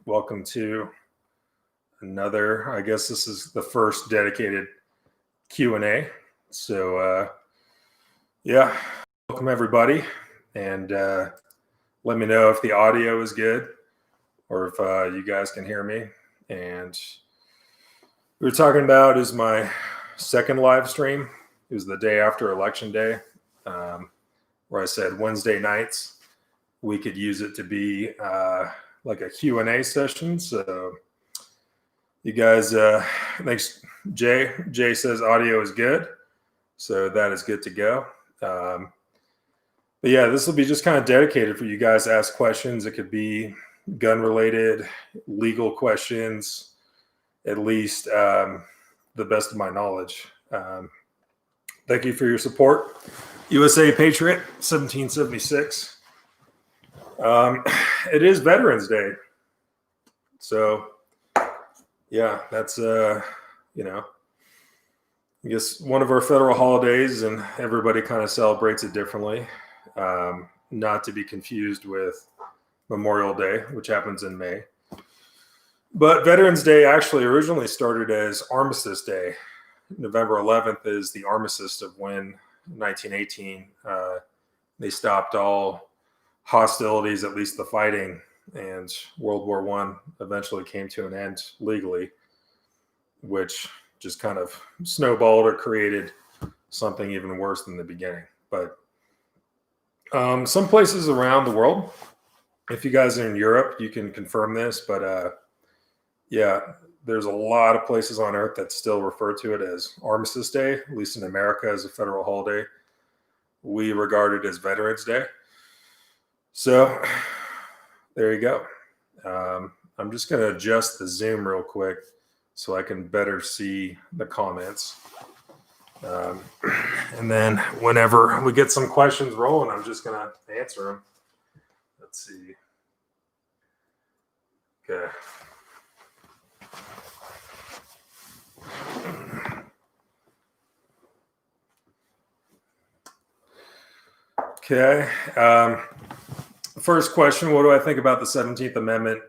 Welcome to another, I guess this is the first dedicated Q&A. So, welcome everybody. And let me know if the audio is good or if you guys can hear me. And we were talking about is my second live stream. It was the day after Election Day, where I said Wednesday nights, we could use it to be like a Q&A session. So you guys, thanks, Jay. Jay says audio is good. So that is good to go. But yeah, this will be just kind of dedicated for you guys to ask questions. It could be gun related, legal questions, at least the best of my knowledge. Thank you for your support. USA Patriot, 1776. It is Veterans Day. So, yeah, that's, I guess one of our federal holidays, and everybody kind of celebrates it differently. Not to be confused with Memorial Day, which happens in May. But Veterans Day actually originally started as Armistice Day. November 11th is the armistice of when, in 1918, they stopped all hostilities, at least the fighting, and World War I eventually came to an end legally, which just kind of snowballed or created something even worse than the beginning. But some places around the world, if you guys are in Europe, you can confirm this, but yeah, there's a lot of places on Earth that still refer to it as Armistice Day, at least in America as a federal holiday. We regard it as Veterans Day. So there you go. I'm just going to adjust the Zoom real quick so I can better see the comments. And then whenever we get some questions rolling, I'm just going to answer them. Let's see. Okay. Okay. First question, what do I think about the 17th Amendment?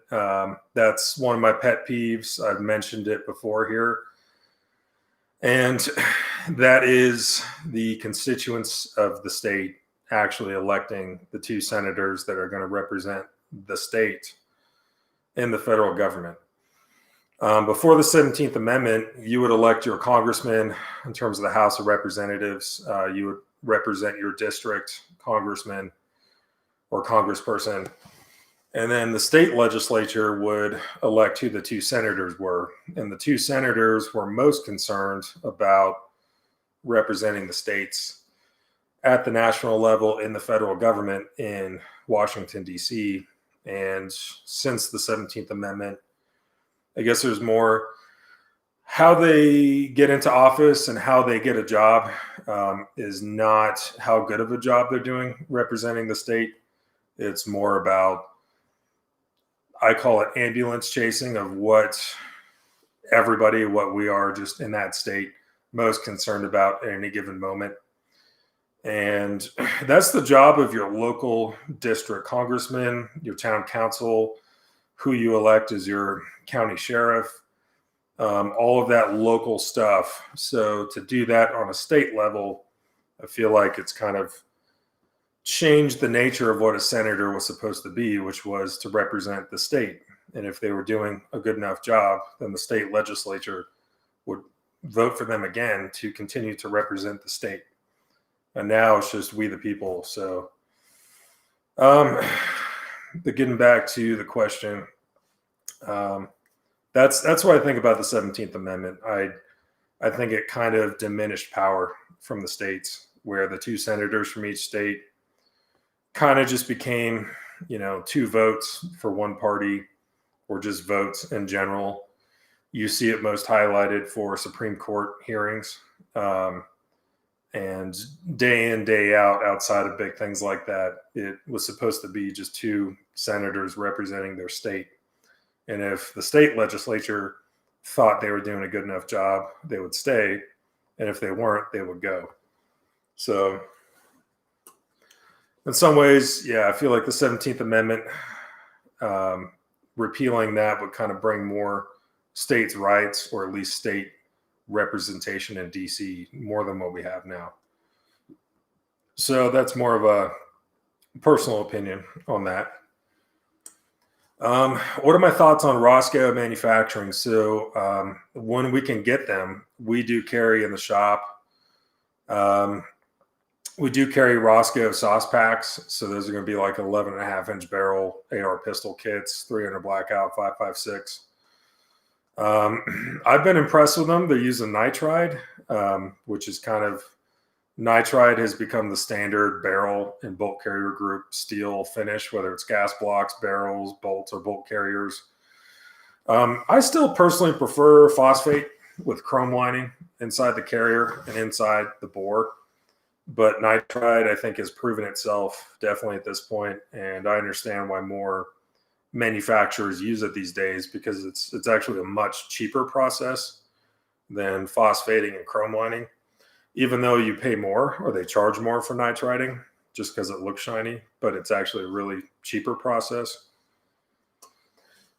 That's one of my pet peeves. I've mentioned it before here. And that is the constituents of the state actually electing the two senators that are going to represent the state in the federal government. Before the 17th Amendment, you would elect your congressman in terms of the House of Representatives. You would represent your district congressman or congressperson. And then the state legislature would elect who the two senators were. And the two senators were most concerned about representing the states at the national level in the federal government in Washington, D.C. And since the 17th Amendment, I guess there's more how they get into office and how they get a job is not how good of a job they're doing representing the state. It's more about, I call it ambulance chasing of what we are just in that state most concerned about at any given moment. And that's the job of your local district congressman, your town council, who you elect as your county sheriff, all of that local stuff. So to do that on a state level, I feel like it's kind of changed the nature of what a senator was supposed to be, which was to represent the state. And if they were doing a good enough job, then the state legislature would vote for them again to continue to represent the state. And now it's just we the people. So getting back to the question, that's what I think about the 17th Amendment. I think it kind of diminished power from the states, where the two senators from each state kind of just became, two votes for one party, or just votes in general. You see it most highlighted for Supreme Court hearings, and day in, day out, outside of big things like that, it was supposed to be just two senators representing their state. And if the state legislature thought they were doing a good enough job, they would stay. And if they weren't, they would go. So in some ways, yeah, I feel like the 17th Amendment repealing that would kind of bring more states' rights, or at least state representation in DC, more than what we have now. So that's more of a personal opinion on that. What are my thoughts on Roscoe manufacturing? So when we can get them, we do carry in the shop. We do carry Roscoe sauce packs. So those are going to be like 11.5-inch barrel AR pistol kits, 300 blackout, 5.56. I've been impressed with them. They're using nitride, which is kind of, nitride has become the standard barrel and bolt carrier group steel finish, whether it's gas blocks, barrels, bolts, or bolt carriers. I still personally prefer phosphate with chrome lining inside the carrier and inside the bore. But nitride, I think, has proven itself definitely at this point, and I understand why more manufacturers use it these days, because it's actually a much cheaper process than phosphating and chrome lining, even though you pay more, or they charge more for nitriding just because it looks shiny, but it's actually a really cheaper process.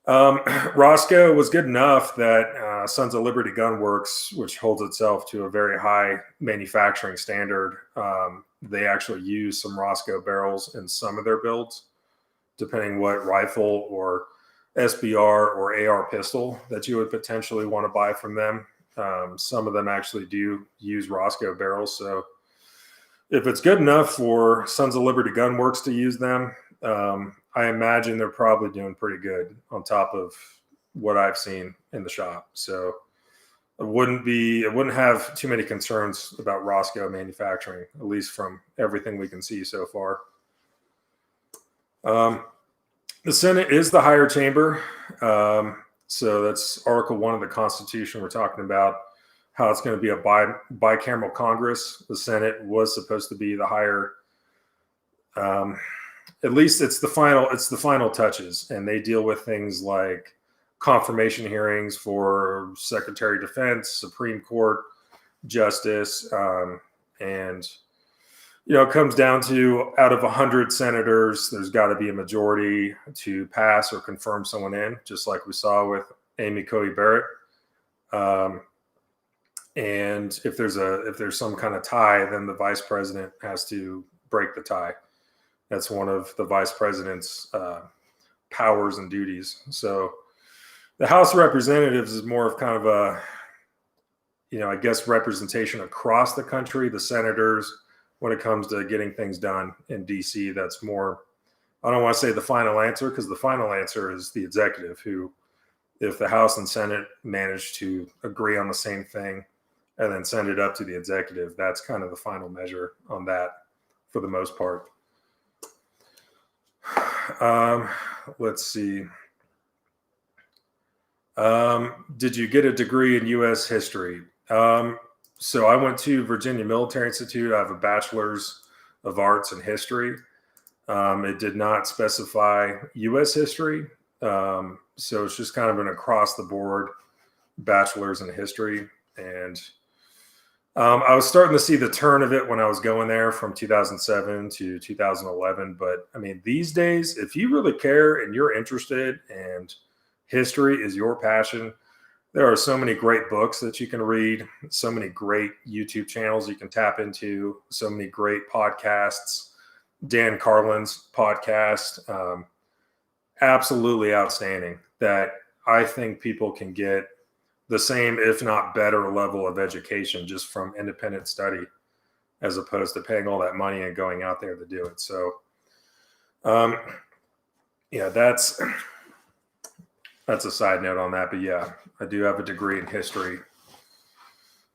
Roscoe was good enough that Sons of Liberty Gun Works, which holds itself to a very high manufacturing standard, they actually use some Roscoe barrels in some of their builds, depending what rifle or SBR or AR pistol that you would potentially want to buy from them. Some of them actually do use Roscoe barrels. So if it's good enough for Sons of Liberty Gun Works to use them, I imagine they're probably doing pretty good on top of what I've seen in the shop. So I wouldn't have too many concerns about Roscoe manufacturing, at least from everything we can see so far. The Senate is the higher chamber. So that's Article 1 of the Constitution. We're talking about how it's going to be a bicameral Congress. The Senate was supposed to be the higher, at least it's the final touches, and they deal with things like confirmation hearings for Secretary of Defense, Supreme Court Justice, and it comes down to, out of 100 senators, there's got to be a majority to pass or confirm someone in, just like we saw with Amy Coney Barrett. And if there's some kind of tie, then the vice president has to break the tie. That's one of the vice president's powers and duties. So the House of Representatives is more of kind of a, I guess, representation across the country. The senators, when it comes to getting things done in DC, that's more, I don't want to say the final answer, because the final answer is the executive, who, if the House and Senate manage to agree on the same thing and then send it up to the executive, that's kind of the final measure on that for the most part. Let's see. Did you get a degree in U.S. history? So I went to Virginia Military Institute. I have a bachelor's of arts in history. It did not specify U.S. history. So it's just kind of an across the board bachelor's in history. And I was starting to see the turn of it when I was going there from 2007 to 2011. But I mean, these days, if you really care and you're interested and history is your passion, there are so many great books that you can read, so many great YouTube channels you can tap into, so many great podcasts. Dan Carlin's podcast, absolutely outstanding, that I think people can get the same, if not better, level of education just from independent study, as opposed to paying all that money and going out there to do it. So, that's a side note on that. But yeah, I do have a degree in history.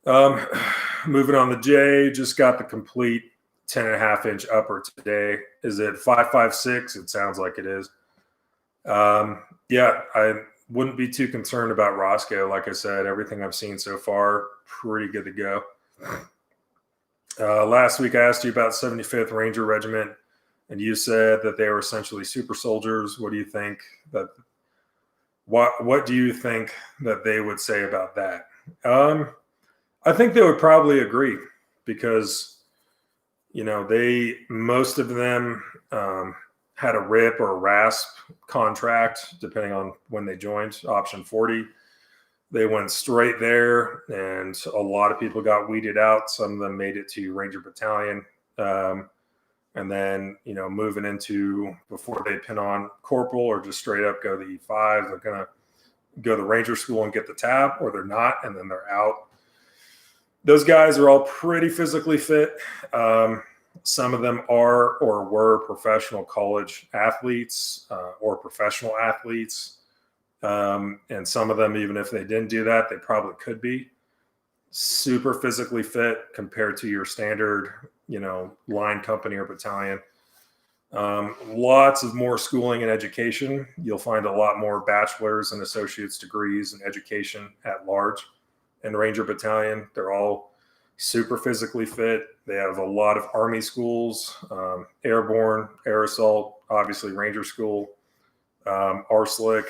Moving on to Jay, just got the complete 10.5-inch upper today. Is it 5.56? It sounds like it is. Yeah, I wouldn't be too concerned about Roscoe. Like I said, everything I've seen so far, pretty good to go. Last week I asked you about 75th Ranger Regiment, and you said that they were essentially super soldiers. What do you think that? What do you think that they would say about that? I think they would probably agree, because most of them had a RIP or a RASP contract, depending on when they joined, option 40. They went straight there, and a lot of people got weeded out. Some of them made it to Ranger Battalion. And then, moving into, before they pin on corporal or just straight up go to E5, they're going to go to Ranger school and get the tab, or they're not, and then they're out. Those guys are all pretty physically fit. Some of them are or were professional college athletes or professional athletes. And some of them, even if they didn't do that, they probably could be super physically fit compared to your standard, line company or battalion. Lots of more schooling and education. You'll find a lot more bachelor's and associate's degrees in education at large in Ranger Battalion. They're all super physically fit. They have a lot of Army schools, airborne, air assault, obviously Ranger School, RSLIC,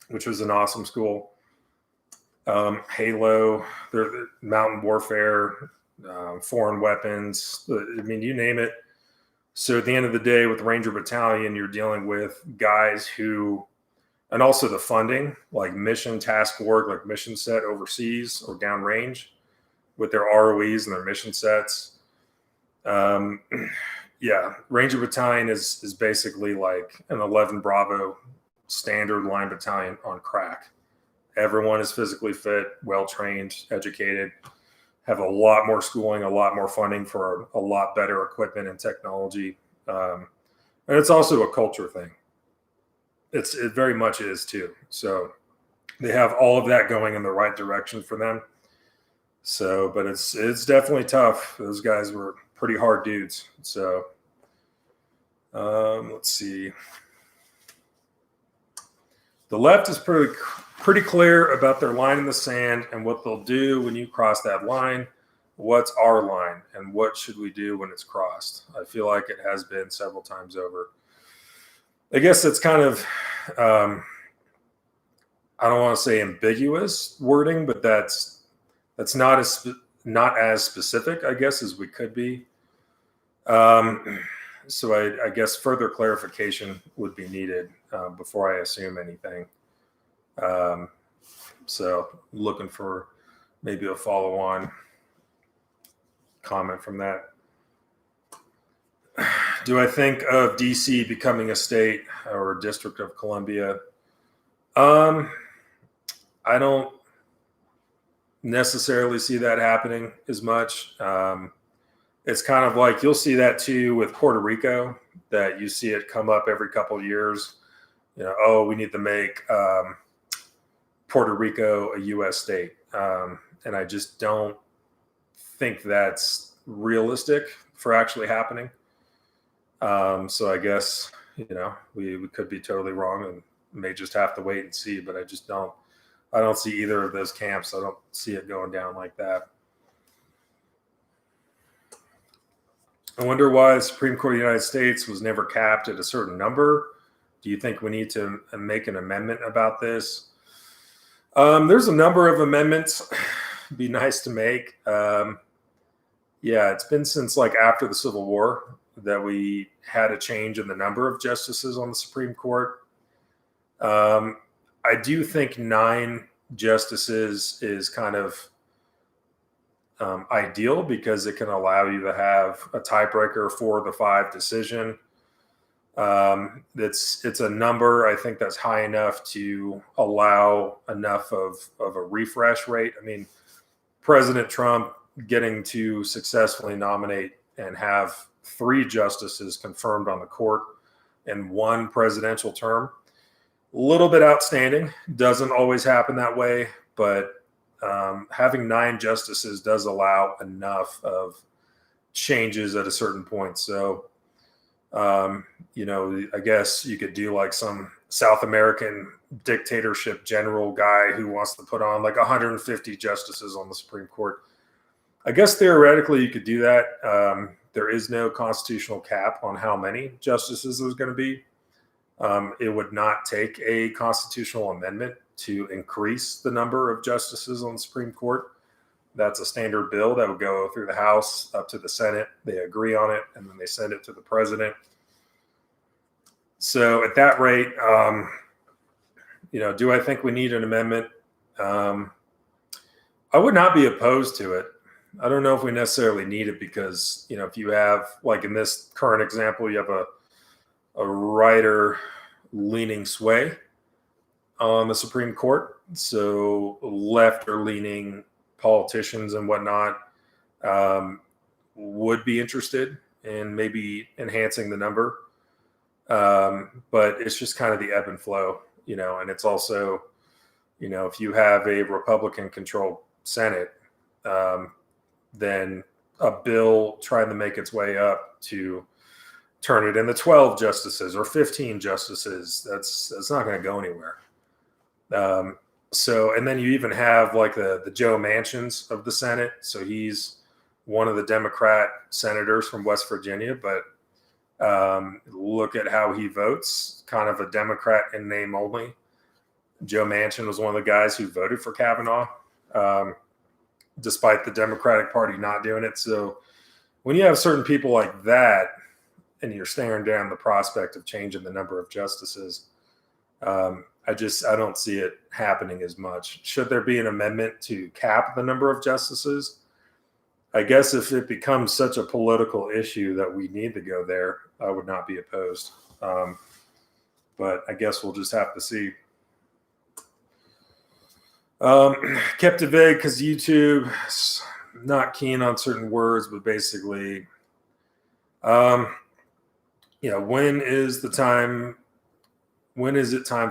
which was an awesome school. Halo, mountain warfare, foreign weapons. I mean, you name it. So at the end of the day, with the Ranger Battalion, you're dealing with guys who, and also the funding, like mission task work, like mission set overseas or downrange with their ROEs and their mission sets. Yeah, Ranger Battalion is basically like an 11 Bravo standard line battalion on crack. Everyone is physically fit, well-trained, educated, have a lot more schooling, a lot more funding for a lot better equipment and technology. And it's also a culture thing. It very much is too. So they have all of that going in the right direction for them. So, but it's definitely tough. Those guys were pretty hard dudes. So let's see. The left is pretty clear about their line in the sand and what they'll do when you cross that line. What's our line and what should we do when it's crossed? I feel like it has been several times over. I guess it's kind of, I don't want to say ambiguous wording, but that's not as specific, I guess, as we could be. So I guess further clarification would be needed before I assume anything. So looking for maybe a follow-on comment from that. Do I think of DC becoming a state or a District of Columbia? I don't necessarily see that happening as much. It's kind of like you'll see that too with Puerto Rico, that you see it come up every couple of years. We need to make Puerto Rico a U.S. state. And I just don't think that's realistic for actually happening. So I guess, we could be totally wrong and may just have to wait and see, but I don't see either of those camps. I don't see it going down like that. I wonder why the Supreme Court of the United States was never capped at a certain number. Do you think we need to make an amendment about this? There's a number of amendments. It'd be nice to make. It's been since like after the Civil War that we had a change in the number of justices on the Supreme Court. I do think 9 justices is kind of ideal because it can allow you to have a tiebreaker for the 5 decision. It's a number, I think, that's high enough to allow enough of a refresh rate. I mean, President Trump getting to successfully nominate and have 3 justices confirmed on the court in 1 presidential term, a little bit outstanding. Doesn't always happen that way, but having 9 justices does allow enough of changes at a certain point. So, I guess you could do like some South American dictatorship general guy who wants to put on like 150 justices on the Supreme Court. I guess theoretically you could do that. There is no constitutional cap on how many justices there's going to be. It would not take a constitutional amendment to increase the number of justices on the Supreme Court. That's a standard bill that would go through the House up to the Senate. They agree on it, and then they send it to the president. So at that rate, do I think we need an amendment? I would not be opposed to it. I don't know if we necessarily need it because, if you have, like in this current example, you have a writer leaning sway on the Supreme Court. So left or leaning politicians and whatnot would be interested in maybe enhancing the number. But it's just kind of the ebb and flow, and it's also, if you have a Republican controlled Senate, then a bill trying to make its way up to turn it into 12 justices or 15 justices, that's not going to go anywhere. And then you even have like the Joe Manchins of the Senate. So he's one of the Democrat senators from West Virginia, but look at how he votes, kind of a Democrat in name only. Joe Manchin was one of the guys who voted for Kavanaugh, despite the Democratic Party not doing it. So when you have certain people like that, and you're staring down the prospect of changing the number of justices, I don't see it happening as much. Should there be an amendment to cap the number of justices? I guess if it becomes such a political issue that we need to go there, I would not be opposed. But I guess we'll just have to see. Kept it vague because YouTube is not keen on certain words, but basically, when is it time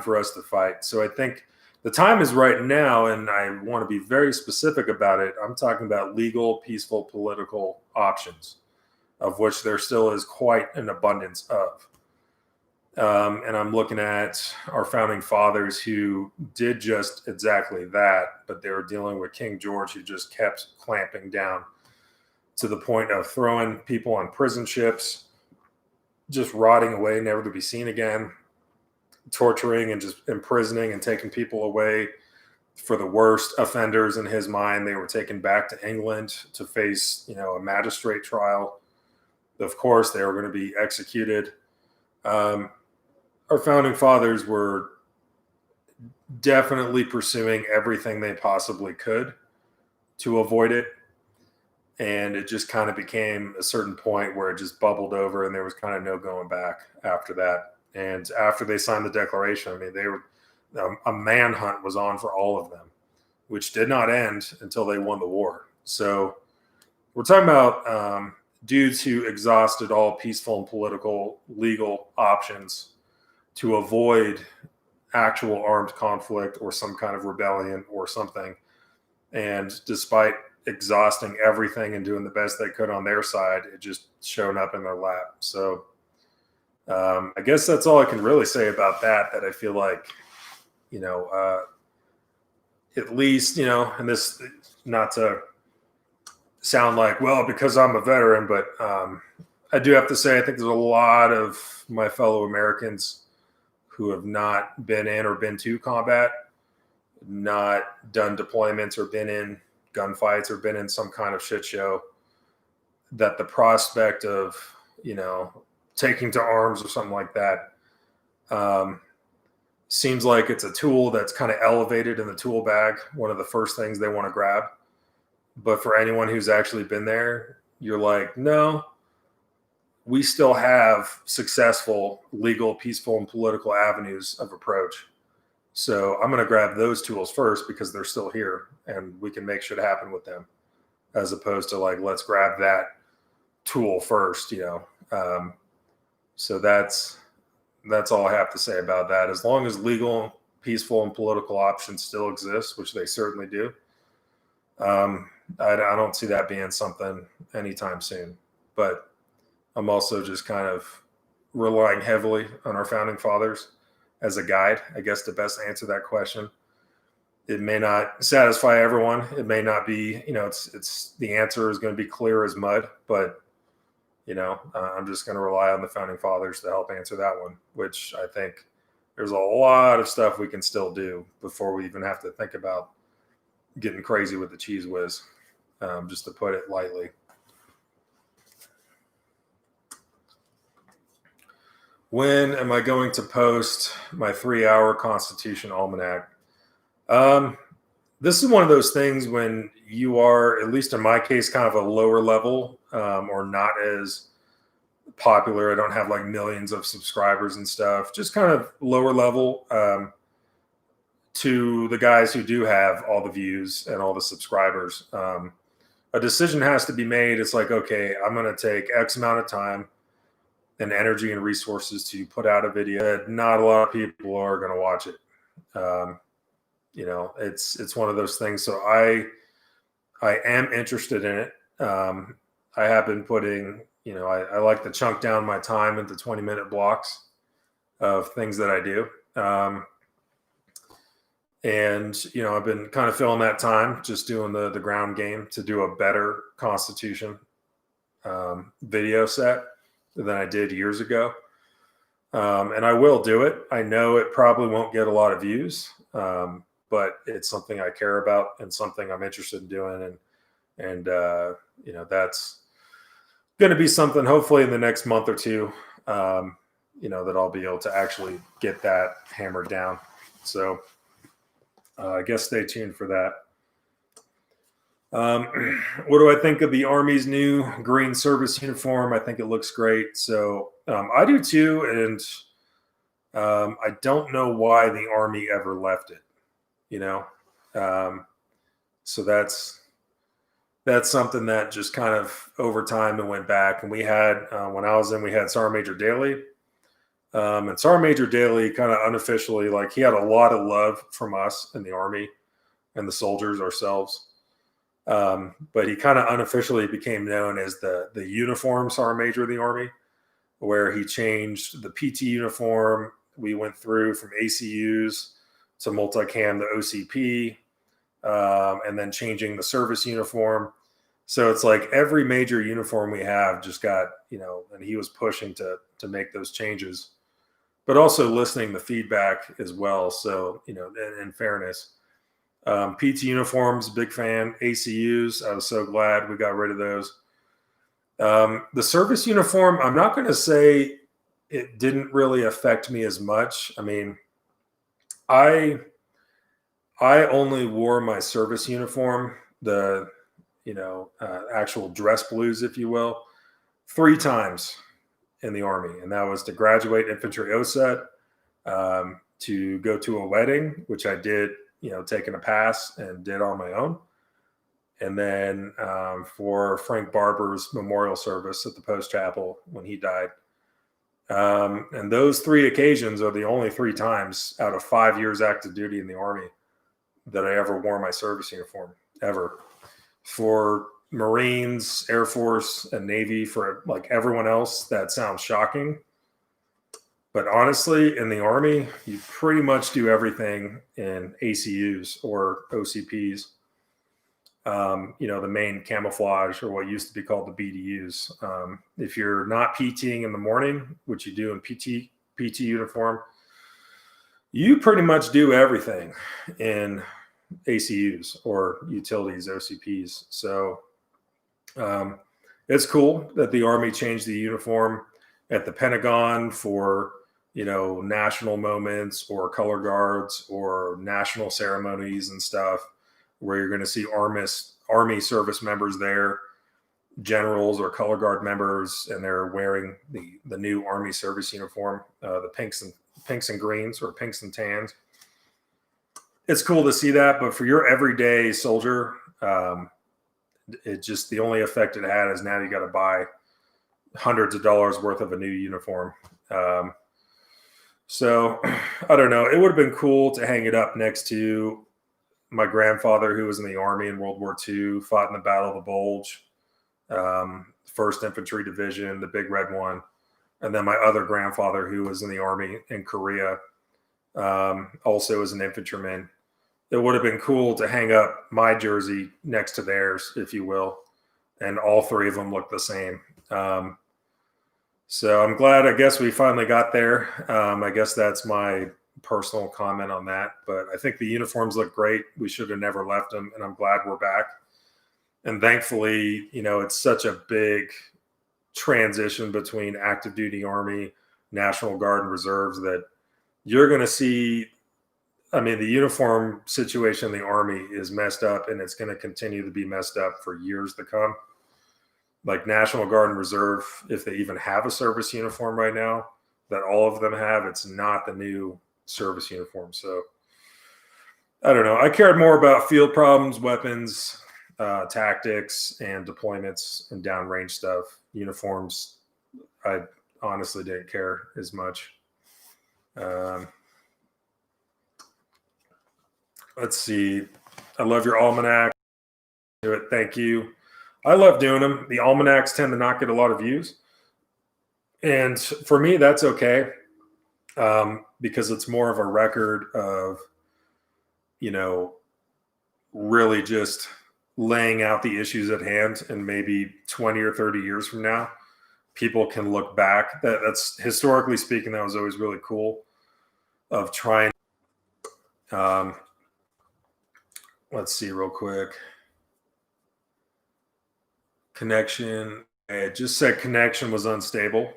for us to fight? So I think the time is right now, and I want to be very specific about it. I'm talking about legal, peaceful, political options, of which there still is quite an abundance of. And I'm looking at our founding fathers who did just exactly that, but they were dealing with King George, who just kept clamping down to the point of throwing people on prison ships, just rotting away, never to be seen again, torturing and just imprisoning and taking people away for the worst offenders in his mind. They were taken back to England to face, a magistrate trial. Of course, they were going to be executed. Our founding fathers were definitely pursuing everything they possibly could to avoid it. And it just kind of became a certain point where it just bubbled over and there was kind of no going back after that. And after they signed the Declaration, a manhunt was on for all of them, which did not end until they won the war. So we're talking about dudes who exhausted all peaceful and political legal options to avoid actual armed conflict or some kind of rebellion or something. And despite exhausting everything and doing the best they could on their side, it just showed up in their lap. So I guess that's all I can really say about that I feel like, at least, and this, not to sound like, well, because I'm a veteran, but I do have to say, I think there's a lot of my fellow Americans who have not been in or been to combat, not done deployments or been in gunfights or been in some kind of shit show, that the prospect of, taking to arms or something like that seems like it's a tool that's kind of elevated in the tool bag, one of the first things they want to grab. But for anyone who's actually been there, you're like, no, we still have successful, legal, peaceful, and political avenues of approach. So I'm going to grab those tools first because they're still here and we can make shit happen with them, as opposed to like, let's grab that tool first, So that's all I have to say about that. As long as legal, peaceful, and political options still exist, which they certainly do, I don't see that being something anytime soon. But I'm also just kind of relying heavily on our founding fathers as a guide, I guess, to best answer that question. It may not satisfy everyone. It may not be, it's the answer is going to be clear as mud, but I'm just going to rely on the founding fathers to help answer that one, which I think there's a lot of stuff we can still do before we even have to think about getting crazy with the cheese whiz, just to put it lightly. When am I going to post my 3-hour Constitution almanac? Um, this is one of those things when you are, at least in my case, kind of a lower level, or not as popular. I don't have like millions of subscribers and stuff, just kind of lower level, to the guys who do have all the views and all the subscribers. A decision has to be made. It's like, okay, I'm going to take X amount of time and energy and resources to put out a video that not a lot of people are going to watch it. Um, it's one of those things. So I am interested in it. I have been putting, I like to chunk down my time into 20-minute blocks of things that I do. I've been kind of filling that time just doing the ground game to do a better Constitution video set than I did years ago. And I will do it. I know it probably won't get a lot of views, but it's something I care about and something I'm interested in doing. And that's going to be something hopefully in the next month or two, that I'll be able to actually get that hammered down. So I guess stay tuned for that. What do I think of the Army's new green service uniform? I think it looks great. So I do too. And I don't know why the Army ever left it, so that's something that just kind of over time it went back. And we had, when I was in, we had Sergeant Major Daly. And Sergeant Major Daly kind of unofficially, like, he had a lot of love from us in the Army and the soldiers ourselves. But he kind of unofficially became known as the uniform Sergeant Major of the Army, where he changed the PT uniform. We went through from ACUs to multicam to OCP, and then changing the service uniform. So it's like every major uniform we have just got, and he was pushing to make those changes, but also listening to feedback as well. So, in fairness, PT uniforms, big fan. ACUs, I was so glad we got rid of those. The service uniform, I'm not going to say it didn't really affect me as much. I mean, I only wore my service uniform, the actual dress blues, if you will, 3 times in the Army. And that was to graduate infantry OSET, to go to a wedding, which I did, taking a pass and did on my own. And then for Frank Barber's memorial service at the Post Chapel when he died. And those 3 occasions are the only 3 times out of 5 years active duty in the Army that I ever wore my service uniform, ever. For Marines, Air Force, and Navy, for like everyone else, that sounds shocking. But honestly, in the Army, you pretty much do everything in ACUs or OCPs. The main camouflage, or what used to be called the BDUs. If you're not PTing in the morning, which you do in PT uniform, you pretty much do everything in ACUs or utilities, OCPs. So it's cool that the Army changed the uniform at the Pentagon for, national moments or color guards or national ceremonies and stuff, where you're going to see Army service members there, generals or color guard members, and they're wearing the new Army service uniform, the pinks and greens, or pinks and tans. It's cool to see that, but for your everyday soldier, it just, the only effect it had is now you got to buy hundreds of dollars worth of a new uniform. So I don't know. It would have been cool to hang it up next to my grandfather, who was in the Army in World War II, fought in the Battle of the Bulge, 1st Infantry Division, the Big Red One. And then my other grandfather, who was in the Army in Korea, also as an infantryman. It would have been cool to hang up my jersey next to theirs, if you will. And all 3 of them look the same. So I'm glad, I guess we finally got there. I guess that's my personal comment on that. But I think the uniforms look great. We should have never left them. And I'm glad we're back. And thankfully, it's such a big transition between active duty Army National Guard and Reserves, that you're going to see. I mean, the uniform situation in the Army is messed up, and it's going to continue to be messed up for years to come. Like National Guard and Reserve, if they even have a service uniform right now, that all of them have, it's not the new service uniform. So I don't know. I cared more about field problems, weapons, tactics, and deployments and downrange stuff. Uniforms, I honestly didn't care as much. Let's see. I love your almanac. Do it. Thank you. I love doing them. The almanacs tend to not get a lot of views. And for me, that's okay, because it's more of a record of, really just laying out the issues at hand. And maybe 20 or 30 years from now, people can look back. That's historically speaking, that was always really cool, of trying. Let's see real quick. Connection. It just said connection was unstable.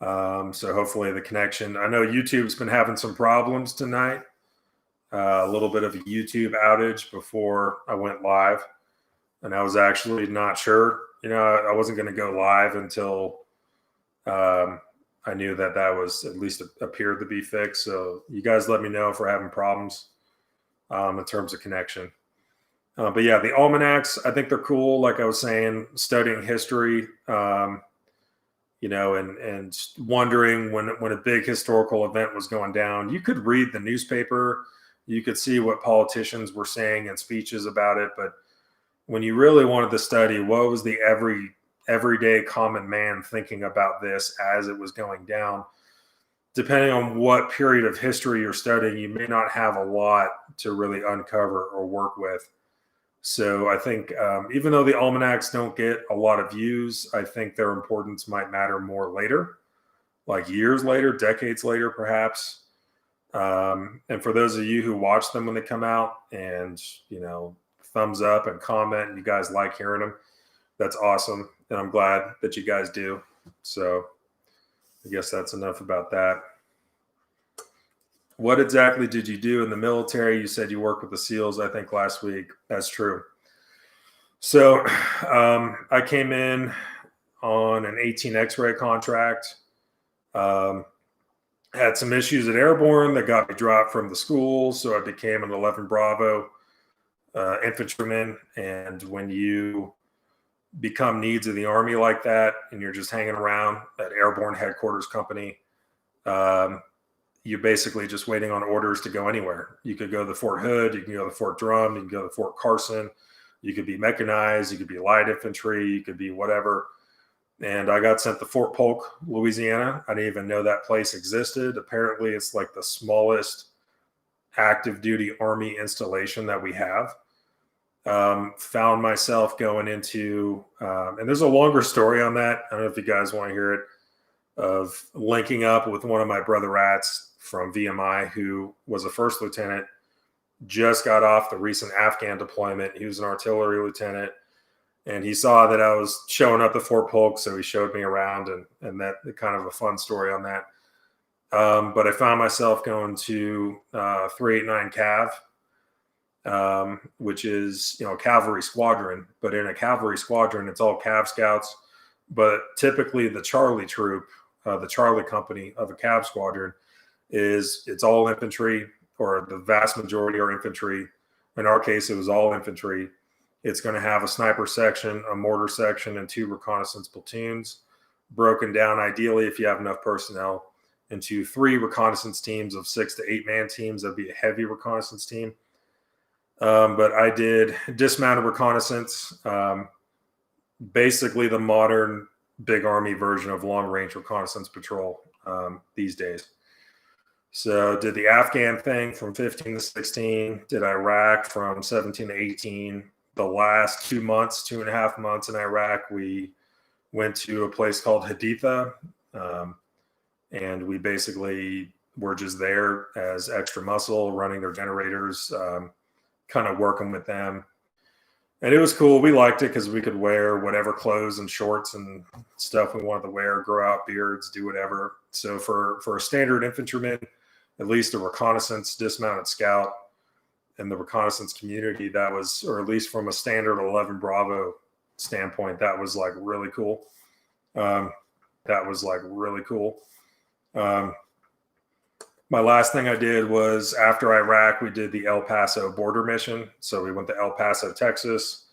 So hopefully the connection. I know YouTube's been having some problems tonight. A little bit of a YouTube outage before I went live. And I was actually not sure. I wasn't going to go live until I knew that was at least appeared to be fixed. So you guys let me know if we're having problems in terms of connection. But yeah, the almanacs, I think they're cool. Like I was saying, studying history, and wondering when a big historical event was going down, you could read the newspaper, you could see what politicians were saying in speeches about it. But when you really wanted to study, what was the everyday common man thinking about this as it was going down, depending on what period of history you're studying, you may not have a lot to really uncover or work with. So I think even though the almanacs don't get a lot of views, I think their importance might matter more later, like years later, decades later, perhaps. And for those of you who watch them when they come out and, thumbs up and comment, and you guys like hearing them, that's awesome. And I'm glad that you guys do. So I guess that's enough about that. What exactly did you do in the military? You said you worked with the SEALs, I think, last week. That's true. So I came in on an 18 X-ray contract. Had some issues at Airborne that got me dropped from the school. So I became an 11 Bravo infantryman. And when you become needs of the Army like that, and you're just hanging around at Airborne Headquarters Company, you're basically just waiting on orders to go anywhere. You could go to Fort Hood, you can go to Fort Drum, you can go to Fort Carson, you could be mechanized, you could be light infantry, you could be whatever. And I got sent to Fort Polk, Louisiana. I didn't even know that place existed. Apparently it's like the smallest active duty Army installation that we have. Found myself going into, and there's a longer story on that. I don't know if you guys want to hear it, of linking up with one of my brother rats from VMI, who was a first lieutenant, just got off the recent Afghan deployment. He was an artillery lieutenant, and he saw that I was showing up at Fort Polk, so he showed me around, and that kind of a fun story on that. But I found myself going to 389 Cav, which is a cavalry squadron. But in a cavalry squadron, it's all Cav scouts. But typically, the Charlie troop, the Charlie company of a Cav squadron, it's all infantry, or the vast majority are infantry. In our case, it was all infantry. It's going to have a sniper section, a mortar section, and 2 reconnaissance platoons, broken down ideally, if you have enough personnel, into 3 reconnaissance teams of 6 to 8 man teams. That'd be a heavy reconnaissance team. But I did dismounted reconnaissance, basically the modern big Army version of long range reconnaissance patrol these days. So did the Afghan thing from 15 to 16, did Iraq from 17 to 18. The last 2.5 months in Iraq, we went to a place called Haditha, and we basically were just there as extra muscle, running their generators, kind of working with them. And it was cool. We liked it because we could wear whatever clothes and shorts and stuff we wanted to wear, grow out beards, do whatever. So for a standard infantryman, at least a reconnaissance dismounted scout in the reconnaissance community, that was, or at least from a standard 11 Bravo standpoint, that was like really cool. My last thing I did was after Iraq, we did the El Paso border mission. So we went to El Paso, Texas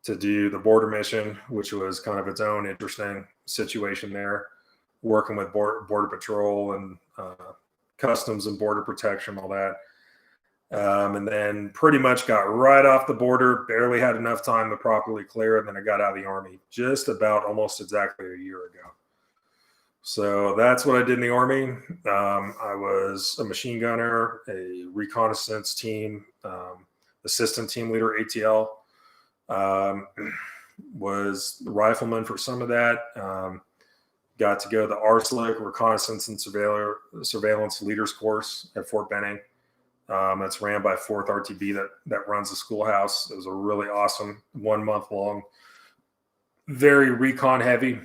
to do the border mission, which was kind of its own interesting situation there, working with border patrol and customs and border protection, all that. And then pretty much got right off the border, barely had enough time to properly clear it. And then I got out of the Army just about almost exactly a year ago. So that's what I did in the Army. I was a machine gunner, a reconnaissance team, assistant team leader, ATL, was the rifleman for some of that. Got to go to the RSLIC, Reconnaissance and Surveillance Leaders Course at Fort Benning. That's ran by 4th RTB that runs the schoolhouse. It was a really awesome 1 month long, very recon heavy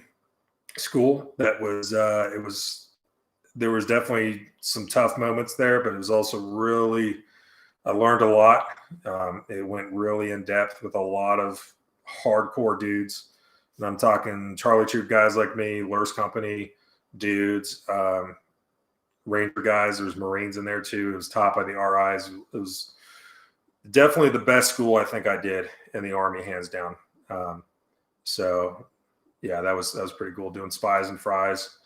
school. That was there was definitely some tough moments there, but it was also really, I learned a lot. It went really in depth with a lot of hardcore dudes. And I'm talking Charlie Troop guys like me, Lurs Company dudes, Ranger guys. There's Marines in there too. It was taught by the RIs. It was definitely the best school I think I did in the Army, hands down. So yeah, that was pretty cool, doing spies and fries,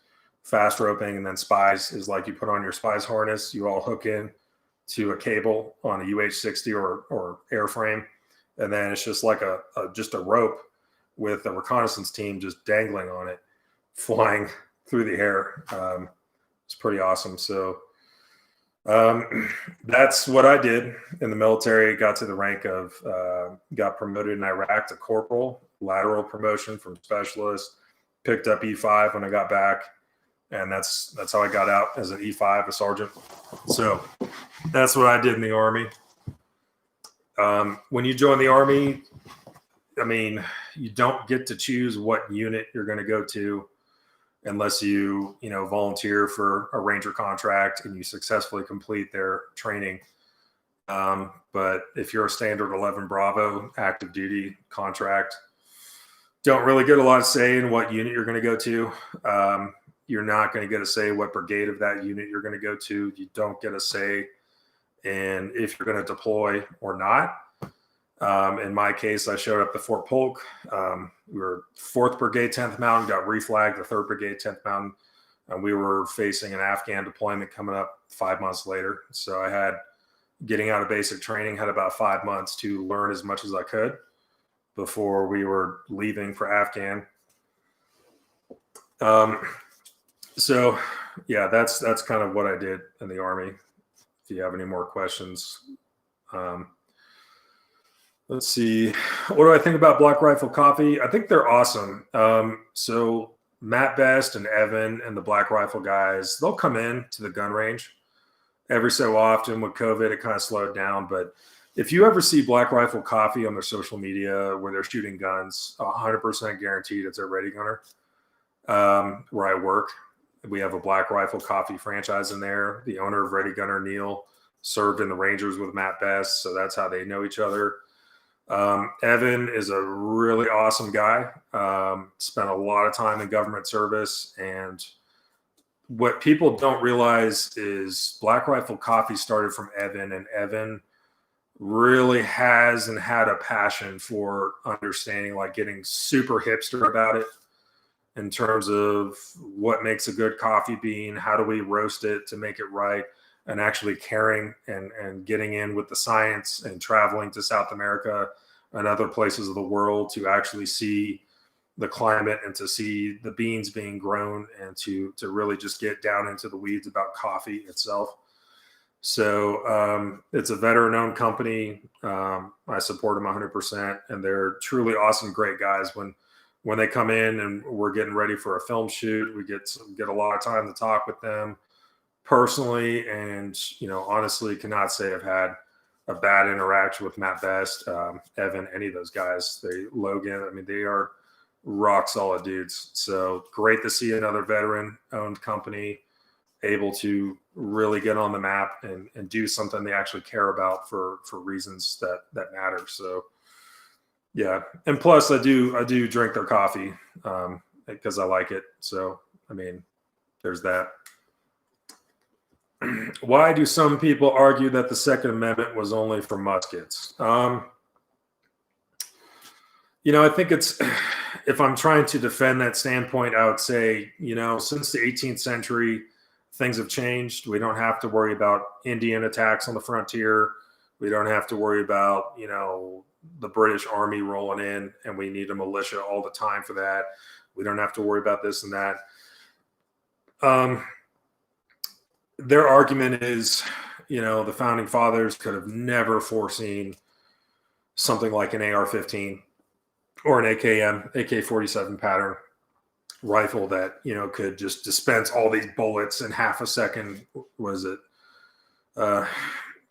fast roping. And then spies is like you put on your spies harness, you all hook in to a cable on a UH-60 or airframe. And then it's just like just a rope with a reconnaissance team just dangling on it, flying through the air. It's pretty awesome. So that's what I did in the military. Got to the rank of, got promoted in Iraq to corporal, lateral promotion from specialist, picked up E5 when I got back. And that's how I got out as an E5, a sergeant. So that's what I did in the Army. When you join the Army, I mean, you don't get to choose what unit you're going to go to unless you volunteer for a Ranger contract and you successfully complete their training. But if you're a standard 11 Bravo active duty contract, don't really get a lot of say in what unit you're going to go to. You're not going to get a say what brigade of that unit you're going to go to. You don't get a say in if you're going to deploy or not. In my case, I showed up to Fort Polk. We were 4th Brigade, 10th Mountain, got reflagged, the 3rd Brigade, 10th Mountain, and we were facing an Afghan deployment coming up 5 months later. So I had, getting out of basic training, had about 5 months to learn as much as I could before we were leaving for Afghan. So yeah, that's kind of what I did in the Army. If you have any more questions, let's see. What do I think about Black Rifle Coffee? I think they're awesome. So Matt Best and Evan and the Black Rifle guys, they'll come in to the gun range every so often. With COVID, it kind of slowed down. But if you ever see Black Rifle Coffee on their social media where they're shooting guns, 100% guaranteed it's a Ready Gunner. Where I work, we have a Black Rifle Coffee franchise in there. The owner of Ready Gunner, Neil, served in the Rangers with Matt Best, so that's how they know each other. Evan is a really awesome guy. Spent a lot of time in government service, and what people don't realize is Black Rifle Coffee started from Evan, and Evan really has and had a passion for understanding, like getting super hipster about it in terms of what makes a good coffee bean, how do we roast it to make it right, and actually caring and getting in with the science and traveling to South America and other places of the world to actually see the climate and to see the beans being grown and to really just get down into the weeds about coffee itself. So it's a veteran-owned company. I support them 100%, and they're truly awesome, great guys. When they come in and we're getting ready for a film shoot, we get a lot of time to talk with them personally, and honestly cannot say I've had a bad interaction with Matt Best, Evan, any of those guys. Logan, I mean, they are rock solid dudes. So great to see another veteran owned company able to really get on the map and do something they actually care about for reasons that matter. So yeah. And plus I do drink their coffee because I like it. So, I mean, there's that. Why do some people argue that the Second Amendment was only for muskets? I think it's, if I'm trying to defend that standpoint, I would say, since the 18th century, things have changed. We don't have to worry about Indian attacks on the frontier. We don't have to worry about, the British Army rolling in and we need a militia all the time for that. We don't have to worry about this and that. Their argument is, the founding fathers could have never foreseen something like an AR-15 or an AK-47 pattern rifle that, could just dispense all these bullets in half a second. Was it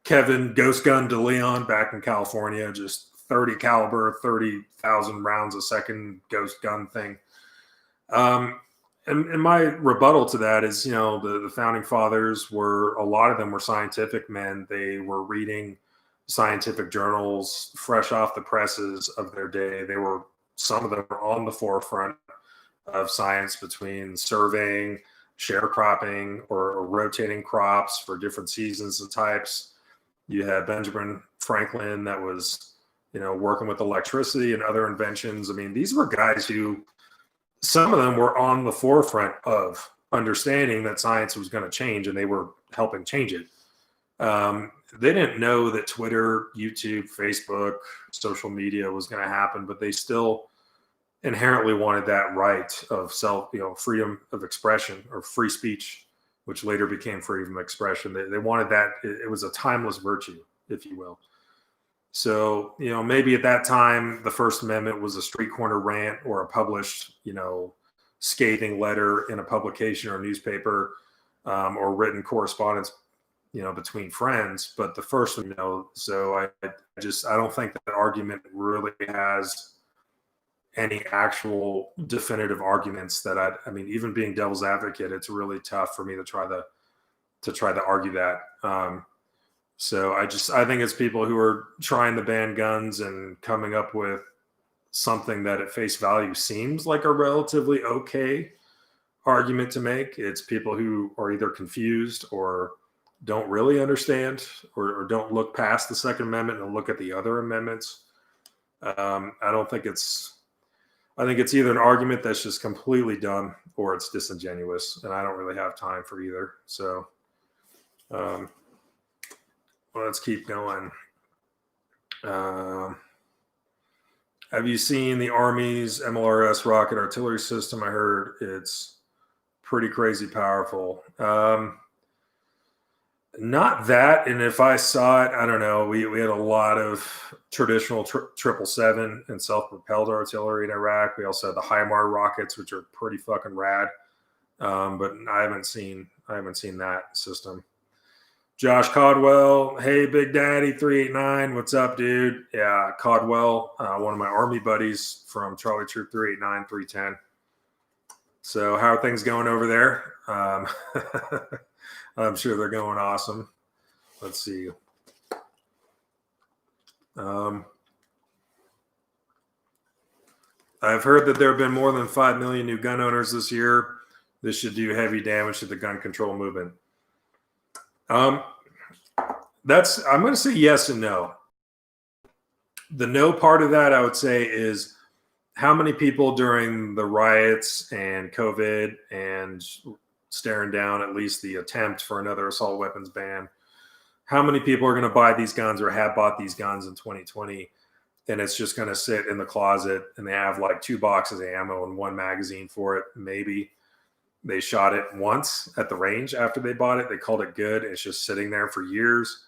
Kevin Ghost Gun DeLeon back in California, just 30 caliber, 30,000 rounds a second ghost gun thing. And my rebuttal to that is, the founding fathers a lot of them were scientific men. They were reading scientific journals fresh off the presses of their day. Some of them were on the forefront of science between surveying, sharecropping, or rotating crops for different seasons and types. You had Benjamin Franklin that was, working with electricity and other inventions. I mean, these were guys who, some of them were on the forefront of understanding that science was going to change, and they were helping change it. They didn't know that Twitter, YouTube, Facebook, social media was going to happen, but they still inherently wanted that right of freedom of expression or free speech, which later became freedom of expression. They wanted that. It was a timeless virtue, if you will. So, maybe at that time, the First Amendment was a street corner rant or a published, scathing letter in a publication or a newspaper, or written correspondence, between friends. But the first, so I don't think that argument really has any actual definitive arguments that I mean, even being devil's advocate, it's really tough for me to try to argue that. So I think it's people who are trying to ban guns and coming up with something that at face value seems like a relatively okay argument to make. It's people who are either confused or don't really understand or don't look past the Second Amendment and look at the other amendments. I think it's either an argument that's just completely dumb or it's disingenuous, and I don't really have time for either. So, let's keep going. Have you seen the Army's MLRS rocket artillery system? I heard it's pretty crazy powerful. Not that, and if I saw it, I don't know. We had a lot of traditional 777 and self-propelled artillery in Iraq. We also had the HIMAR rockets, which are pretty fucking rad. But I haven't seen that system. Josh Caldwell, hey, Big Daddy 389, what's up, dude? Yeah, Caldwell, one of my Army buddies from Charlie Troop 389, 310. So how are things going over there? I'm sure they're going awesome. Let's see. I've heard that there have been more than 5 million new gun owners this year. This should do heavy damage to the gun control movement. I'm going to say yes and no. The no part of that, I would say, is how many people during the riots and COVID and staring down at least the attempt for another assault weapons ban, how many people are going to buy these guns or have bought these guns in 2020, and it's just going to sit in the closet and they have like 2 boxes of ammo and 1 magazine for it. Maybe they shot it once at the range after they bought it. They called it good. It's just sitting there for years.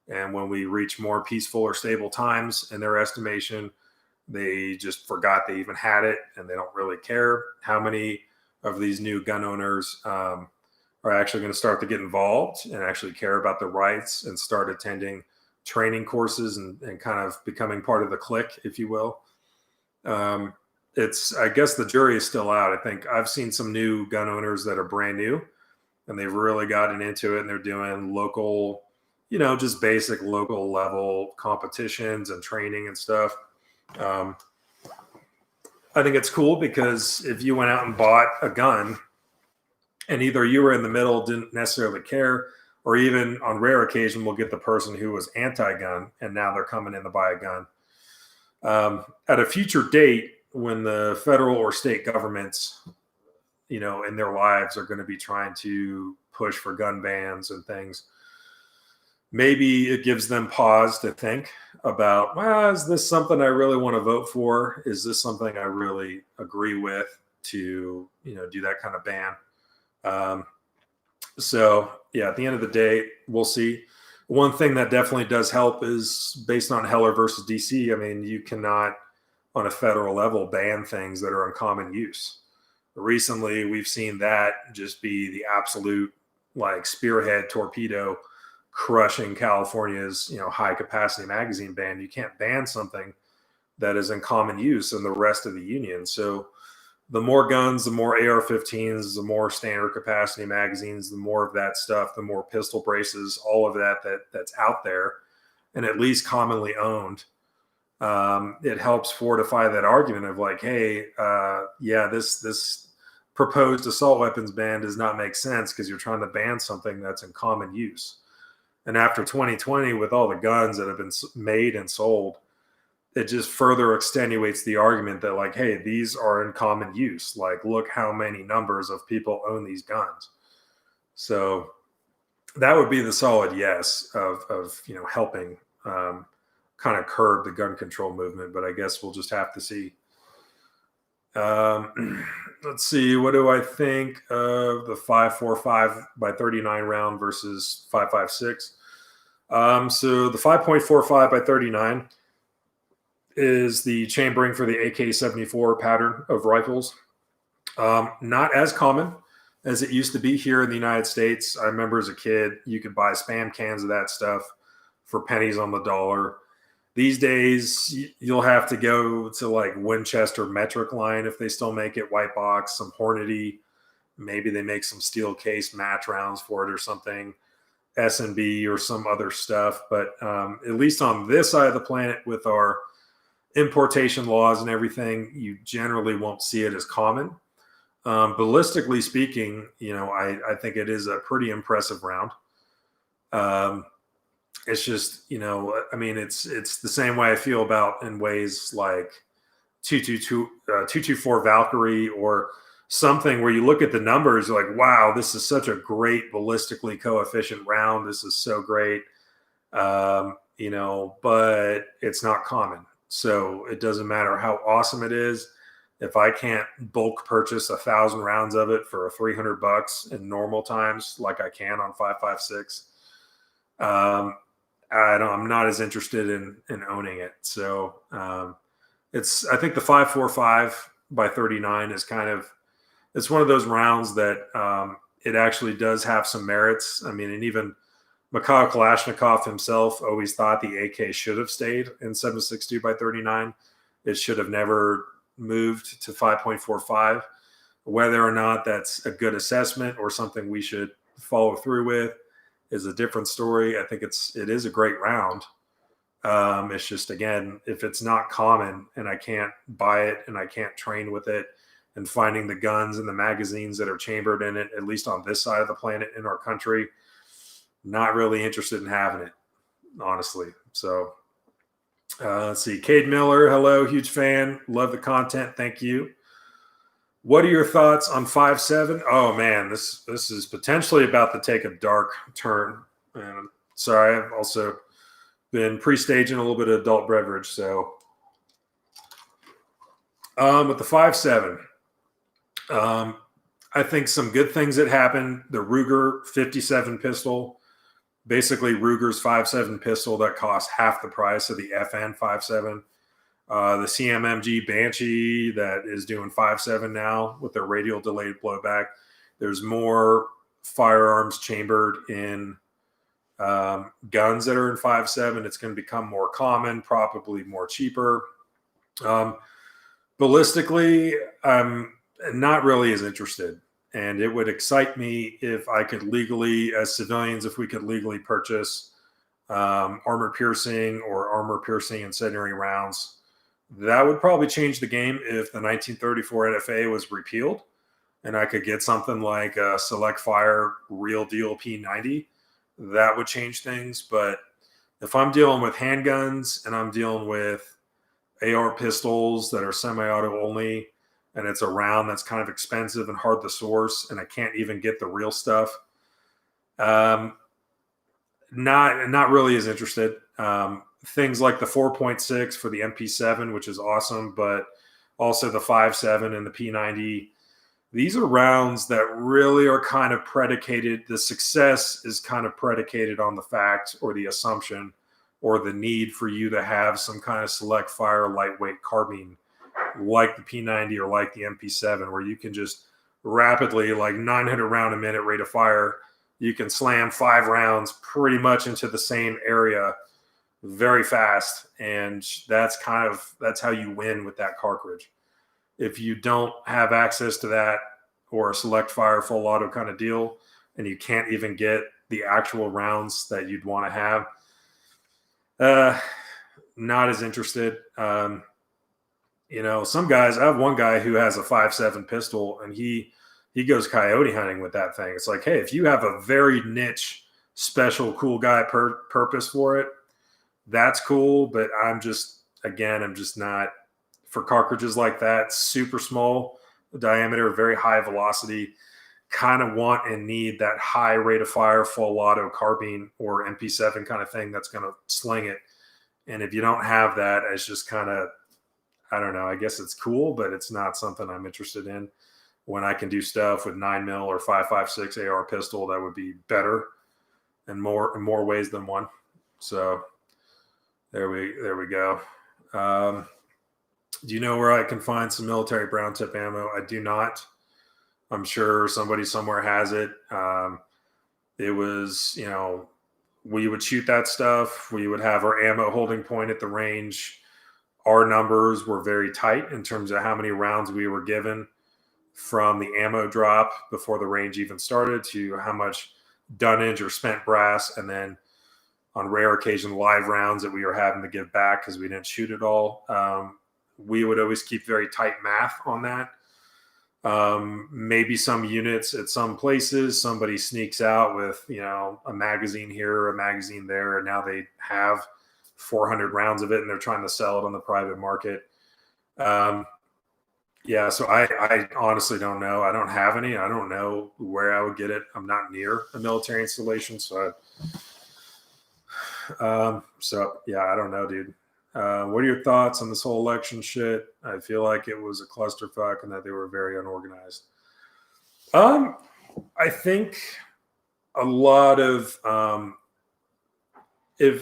And when we reach more peaceful or stable times, in their estimation, they just forgot they even had it and they don't really care. How many of these new gun owners are actually going to start to get involved and actually care about their rights and start attending training courses and kind of becoming part of the clique, if you will. I guess the jury is still out. I think I've seen some new gun owners that are brand new and they've really gotten into it and they're doing local, just basic local level competitions and training and stuff. I think it's cool because if you went out and bought a gun and either you were in the middle, didn't necessarily care, or even on rare occasion, we'll get the person who was anti-gun and now they're coming in to buy a gun. At a future date, when the federal or state governments, in their lives are going to be trying to push for gun bans and things, maybe it gives them pause to think about, well, is this something I really want to vote for? Is this something I really agree with to, do that kind of ban? So yeah, at the end of the day, we'll see. One thing that definitely does help is based on Heller versus DC. I mean, you cannot on a federal level ban things that are in common use. Recently, we've seen that just be the absolute spearhead torpedo crushing California's, high capacity magazine ban. You can't ban something that is in common use in the rest of the union. So the more guns, the more AR-15s, the more standard capacity magazines, the more of that stuff, the more pistol braces, all of that's out there and at least commonly owned. It helps fortify that argument of hey, this proposed assault weapons ban does not make sense because you're trying to ban something that's in common use. And after 2020, with all the guns that have been made and sold, it just further extenuates the argument that hey, these are in common use. Look how many numbers of people own these guns. So that would be the solid yes of helping kind of curb the gun control movement. But I guess we'll just have to see. Let's see. What do I think of the 5.45 by 39 round versus 5.56? So the 5.45 by 39 is the chambering for the AK-74 pattern of rifles. Not as common as it used to be here in the United States. I remember as a kid, you could buy Spam cans of that stuff for pennies on the dollar. These days, you'll have to go to Winchester metric line if they still make it, white box, some Hornady. Maybe they make some steel case match rounds for it or something, S&B or some other stuff. But at least on this side of the planet with our importation laws and everything, you generally won't see it as common. Ballistically speaking, I think it is a pretty impressive round. It's just, it's the same way I feel about in ways like 224 Valkyrie or something where you look at the numbers, you're like, wow, this is such a great ballistically coefficient round. This is so great, but it's not common. So it doesn't matter how awesome it is. If I can't bulk purchase 1,000 rounds of it for $300 in normal times, like I can on 5.56, I'm not as interested in owning it. So I think the 5.45 by 39 is it's one of those rounds that it actually does have some merits. I mean, and even Mikhail Kalashnikov himself always thought the AK should have stayed in 7.62 by 39. It should have never moved to 5.45. Whether or not that's a good assessment or something we should follow through with is a different story. I think it is a great round. It's just, again, if it's not common and I can't buy it and I can't train with it, and finding the guns and the magazines that are chambered in it, at least on this side of the planet in our country, not really interested in having it, honestly. So let's see. Cade Miller, hello, huge fan. Love the content. Thank you. What are your thoughts on 5.7? Oh man, this is potentially about to take a dark turn. And sorry, I've also been pre-staging a little bit of adult beverage. So with the 5.7, I think some good things that happened. The Ruger 57 pistol, basically Ruger's 5.7 pistol that costs half the price of the FN 5.7. The CMMG Banshee that is doing 5.7 now with their radial delayed blowback. There's more firearms chambered in Guns that are in 5.7, it's going to become more common, probably more cheaper. Ballistically, I'm not really as interested. And it would excite me if I could legally, as civilians, if we could legally purchase armor piercing or armor piercing incendiary rounds. That would probably change the game if the 1934 NFA was repealed and I could get something like a select fire real deal P90. That would change things. But if I'm dealing with handguns and I'm dealing with AR pistols that are semi-auto only, and it's a round that's kind of expensive and hard to source, and I can't even get the real stuff, not really as interested. Things like the 4.6 for the MP7, which is awesome, but also the 5.7 and the P90. These are rounds that really are kind of predicated. The success is kind of predicated on the fact or the assumption or the need for you to have some kind of select fire lightweight carbine like the P90 or like the MP7, where you can just rapidly, like 900 round a minute rate of fire, you can slam 5 rounds pretty much into the same area very fast. And that's how you win with that cartridge. If you don't have access to that or a select fire full auto kind of deal, and you can't even get the actual rounds that you'd want to have, not as interested. Some guys, I have one guy who has a 5.7 pistol, and he goes coyote hunting with that thing. It's like, hey, if you have a very niche, special, cool guy purpose for it, that's cool. But I'm just not for cartridges like that, super small diameter, very high velocity, kind of want and need that high rate of fire, full auto carbine or MP7 kind of thing that's going to sling it. And if you don't have that, it's just kind of, I don't know, I guess it's cool, but it's not something I'm interested in. When I can do stuff with 9mm or 5.56 AR pistol, that would be better in more ways than one. So there we go. Do you know where I can find some military brown tip ammo? I do not. I'm sure somebody somewhere has it. It was, we would shoot that stuff. We would have our ammo holding point at the range. Our numbers were very tight in terms of how many rounds we were given from the ammo drop before the range even started to how much dunnage or spent brass, and then on rare occasion live rounds that we were having to give back because we didn't shoot it all. We would always keep very tight math on that. Maybe some units at some places, somebody sneaks out with, a magazine here, a magazine there, and now they have 400 rounds of it and they're trying to sell it on the private market. So I honestly don't know. I don't have any. I don't know where I would get it. I'm not near a military installation, so I don't know, dude. What are your thoughts on this whole election shit? I feel like it was a clusterfuck and that they were very unorganized. I think a lot of,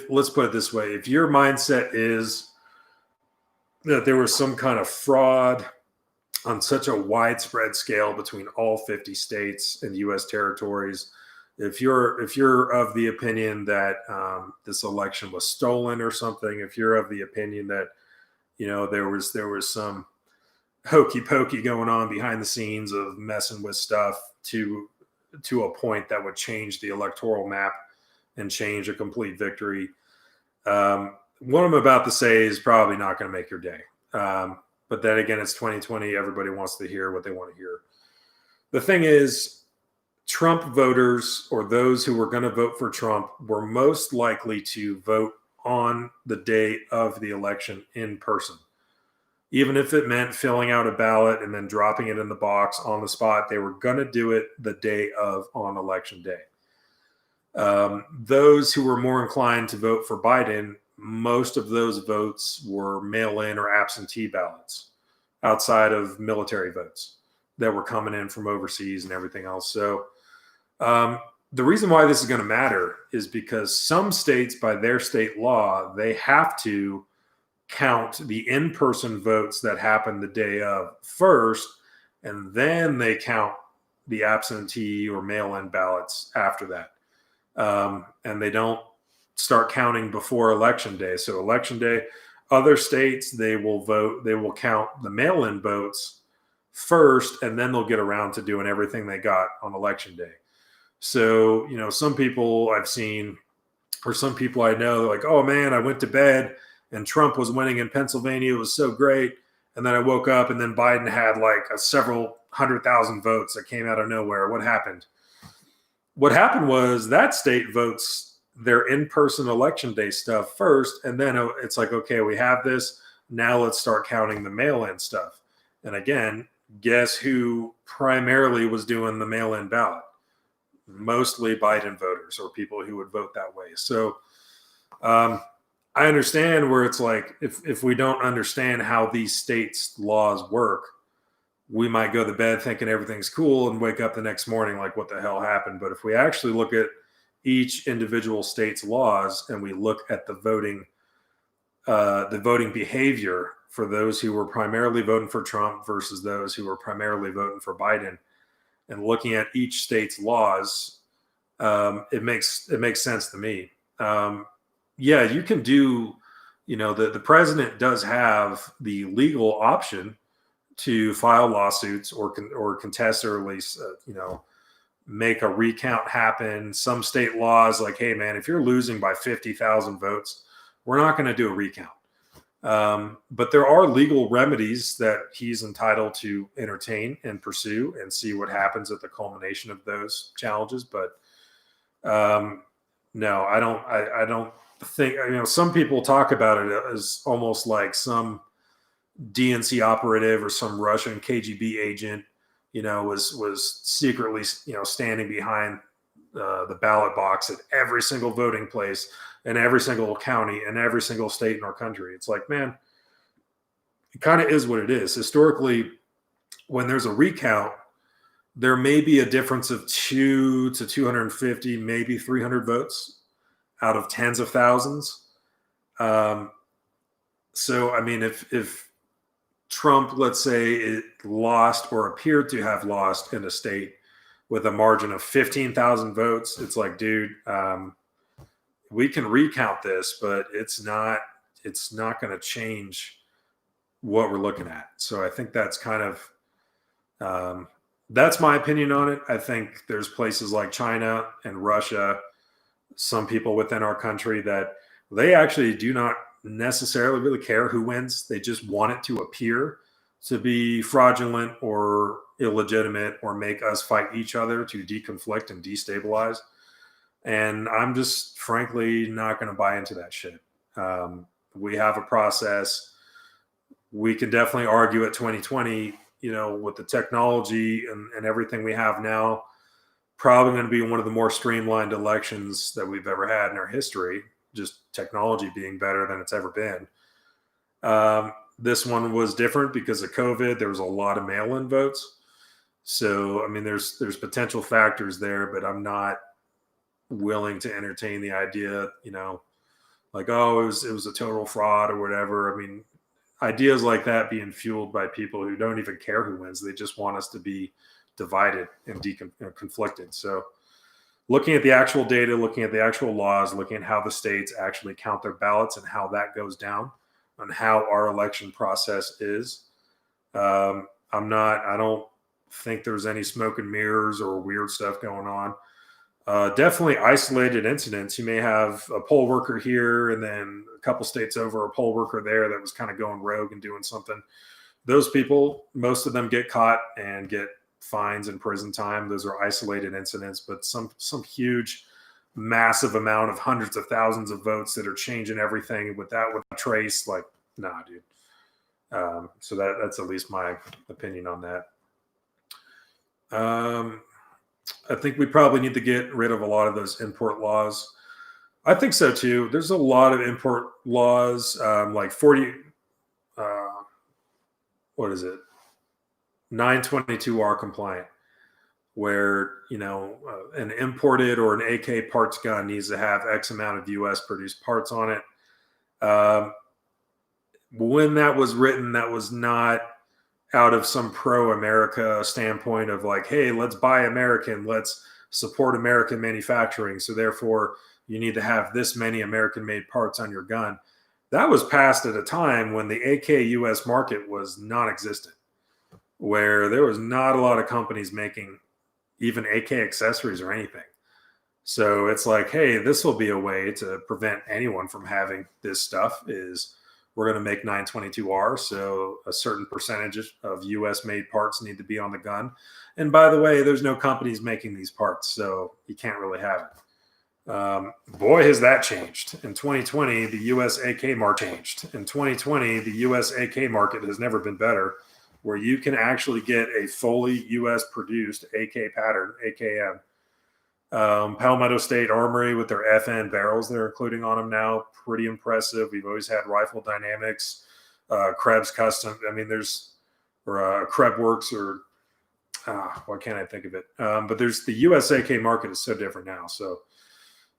let's put it this way, if your mindset is that there was some kind of fraud on such a widespread scale between all 50 states and U.S. territories, if you're of the opinion that this election was stolen or something, if you're of the opinion that there was some hokey pokey going on behind the scenes of messing with stuff to a point that would change the electoral map and change a complete victory, what I'm about to say is probably not going to make your day. But then again, it's 2020. Everybody wants to hear what they want to hear. The thing is, Trump voters, or those who were going to vote for Trump, were most likely to vote on the day of the election in person. Even if it meant filling out a ballot and then dropping it in the box on the spot, they were going to do it the day of, on election day. Those who were more inclined to vote for Biden, most of those votes were mail-in or absentee ballots outside of military votes that were coming in from overseas and everything else. So the reason why this is going to matter is because some states, by their state law, they have to count the in-person votes that happen the day of first, and then they count the absentee or mail-in ballots after that. and they don't start counting before election day. So election day, other states, they will vote, they will count the mail-in votes first, and then they'll get around to doing everything they got on election day. So, some people I've seen, or some people I know, they're like, oh man, I went to bed and Trump was winning in Pennsylvania. It was so great. And then I woke up and then Biden had like several 100,000 votes that came out of nowhere. What happened? What happened was that state votes their in-person election day stuff first. And then it's like, okay, we have this. Now let's start counting the mail-in stuff. And again, guess who primarily was doing the mail-in ballot? Mostly Biden voters or people who would vote that way. So I understand where it's like, if we don't understand how these states' laws work, we might go to bed thinking everything's cool and wake up the next morning like, what the hell happened? But if we actually look at each individual state's laws and we look at the voting behavior for those who were primarily voting for Trump versus those who were primarily voting for Biden, and looking at each state's laws, it makes sense to me. Yeah, you can do, the president does have the legal option to file lawsuits or contest, or at least, make a recount happen. Some state laws like, hey man, if you're losing by 50,000 votes, we're not going to do a recount. But there are legal remedies that he's entitled to entertain and pursue and see what happens at the culmination of those challenges. But no, I don't think, some people talk about it as almost like some DNC operative or some Russian KGB agent, was secretly, standing behind the ballot box at every single voting place in every single county and every single state in our country. It's like, man, it kind of is what it is. Historically, when there's a recount, there may be a difference of 2 to 250, maybe 300 votes out of tens of thousands. So, I mean, if Trump, let's say, it lost or appeared to have lost in a state with a margin of 15,000 votes, it's like, dude, we can recount this, but it's not going to change what we're looking at. So I think that's kind of, that's my opinion on it. I think there's places like China and Russia, some people within our country, that they actually do not necessarily really care who wins. They just want it to appear to be fraudulent or illegitimate or make us fight each other to deconflict and destabilize. And I'm just frankly not going to buy into that shit. We have a process. We can definitely argue at 2020, with the technology and everything we have now, probably going to be one of the more streamlined elections that we've ever had in our history, just technology being better than it's ever been. This one was different because of COVID. There was a lot of mail-in votes. So, I mean, there's potential factors there, but I'm not willing to entertain the idea, like, oh, it was a total fraud or whatever. I mean, ideas like that being fueled by people who don't even care who wins. They just want us to be divided and conflicted. So looking at the actual data, looking at the actual laws, looking at how the states actually count their ballots and how that goes down and how our election process is. I don't think there's any smoke and mirrors or weird stuff going on. Definitely isolated incidents. You may have a poll worker here and then a couple states over, a poll worker there that was kind of going rogue and doing something. Those people, most of them get caught and get fines and prison time. Those are isolated incidents, but some huge, massive amount of hundreds of thousands of votes that are changing everything with a trace, like, nah, dude. So that's at least my opinion on that. I think we probably need to get rid of a lot of those import laws. I think so too. There's a lot of import laws, like 40, what is it? 922R compliant, where, an imported or an AK parts gun needs to have X amount of US produced parts on it. When that was written, that was not out of some pro-America standpoint of like, hey, let's buy American, let's support American manufacturing. So therefore, you need to have this many American-made parts on your gun. That was passed at a time when the AK US market was non-existent, where there was not a lot of companies making even AK accessories or anything. So it's like, hey, this will be a way to prevent anyone from having this stuff. Is we're going to make 922R, so a certain percentage of US made parts need to be on the gun. And by the way, there's no companies making these parts, so you can't really have it. Boy, has that changed. In 2020, the US AK market changed. In 2020, the US AK market has never been better, where you can actually get a fully US produced AK pattern, AKM. Palmetto State Armory with their FN barrels they're including on them now, pretty impressive. We've always had Rifle Dynamics, Krebs Custom. I mean, there's Krebs Works, or why can't I think of it? But there's the US AK market is so different now. So,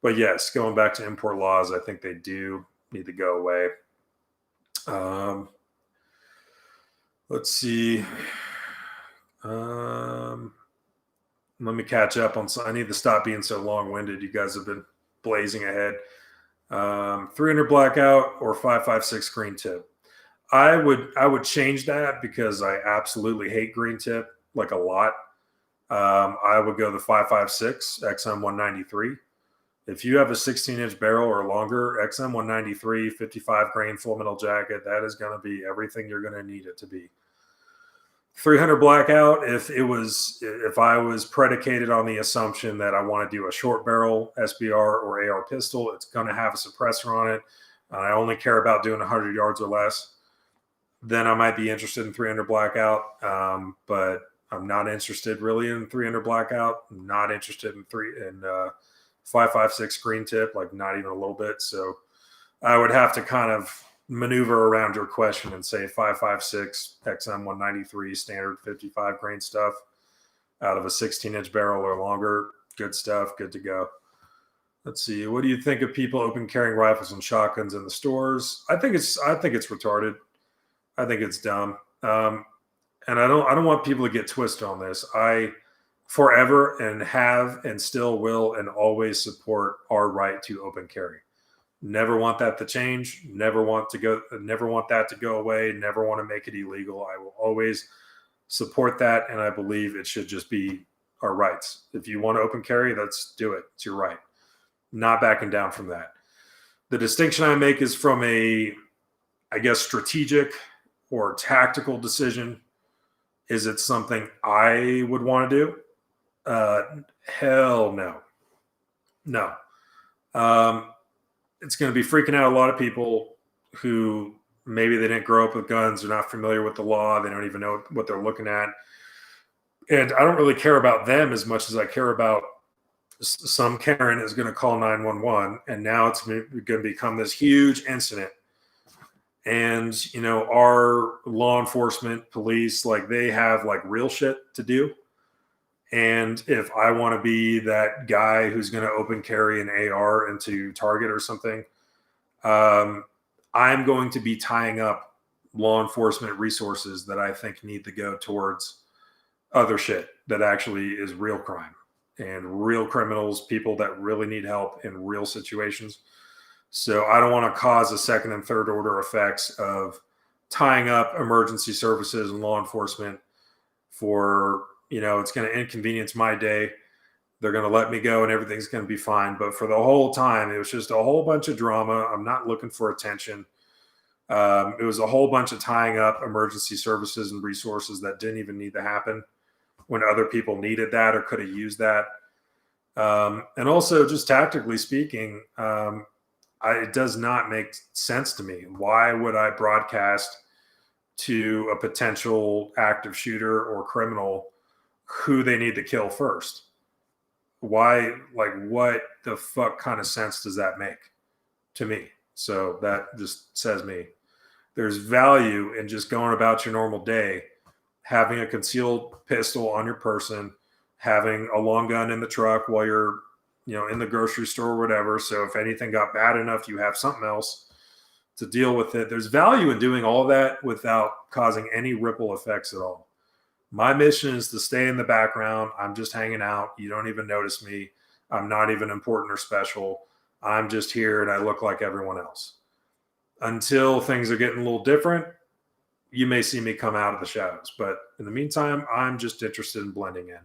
but yes, going back to import laws, I think they do need to go away. Let's see. Let me catch up on some. I need to stop being so long-winded. You guys have been blazing ahead. 300 blackout or 5.56 green tip. I would change that because I absolutely hate green tip, like a lot. I would go the 5.56 XM 193. If you have a 16-inch barrel or longer, XM 193, 55 grain full metal jacket, that is going to be everything you're going to need it to be. 300 blackout, if I was predicated on the assumption that I want to do a short barrel SBR or AR pistol, it's going to have a suppressor on it, and I only care about doing 100 yards or less, then I might be interested in 300 blackout. But I'm not interested really in 300 blackout. I'm not interested in 5.56 green tip, like not even a little bit. So I would have to kind of maneuver around your question and say 5.56 XM 193 standard 55 grain stuff out of a 16-inch barrel or longer. Good stuff. Good to go. Let's see. What do you think of people open carrying rifles and shotguns in the stores? I think it's retarded. I think it's dumb. And I don't want people to get twisted on this. I forever and have and still will and always support our right to open carry. Never want that to change. Never want that to go away. Never want to make it illegal. I will always support that, and I believe it should just be our rights. If you want to open carry, let's do it. It's your right. Not backing down from that. The distinction I make is from a, I guess, strategic or tactical decision. Is it something I would want to do? Hell no. No. It's going to be freaking out a lot of people who maybe they didn't grow up with guns. They're not familiar with the law. They don't even know what they're looking at. And I don't really care about them as much as I care about some Karen is going to call 911. And now it's going to become this huge incident. And, our law enforcement, police, like they have like real shit to do. And if I want to be that guy who's going to open carry an AR into Target or something, I'm going to be tying up law enforcement resources that I think need to go towards other shit that actually is real crime and real criminals, people that really need help in real situations. So I don't want to cause a second and third order effects of tying up emergency services and law enforcement for, it's going to inconvenience my day. They're going to let me go and everything's going to be fine. But for the whole time, it was just a whole bunch of drama. I'm not looking for attention. It was a whole bunch of tying up emergency services and resources that didn't even need to happen when other people needed that or could have used that. And also just tactically speaking, it does not make sense to me. Why would I broadcast to a potential active shooter or criminal who they need to kill first? Why, like, what the fuck kind of sense does that make to me? So that just says me. There's value in just going about your normal day, having a concealed pistol on your person, having a long gun in the truck while you're, in the grocery store or whatever. So if anything got bad enough, you have something else to deal with it. There's value in doing all that without causing any ripple effects at all. My mission is to stay in the background. I'm just hanging out. You don't even notice me. I'm not even important or special. I'm just here and I look like everyone else. Until things are getting a little different, you may see me come out of the shadows. But in the meantime, I'm just interested in blending in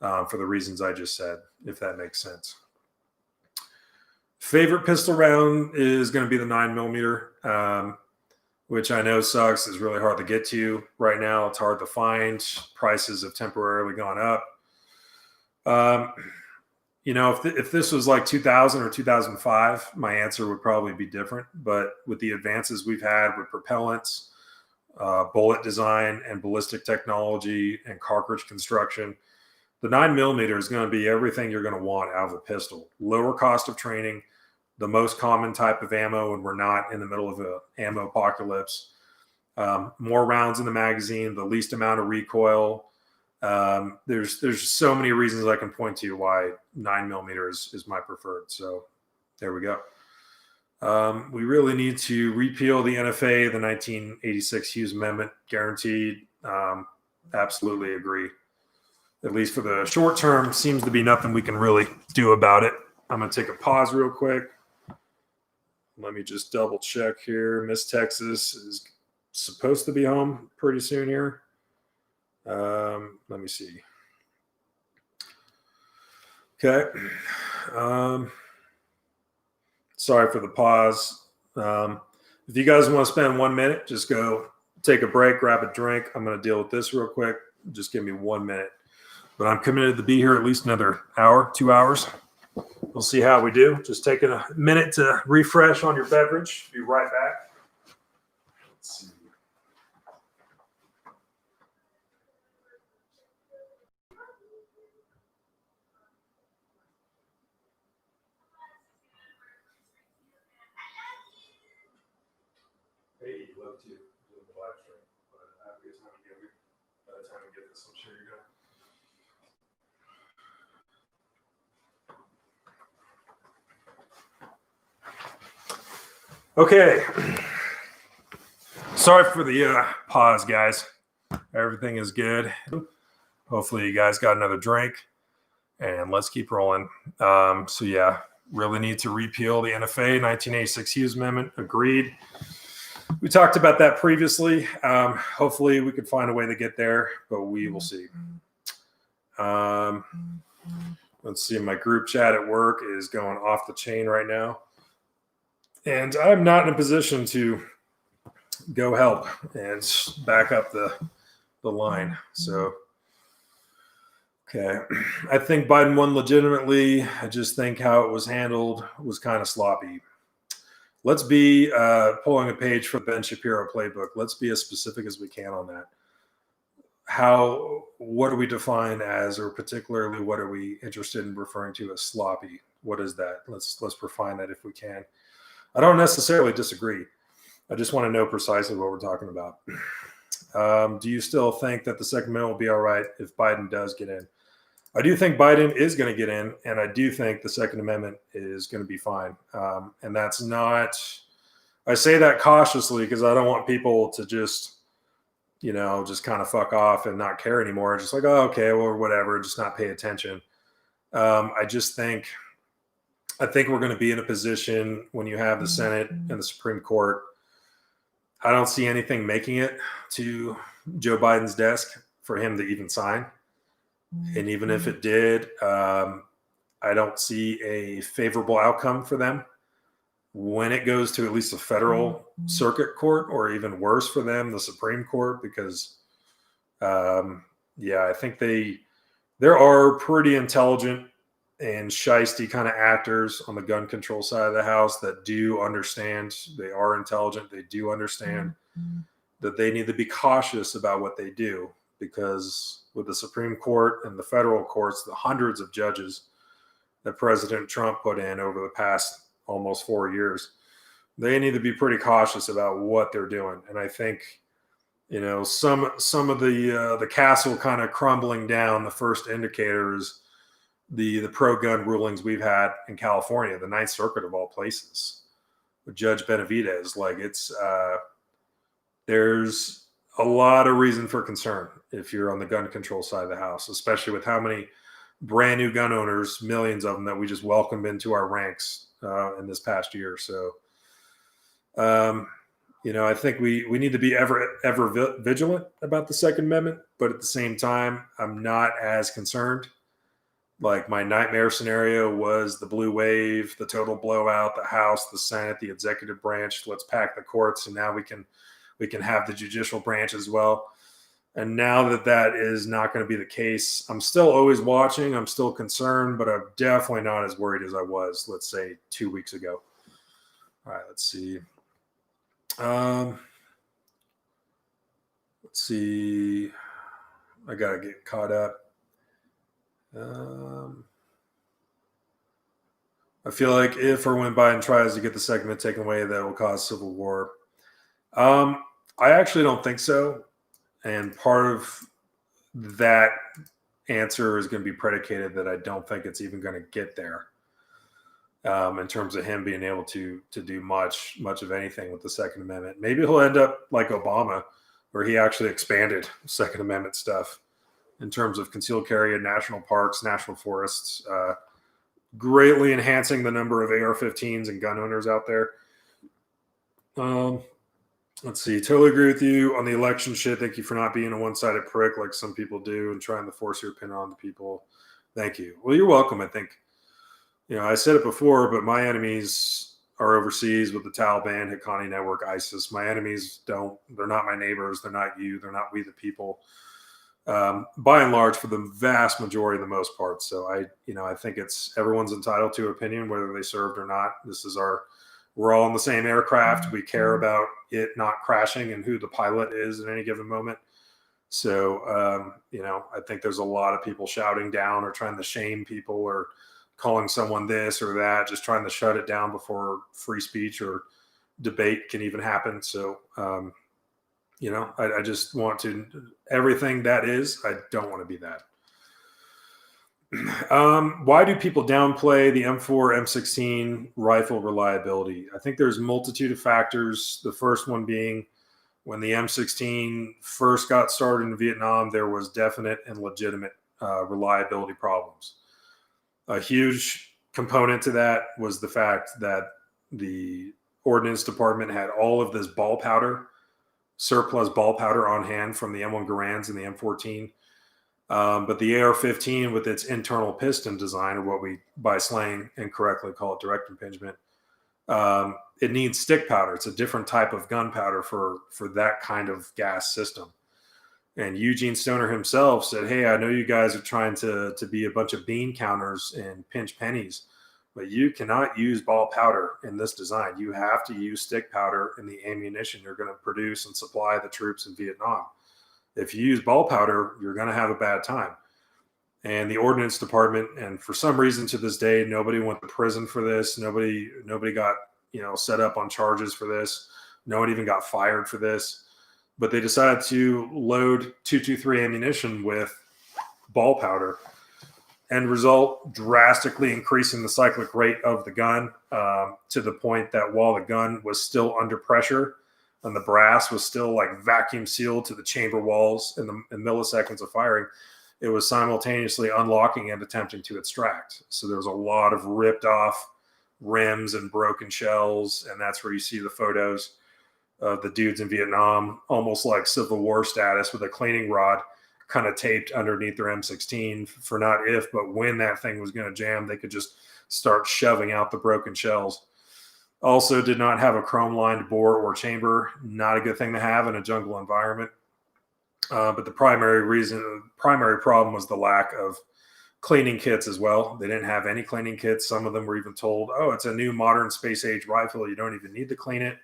for the reasons I just said, if that makes sense. Favorite pistol round is going to be the 9mm, which I know sucks. Is really hard to get to right now. It's hard to find. Prices have temporarily gone up. If this was like 2000 or 2005, my answer would probably be different. But with the advances we've had with propellants, bullet design, and ballistic technology and cartridge construction, the 9mm is going to be everything you're going to want out of a pistol. Lower cost of training, the most common type of ammo when we're not in the middle of an ammo apocalypse. More rounds in the magazine, the least amount of recoil. There's so many reasons I can point to why 9mm is my preferred. So there we go. We really need to repeal the NFA, the 1986 Hughes Amendment, guaranteed. Absolutely agree. At least for the short term, seems to be nothing we can really do about it. I'm going to take a pause real quick. Let me just double check here. Miss Texas is supposed to be home pretty soon here. Let me see. Okay. Sorry for the pause. If you guys want to spend 1 minute, just go take a break, grab a drink. I'm going to deal with this real quick. Just give me 1 minute. But I'm committed to be here at least another hour, 2 hours. We'll see how we do. Just taking a minute to refresh on your beverage. Be right back. Let's see. Hey, you'd love to do the live stream, but I guess not by the time we get this, I'm sure you're going to. Okay. Sorry for the pause, guys. Everything is good. Hopefully you guys got another drink, and let's keep rolling. So yeah, really need to repeal the NFA 1986 Hughes Amendment. Agreed. We talked about that previously. Hopefully we could find a way to get there, but we will see. Let's see. My group chat at work is going off the chain right now. And I'm not in a position to go help and back up the line. So, okay. I think Biden won legitimately. I just think how it was handled was kind of sloppy. Let's be pulling a page from Ben Shapiro playbook. Let's be as specific as we can on that. What do we define as, or particularly what are we interested in referring to as sloppy? What is that? Let's refine that if we can. I don't necessarily disagree. I just want to know precisely what we're talking about. Do you still think that the Second Amendment will be all right if Biden does get in? I do think Biden is going to get in, and I do think the Second Amendment is going to be fine. And that's not, I say that cautiously because I don't want people to just kind of fuck off and not care anymore. Just like, oh, okay, well, whatever, just not pay attention. I think we're going to be in a position when you have the Senate and the Supreme Court. I don't see anything making it to Joe Biden's desk for him to even sign. And even if it did, I don't see a favorable outcome for them when it goes to at least the federal circuit court, or even worse for them, the Supreme Court, because, I think there are pretty intelligent and shisty kind of actors on the gun control side of the house that do understand. They are intelligent. They do understand that they need to be cautious about what they do, because with the Supreme Court and the federal courts, the hundreds of judges that President Trump put in over the past almost 4 years, they need to be pretty cautious about what they're doing. And I think, some of the castle kind of crumbling down, the first indicators, the pro-gun rulings we've had in California, the Ninth Circuit of all places, with Judge Benavidez. Like, it's there's a lot of reason for concern if you're on the gun control side of the house, especially with how many brand new gun owners, millions of them that we just welcomed into our ranks in this past year. So, um, I think we need to be ever vigilant about the Second Amendment, but at the same time, I'm not as concerned. Like my nightmare scenario was the blue wave, the total blowout, the House, the Senate, the executive branch. Let's pack the courts, and now we can have the judicial branch as well. And now that that is not going to be the case, I'm still always watching. I'm still concerned, but I'm definitely not as worried as I was, let's say, 2 weeks ago. All right, let's see. Let's see. I got to get caught up. I feel like if or when Biden tries to get the Second Amendment taken away, that will cause civil war. I actually don't think so. And part of that answer is going to be predicated that I don't think it's even going to get there in terms of him being able to do much of anything with the Second Amendment. Maybe he'll end up like Obama, where he actually expanded Second Amendment stuff in terms of concealed carry in national parks, national forests, greatly enhancing the number of AR-15s and gun owners out there. Let's see. Totally agree with you on the election shit. Thank you for not being a one-sided prick like some people do and trying to force your opinion on the people. Thank you. Well, you're welcome. I think, I said it before, but my enemies are overseas with the Taliban, Haqqani Network, ISIS. My enemies they're not my neighbors. They're not you. They're not we the people. By and large, for the vast majority of the most part. So I think it's everyone's entitled to opinion, whether they served or not. We're all in the same aircraft. We care about it not crashing and who the pilot is at any given moment. So, I think there's a lot of people shouting down or trying to shame people or calling someone this or that, just trying to shut it down before free speech or debate can even happen. So, I just want to, everything that is, I don't want to be that. Why do people downplay the M4, M16 rifle reliability? I think there's a multitude of factors. The first one being when the M16 first got started in Vietnam, there was definite and legitimate reliability problems. A huge component to that was the fact that the Ordnance Department had all of this surplus ball powder on hand from the M1 Garands and the M14. But the AR-15 with its internal piston design, or what we by slang incorrectly call it direct impingement, it needs stick powder. It's a different type of gunpowder for that kind of gas system. And Eugene Stoner himself said, "Hey, I know you guys are trying to be a bunch of bean counters and pinch pennies, but you cannot use ball powder in this design. You have to use stick powder in the ammunition you're going to produce and supply the troops in Vietnam. If you use ball powder, you're going to have a bad time." And the Ordnance Department, and for some reason to this day, nobody went to prison for this. Nobody got set up on charges for this. No one even got fired for this. But they decided to load 223 ammunition with ball powder. End result, drastically increasing the cyclic rate of the gun to the point that while the gun was still under pressure and the brass was still like vacuum sealed to the chamber walls in milliseconds of firing, it was simultaneously unlocking and attempting to extract. So there was a lot of ripped off rims and broken shells, and that's where you see the photos of the dudes in Vietnam, almost like Civil War status, with a cleaning rod kind of taped underneath their M16 for not if, but when that thing was going to jam, they could just start shoving out the broken shells. Also did not have a chrome-lined bore or chamber. Not a good thing to have in a jungle environment. But the primary problem was the lack of cleaning kits as well. They didn't have any cleaning kits. Some of them were even told, "Oh, it's a new modern space-age rifle. You don't even need to clean it."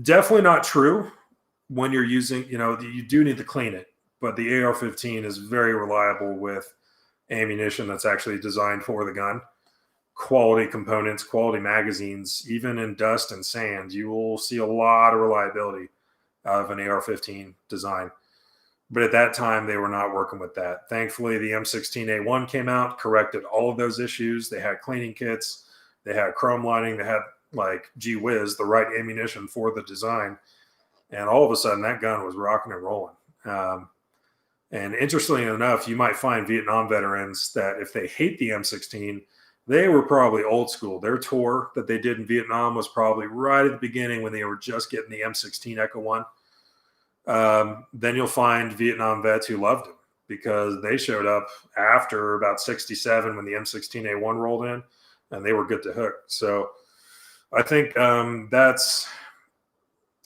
Definitely not true. When you're using, you do need to clean it, but the AR-15 is very reliable with ammunition that's actually designed for the gun. Quality components, quality magazines, even in dust and sand, you will see a lot of reliability out of an AR-15 design. But at that time, they were not working with that. Thankfully, the M16A1 came out, corrected all of those issues. They had cleaning kits, they had chrome lining, they had, like, gee whiz, the right ammunition for the design. and all of a sudden that gun was rocking and rolling. And interestingly enough, you might find Vietnam veterans that if they hate the M16, they were probably old school. Their tour that they did in Vietnam was probably right at the beginning when they were just getting the M16 Echo 1. Then you'll find Vietnam vets who loved them because they showed up after about 67 when the M16A1 rolled in, and they were good to hook. So I think that's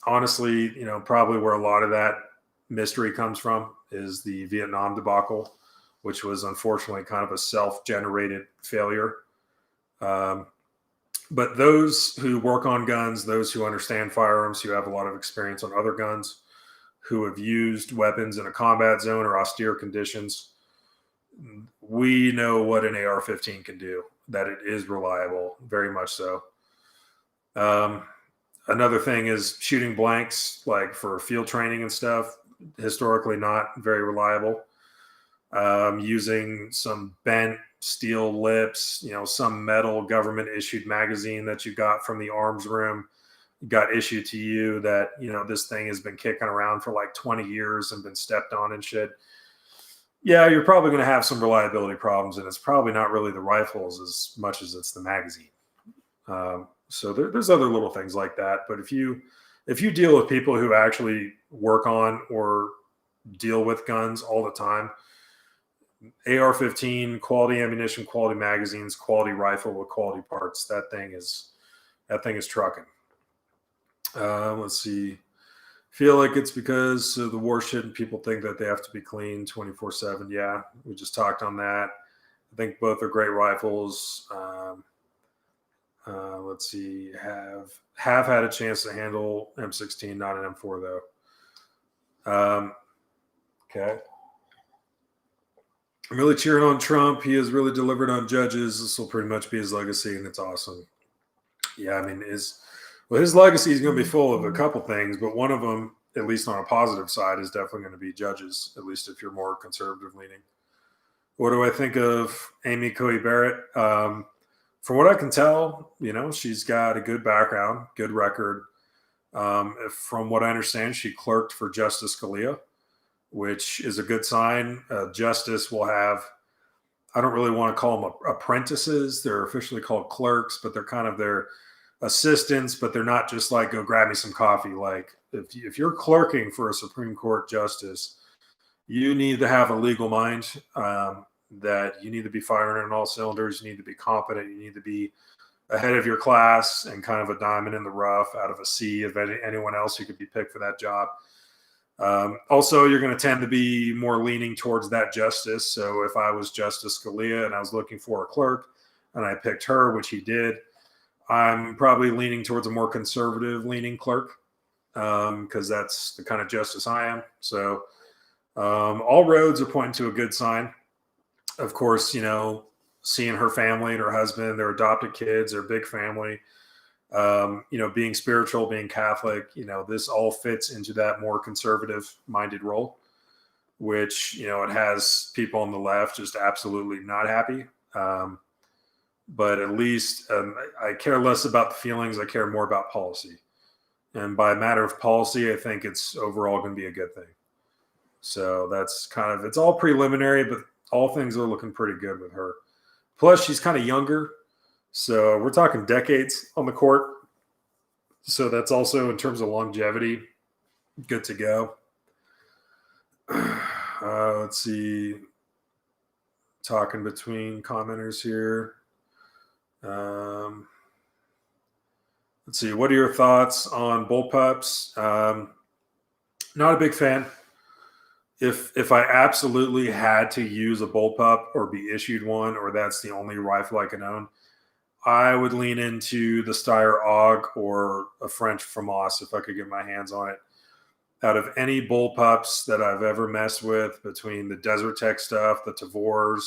honestly, probably where a lot of that mystery comes from, is the Vietnam debacle, which was unfortunately kind of a self-generated failure. But those who work on guns, those who understand firearms, who have a lot of experience on other guns, who have used weapons in a combat zone or austere conditions, we know what an AR-15 can do, that it is reliable, very much so. Another thing is shooting blanks, like for field training and stuff, historically not very reliable. Using some bent steel lips, some metal government issued magazine that you got from the arms room got issued to you that, this thing has been kicking around for like 20 years and been stepped on and shit. Yeah, you're probably going to have some reliability problems, and it's probably not really the rifles as much as it's the magazine. So there's other little things like that. But if you deal with people who actually work on or deal with guns all the time, AR-15, quality ammunition, quality magazines, quality rifle with quality parts, that thing is trucking. Let's see. Feel like it's because of the war shit and people think that they have to be clean 24/7. Yeah, we just talked on that. I think both are great rifles. Let's see. Have had a chance to handle M16, not an M4 though. Okay. I'm really cheering on Trump. He has really delivered on judges. This will pretty much be his legacy, and it's awesome. Yeah, I mean, his legacy is going to be full of a couple things, but one of them, at least on a positive side, is definitely going to be judges, at least if you're more conservative leaning. What do I think of Amy Coney Barrett? From what I can tell, she's got a good background, good record. From what I understand, she clerked for Justice Scalia, which is a good sign. Justice will have, I don't really want to call them apprentices. They're officially called clerks, but they're kind of their assistants, but they're not just like, go grab me some coffee. Like if you're clerking for a Supreme Court justice, you need to have a legal mind, that you need to be firing on all cylinders. You need to be competent. You need to be ahead of your class and kind of a diamond in the rough out of a sea of anyone else who could be picked for that job. Also, you're going to tend to be more leaning towards that justice. So if I was Justice Scalia and I was looking for a clerk and I picked her, which he did, I'm probably leaning towards a more conservative leaning clerk, because that's the kind of justice I am. So all roads are pointing to a good sign. Of course, seeing her family and her husband, their adopted kids, their big family, being spiritual, being Catholic, this all fits into that more conservative minded role, which, it has people on the left just absolutely not happy. But at least I care less about the feelings. I care more about policy. And by a matter of policy, I think it's overall going to be a good thing. So that's it's all preliminary, but all things are looking pretty good with her. Plus, she's kind of younger. So we're talking decades on the court. So that's also, in terms of longevity, good to go. Let's see. Talking between commenters here. Let's see. What are your thoughts on bullpups? Not a big fan. If I absolutely had to use a bullpup or be issued one, or that's the only rifle I can own, I would lean into the Steyr AUG or a French FAMAS if I could get my hands on it. Out of any bullpups that I've ever messed with, between the Desert Tech stuff, the Tavors,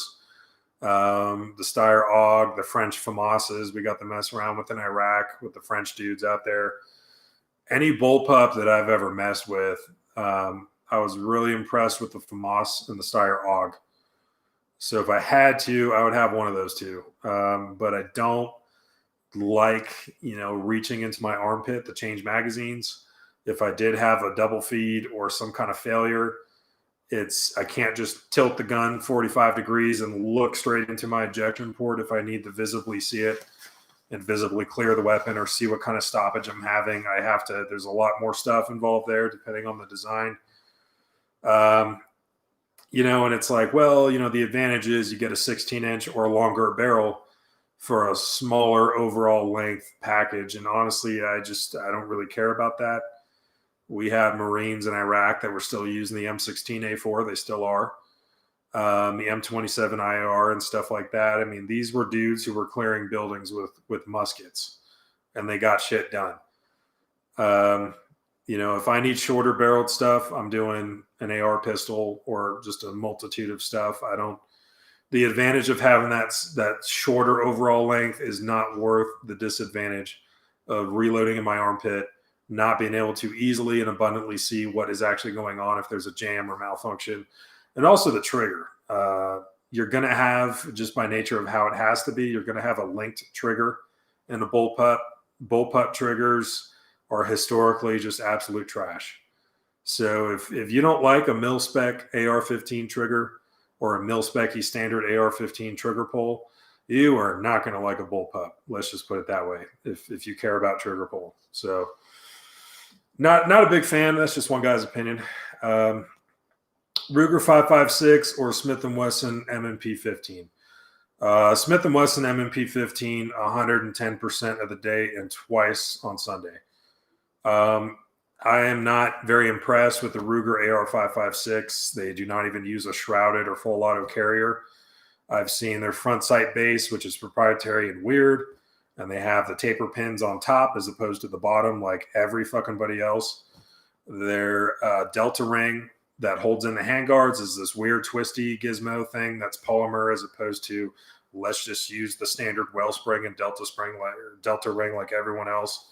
the Steyr AUG, the French FAMASs we got to mess around with in Iraq with the French dudes out there, any bullpup that I've ever messed with, I was really impressed with the FAMAS and the Steyr AUG. So if I had to, I would have one of those two. But I don't like, reaching into my armpit to change magazines. If I did have a double feed or some kind of failure, I can't just tilt the gun 45 degrees and look straight into my ejection port if I need to visibly see it and visibly clear the weapon or see what kind of stoppage I'm having. There's a lot more stuff involved there depending on the design. And it's like, well, the advantage is you get a 16-inch or longer barrel for a smaller overall length package. And honestly, I don't really care about that. We have Marines in Iraq that were still using the M16A4. They still are. The M27 IR and stuff like that. I mean, these were dudes who were clearing buildings with muskets, and they got shit done. If I need shorter barreled stuff, I'm doing an AR pistol or just a multitude of stuff. The advantage of having that shorter overall length is not worth the disadvantage of reloading in my armpit, not being able to easily and abundantly see what is actually going on if there's a jam or malfunction. And also the trigger. You're going to have, just by nature of how it has to be, you're going to have a linked trigger and a bullpup. Bullpup triggers are historically just absolute trash. So if you don't like a mil-spec AR-15 trigger or a mil-spec standard AR-15 trigger pull, you are not going to like a bullpup. Let's just put it that way, if you care about trigger pull. So not a big fan. That's just one guy's opinion. Ruger 5.56 or Smith & Wesson M&P 15. Smith & Wesson M&P 15, 110% of the day and twice on Sunday. I am not very impressed with the Ruger AR 5.56. They do not even use a shrouded or full auto carrier. I've seen their front sight base, which is proprietary and weird, and they have the taper pins on top as opposed to the bottom like every fucking buddy else. Their Delta ring that holds in the handguards is this weird twisty gizmo thing that's polymer as opposed to let's just use the standard wellspring and Delta ring like everyone else.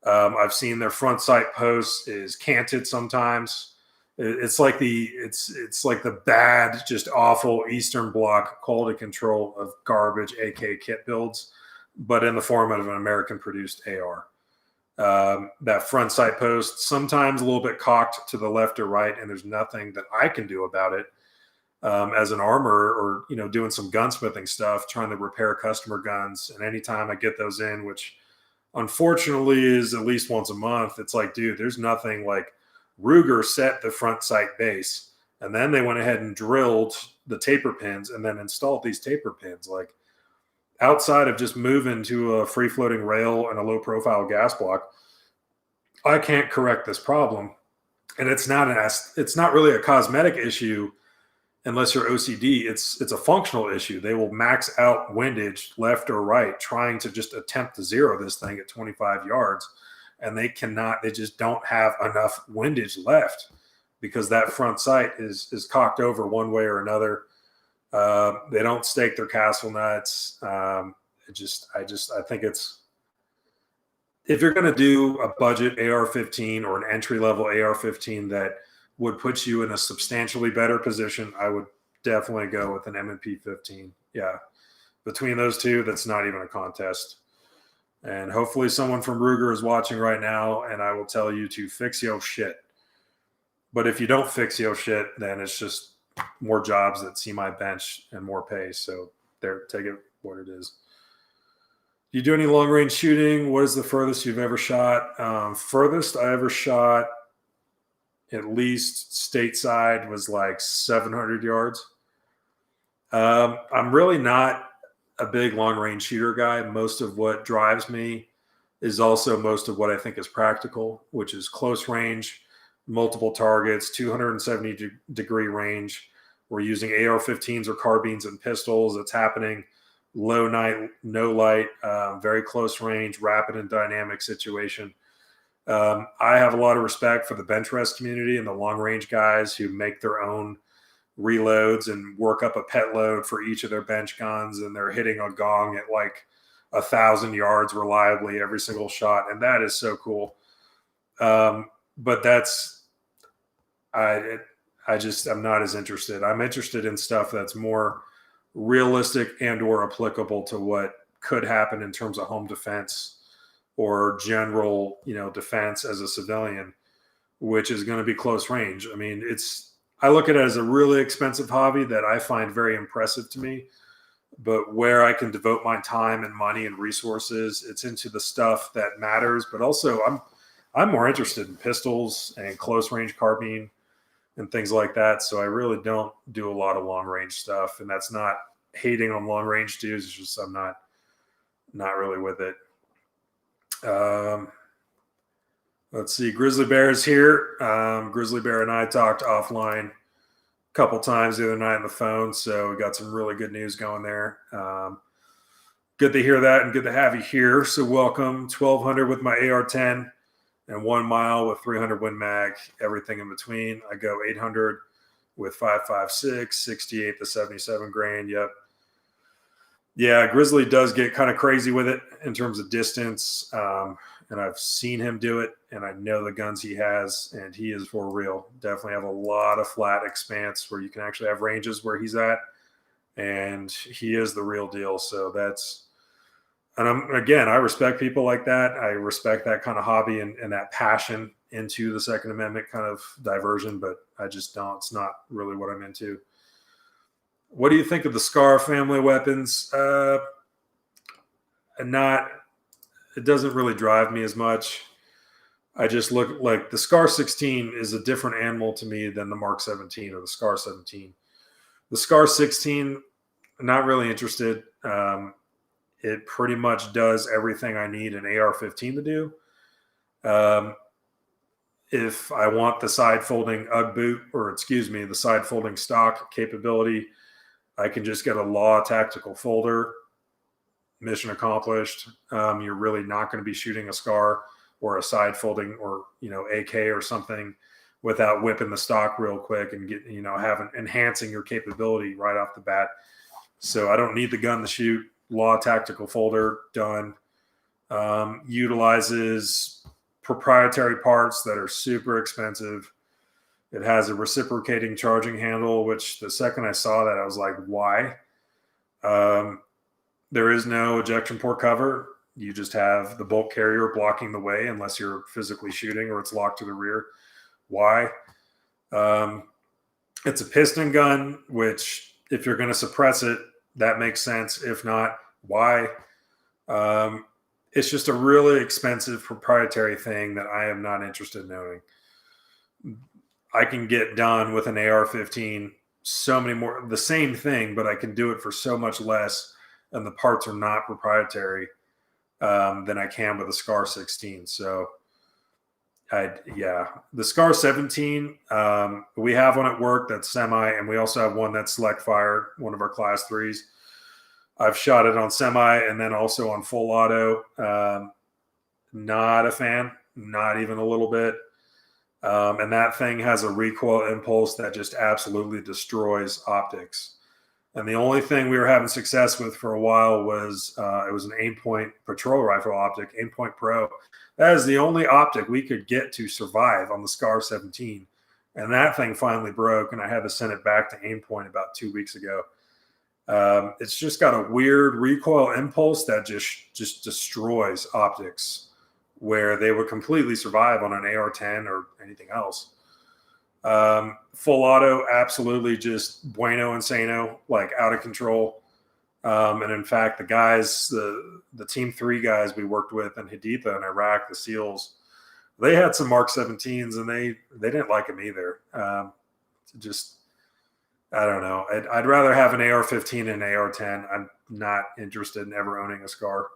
I've seen their front sight post is canted sometimes. It's like the bad, just awful Eastern Bloc quality control of garbage AK kit builds, but in the format of an American-produced AR. That front sight post, sometimes a little bit cocked to the left or right, and there's nothing that I can do about it as an armorer or, doing some gunsmithing stuff, trying to repair customer guns. And anytime I get those in, which unfortunately is at least once a month, it's like, dude, there's nothing like Ruger set the front sight base, and then they went ahead and drilled the taper pins and then installed these taper pins. Like, outside of just moving to a free-floating rail and a low-profile gas block, I can't correct this problem. And it's not really a cosmetic issue unless you're OCD. It's a functional issue. They will max out windage left or right trying to just attempt to zero this thing at 25 yards. And they just don't have enough windage left because that front sight is cocked over one way or another. They don't stake their castle nuts. I think if you're going to do a budget AR-15 or an entry-level AR-15 that would put you in a substantially better position, I would definitely go with an M&P 15. Yeah. Between those two, that's not even a contest. And hopefully someone from Ruger is watching right now, and I will tell you to fix your shit. But if you don't fix your shit, then it's just more jobs that see my bench and more pay. So there, take it what it is. Do you do any long range shooting? What is the furthest you've ever shot? Furthest I ever shot, at least stateside, was like 700 yards. I'm really not a big long range shooter guy. Most of what drives me is also most of what I think is practical, which is close range, multiple targets, 270 degree range. We're using AR-15s or carbines and pistols. It's happening low night, no light, very close range, rapid and dynamic situation. I have a lot of respect for the bench rest community and the long range guys who make their own reloads and work up a pet load for each of their bench guns, and they're hitting a gong at like 1,000 yards reliably every single shot. And that is so cool. But I'm not as interested. I'm interested in stuff that's more realistic and or applicable to what could happen in terms of home defense or general, defense as a civilian, which is going to be close range. I mean, I look at it as a really expensive hobby that I find very impressive to me, but where I can devote my time and money and resources, it's into the stuff that matters. But also I'm more interested in pistols and close range carbine and things like that. So I really don't do a lot of long range stuff, and that's not hating on long range dudes. It's just I'm not really with it. Let's see. Grizzly Bear is here. Grizzly Bear and I talked offline a couple times the other night on the phone, so we got some really good news going there. Good to hear that, and good to have you here. So welcome. 1200 with my AR-10 and 1 mile with 300 Win Mag, everything in between. I go 800 with 5.56, 68 to 77 grain. Yep. Yeah, Grizzly does get kind of crazy with it in terms of distance. And I've seen him do it, and I know the guns he has, and he is for real. Definitely have a lot of flat expanse where you can actually have ranges where he's at, and he is the real deal. So I respect people like that. I respect that kind of hobby and that passion into the Second Amendment kind of diversion, but I just don't. It's not really what I'm into. What do you think of the SCAR family weapons? It doesn't really drive me as much. I just look like the SCAR 16 is a different animal to me than the Mark 17 or the SCAR 17. The SCAR 16, not really interested. It pretty much does everything I need an AR-15 to do. If I want the side folding the side folding stock capability, I can just get a Law tactical folder. Mission accomplished. You're really not going to be shooting a SCAR or a side folding or AK or something without whipping the stock real quick and enhancing your capability right off the bat. So I don't need the gun to shoot. Law tactical folder done. Utilizes proprietary parts that are super expensive. It has a reciprocating charging handle, which the second I saw that, I was like, why? There is no ejection port cover. You just have the bolt carrier blocking the way unless you're physically shooting or it's locked to the rear. Why? It's a piston gun, which if you're going to suppress it, that makes sense. If not, why? It's just a really expensive proprietary thing that I am not interested in owning. I can get done with an AR-15 so many more, the same thing, but I can do it for so much less, and the parts are not proprietary than I can with a SCAR 16. So, the SCAR 17, we have one at work that's semi, and we also have one that's select fire, one of our class 3s. I've shot it on semi and then also on full auto. Not a fan, not even a little bit. And that thing has a recoil impulse that just absolutely destroys optics. And the only thing we were having success with for a while was it was an Aimpoint patrol rifle optic, Aimpoint Pro. That is the only optic we could get to survive on the SCAR 17. And that thing finally broke, and I had to send it back to Aimpoint about 2 weeks ago. It's just got a weird recoil impulse that just destroys optics, where they would completely survive on an AR-10 or anything else. Full auto, absolutely just bueno insano, like out of control. And in fact, the guys, the Team 3 guys we worked with in Haditha in Iraq, the SEALs, they had some Mark 17s, and they didn't like them either. I don't know. I'd rather have an AR-15 and an AR-10. I'm not interested in ever owning a SCAR.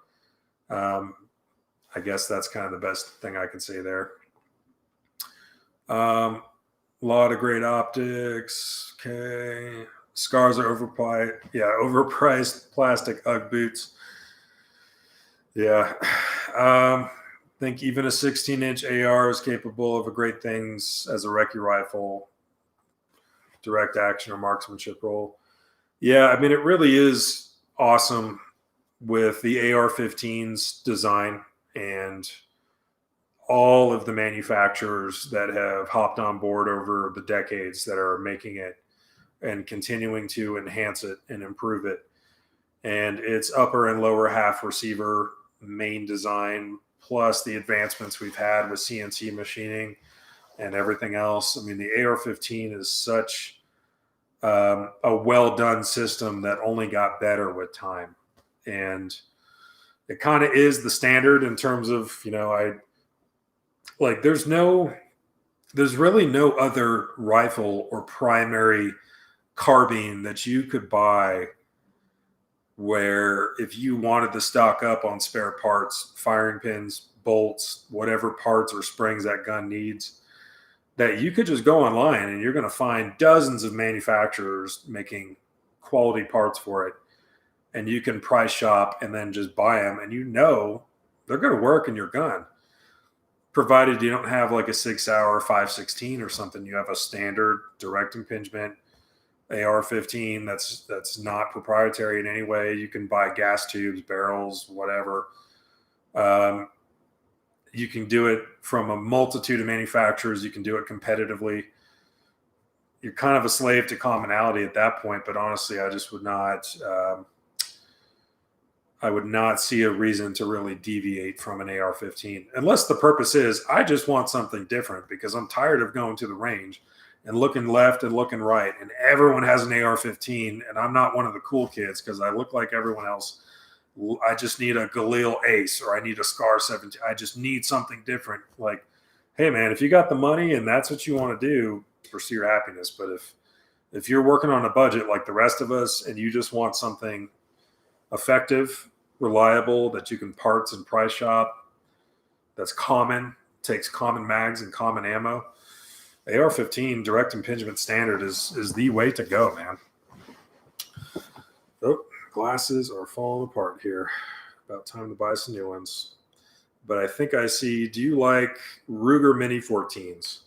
I guess that's kind of the best thing I can say there. A lot of great optics. Okay. SCARs are overpriced. Yeah, overpriced plastic UGG boots. Yeah. I think even a 16-inch AR is capable of great things as a recce rifle, direct action or marksmanship role. Yeah, I mean, it really is awesome with the AR-15's design and all of the manufacturers that have hopped on board over the decades that are making it and continuing to enhance it and improve it. And its upper and lower half receiver main design plus the advancements we've had with CNC machining and everything else. I mean, the AR-15 is such a well-done system that only got better with time. And it kind of is the standard in terms of, there's really no other rifle or primary carbine that you could buy where if you wanted to stock up on spare parts, firing pins, bolts, whatever parts or springs that gun needs, that you could just go online and you're going to find dozens of manufacturers making quality parts for it. And you can price shop and then just buy them, and they're going to work in your gun. Provided you don't have like a 6-hour 5.16 or something, you have a standard direct impingement AR-15 that's not proprietary in any way. You can buy gas tubes, barrels, whatever. You can do it from a multitude of manufacturers. You can do it competitively. You're kind of a slave to commonality at that point, but honestly, I just would not see a reason to really deviate from an AR-15, unless the purpose is I just want something different because I'm tired of going to the range and looking left and looking right, and everyone has an AR-15, and I'm not one of the cool kids because I look like everyone else. I just need a Galil Ace, or I need a Scar 17. I just need something different. Like, hey, man, if you got the money and that's what you want to do, pursue your happiness. But if you're working on a budget like the rest of us and you just want something effective, reliable, that you can parts and price shop, that's common, takes common mags and common ammo, AR-15 direct impingement standard is the way to go, man. Oh, glasses are falling apart here. About time to buy some new ones. But I think I see, do you like Ruger Mini 14s?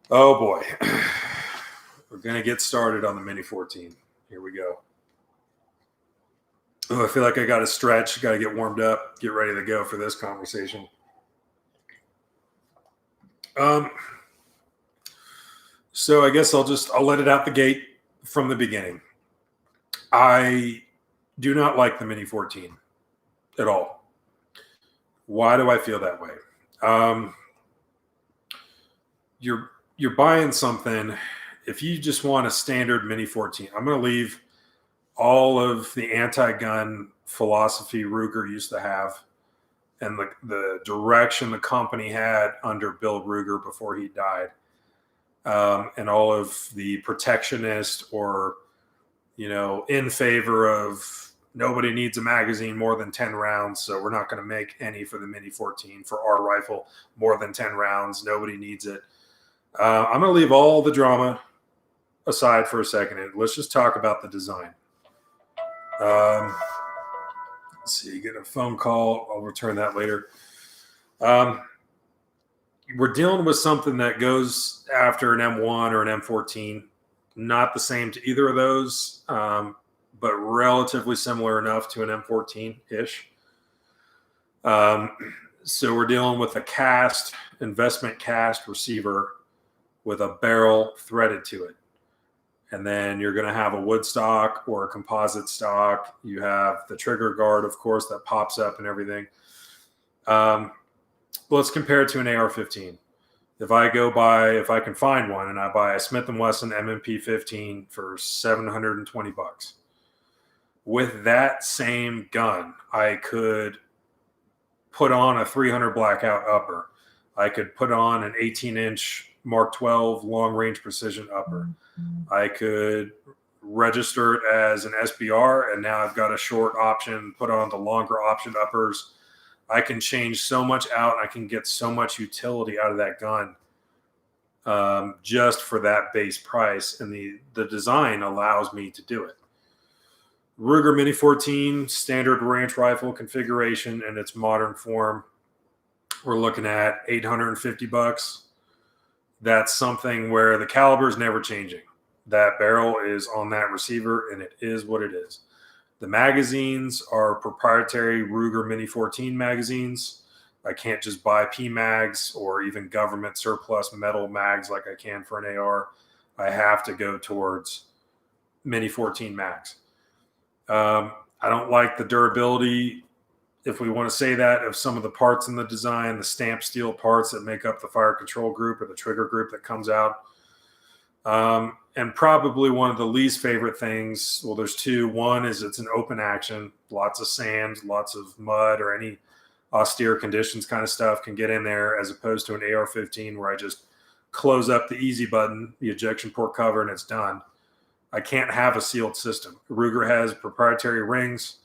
Oh boy. We're going to get started on the Mini 14. Here we go. Oh, I feel like I got to stretch, got to get warmed up, get ready to go for this conversation. So I guess I'll let it out the gate from the beginning. I do not like the Mini 14 at all. Why do I feel that way? You're buying something. If you just want a standard Mini 14, I'm going to leave all of the anti-gun philosophy Ruger used to have and the direction the company had under Bill Ruger before he died. And all of the protectionist or, in favor of nobody needs a magazine more than 10 rounds. So we're not going to make any for the Mini 14 for our rifle more than 10 rounds. Nobody needs it. I'm going to leave all the drama aside for a second. And let's just talk about the design. Let's see, get a phone call. I'll return that later. We're dealing with something that goes after an M1 or an M14. Not the same to either of those, but relatively similar enough to an M14-ish. So we're dealing with a investment cast receiver with a barrel threaded to it. And then you're going to have a wood stock or a composite stock. You have the trigger guard, of course, that pops up and everything. Let's compare it to an AR-15. If I can find one and I buy a Smith & Wesson M&P 15 for $720, with that same gun, I could put on a 300 blackout upper. I could put on an 18-inch Mark 12 long-range precision upper. I could register it as an SBR, and now I've got a short option, put on the longer option uppers. I can change so much out, and I can get so much utility out of that gun just for that base price, and the design allows me to do it. Ruger Mini 14 standard ranch rifle configuration in its modern form, we're looking at $850. That's something where the caliber is never changing. That barrel is on that receiver, and it is what it is. The magazines are proprietary Ruger Mini 14 magazines. I can't just buy PMags or even government surplus metal mags like I can for an AR. I have to go towards Mini 14 mags. I don't like the durability if we want to say that, of some of the parts in the design, the stamped steel parts that make up the fire control group or the trigger group that comes out. And probably one of the least favorite things, well, there's two. One is it's an open action, lots of sand, lots of mud, or any austere conditions kind of stuff can get in there, as opposed to an AR-15 where I just close up the easy button, the ejection port cover, and it's done. I can't have a sealed system. Ruger has proprietary rings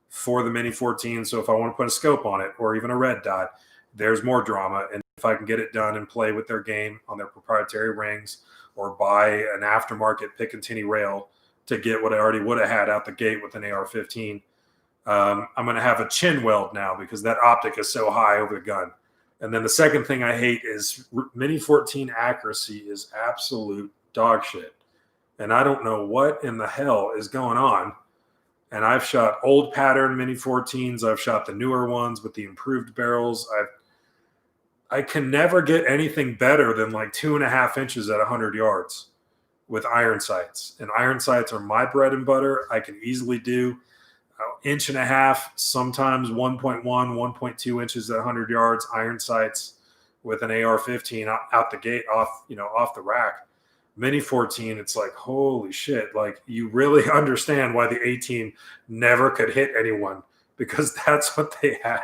for the Mini 14, so if I want to put a scope on it or even a red dot, there's more drama. And if I can get it done and play with their game on their proprietary rings, or buy an aftermarket Picatinny rail to get what I already would have had out the gate with an AR-15, I'm going to have a chin weld now because that optic is so high over the gun. And then the second thing I hate is Mini 14 accuracy is absolute dog shit. And I don't know what in the hell is going on. And I've shot old pattern Mini 14s. I've shot the newer ones with the improved barrels. I can never get anything better than like 2.5 inches at 100 yards with iron sights. And iron sights are my bread and butter. I can easily do 1.5 inches, sometimes 1.1, 1.2 inches at 100 yards, iron sights with an AR-15 out the gate, off the rack. Mini 14, it's like, holy shit. Like, you really understand why the A-team never could hit anyone, because that's what they had.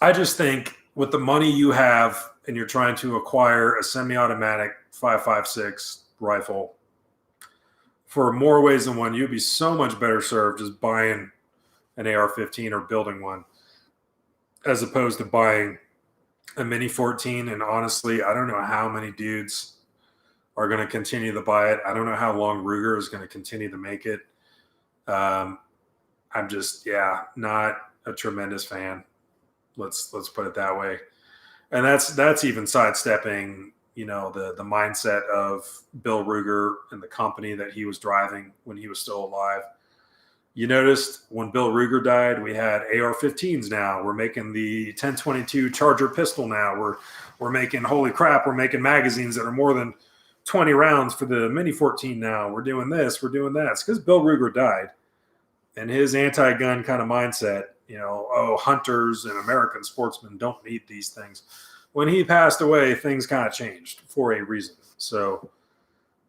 I just think with the money you have and you're trying to acquire a semi-automatic 5.56 rifle, for more ways than one, you'd be so much better served just buying an AR-15 or building one, as opposed to buying a Mini 14. And honestly, I don't know how many dudes are going to continue to buy it. I don't know how long Ruger is going to continue to make it. I'm just, not a tremendous fan. Let's put it that way. And that's even sidestepping, the mindset of Bill Ruger and the company that he was driving when he was still alive. You noticed when Bill Ruger died, we had AR-15s now. We're making the 1022 Charger pistol now. We're making, holy crap, we're making magazines that are more than 20 rounds for the Mini 14 now. We're doing this, we're doing that. It's because Bill Ruger died. And his anti-gun kind of mindset, hunters and American sportsmen don't need these things. When he passed away, things kind of changed for a reason. So,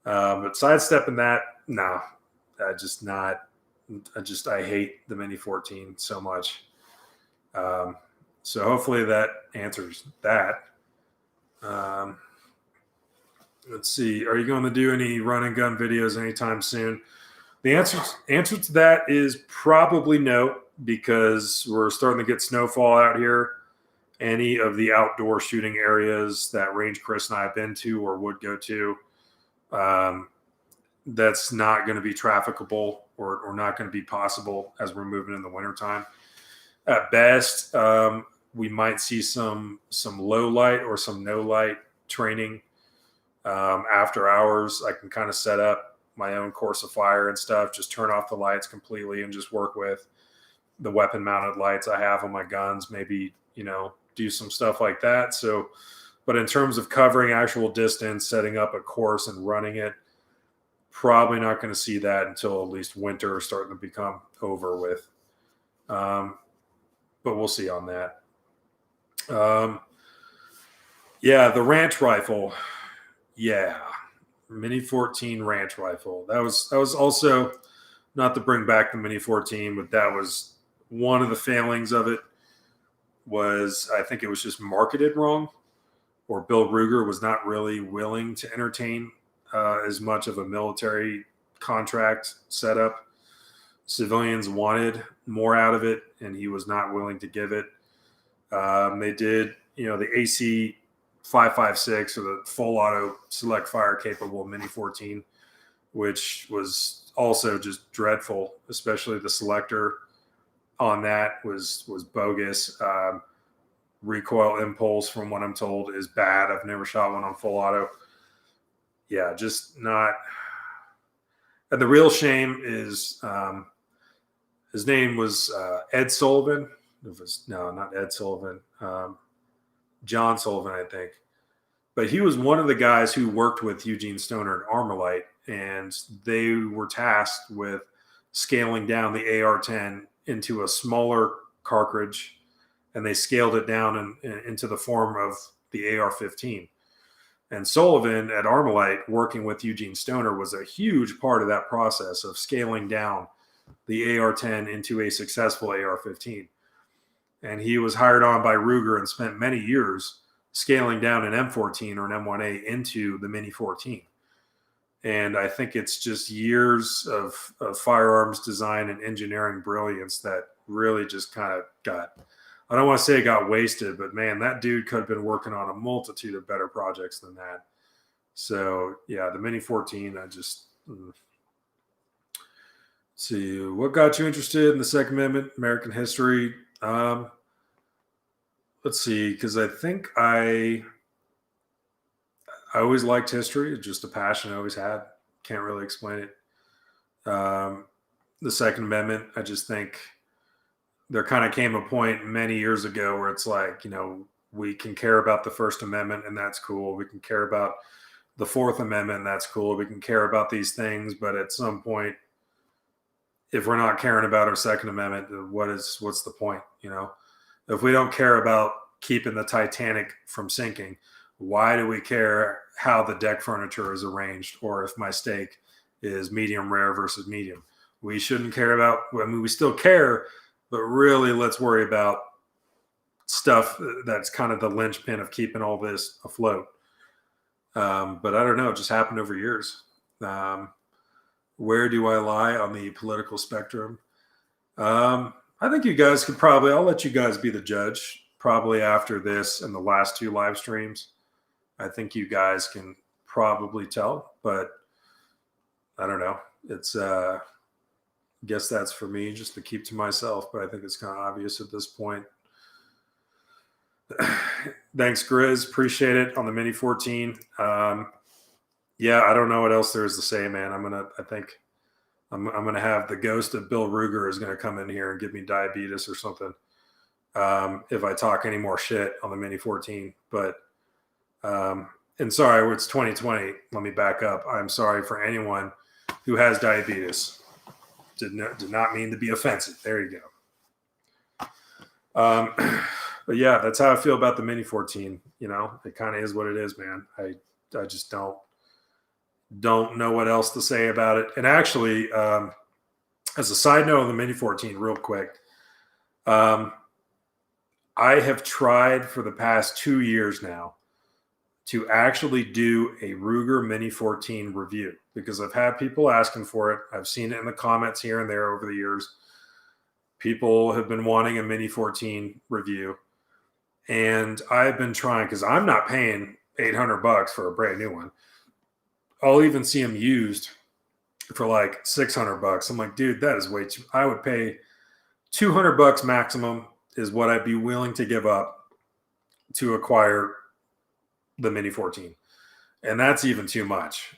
but sidestepping that, no, I hate the Mini 14 so much. So hopefully that answers that. Let's see. Are you going to do any run and gun videos anytime soon? The answer to that is probably no, because we're starting to get snowfall out here. Any of the outdoor shooting areas that range Chris and I have been to or would go to, that's not going to be trafficable or not going to be possible as we're moving in the wintertime. At best, we might see some low light or some no light training after hours. I can kind of set up my own course of fire and stuff, just turn off the lights completely and just work with the weapon mounted lights I have on my guns, maybe, do some stuff like that. So, but in terms of covering actual distance, setting up a course and running it, probably not going to see that until at least winter is starting to become over with. But we'll see on that. The ranch rifle. Yeah. Mini 14 ranch rifle. That was also, not to bring back the Mini 14, but that was one of the failings of it. Was I think it was just marketed wrong, or Bill Ruger was not really willing to entertain as much of a military contract setup. Civilians wanted more out of it, and he was not willing to give it. They did, the AC 5.56 or the full auto select fire capable Mini 14, which was also just dreadful, especially the selector on that was bogus. Recoil impulse, from what I'm told, is bad. I've never shot one on full auto. Yeah, just not. And the real shame is his name was Ed Sullivan. Not Ed Sullivan. John Sullivan, I think. But he was one of the guys who worked with Eugene Stoner at Armalite, and they were tasked with scaling down the AR-10 into a smaller cartridge, and they scaled it down into the form of the AR-15. And Sullivan at Armalite, working with Eugene Stoner, was a huge part of that process of scaling down the AR-10 into a successful AR-15. And he was hired on by Ruger and spent many years scaling down an M14 or an M1A into the Mini 14. And I think it's just years of firearms design and engineering brilliance that really just kind of got, I don't want to say it got wasted, but man, that dude could have been working on a multitude of better projects than that. So yeah, the Mini 14, see, what got you interested in the Second Amendment, American history? Let's see, because I think I always liked history. It's just a passion I always had. Can't really explain it. The Second Amendment, I just think there kind of came a point many years ago where it's like, we can care about the First Amendment and that's cool. We can care about the Fourth Amendment and that's cool. We can care about these things, but at some point, if we're not caring about our Second Amendment, what's the point? If we don't care about keeping the Titanic from sinking, why do we care how the deck furniture is arranged or if my steak is medium rare versus medium? We shouldn't care about, we still care, but really let's worry about stuff that's kind of the linchpin of keeping all this afloat. But I don't know, it just happened over years. Where do I lie on the political spectrum? I think you guys could I'll let you guys be the judge probably after this and the last two live streams. I think you guys can probably tell, but I don't know. It's, I guess that's for me just to keep to myself, but I think it's kind of obvious at this point. Thanks, Grizz. Appreciate it on the Mini 14. Yeah, I don't know what else there is to say, man. I think I'm gonna have the ghost of Bill Ruger is gonna come in here and give me diabetes or something if I talk any more shit on the Mini 14. But and sorry, it's 2020. Let me back up. I'm sorry for anyone who has diabetes. Did not mean to be offensive. There you go. But yeah, that's how I feel about the Mini 14. It kind of is what it is, man. I just don't know what else to say about it. And actually, as a side note on the Mini 14, real quick, I have tried for the past 2 years now to actually do a Ruger Mini 14 review because I've had people asking for it. I've seen it in the comments here and there over the years. People have been wanting a Mini 14 review. And I've been trying because I'm not paying $800 for a brand new one. I'll even see them used for like $600. I'm like, dude, that is way too. I would pay $200 maximum is what I'd be willing to give up to acquire the Mini 14. And that's even too much.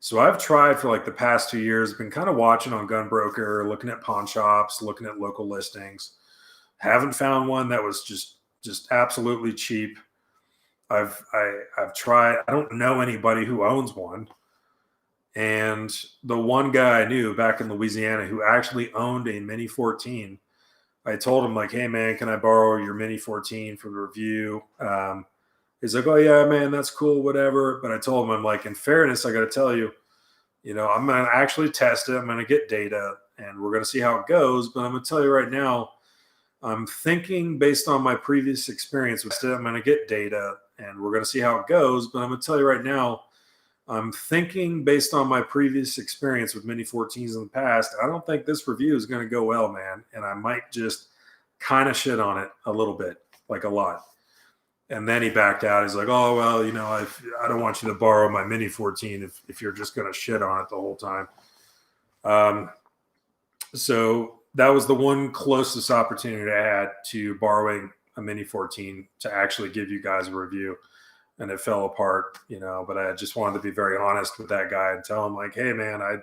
So I've tried for like the past 2 years, been kind of watching on Gunbroker, looking at pawn shops, looking at local listings. Haven't found one that was just absolutely cheap. I've tried. I don't know anybody who owns one. And the one guy I knew back in Louisiana who actually owned a Mini 14, I told him like, hey man, can I borrow your Mini 14 for the review? He's like, oh yeah, man, that's cool, whatever. But I told him, I'm like, in fairness, I got to tell you, I'm going to actually test it. I'm going to get data and we're going to see how it goes. But I'm going to tell you right now, I'm thinking based on my previous experience with it, I'm going to get data and we're going to see how it goes. But I'm going to tell you right now, I'm thinking based on my previous experience with Mini 14s in the past, I don't think this review is going to go well, man. And I might just kind of shit on it a little bit, like a lot. And then he backed out. He's like, oh, well, I don't want you to borrow my Mini 14 if you're just going to shit on it the whole time. So that was the one closest opportunity I had to borrowing a Mini 14 to actually give you guys a review. And it fell apart, but I just wanted to be very honest with that guy and tell him like, hey, man, I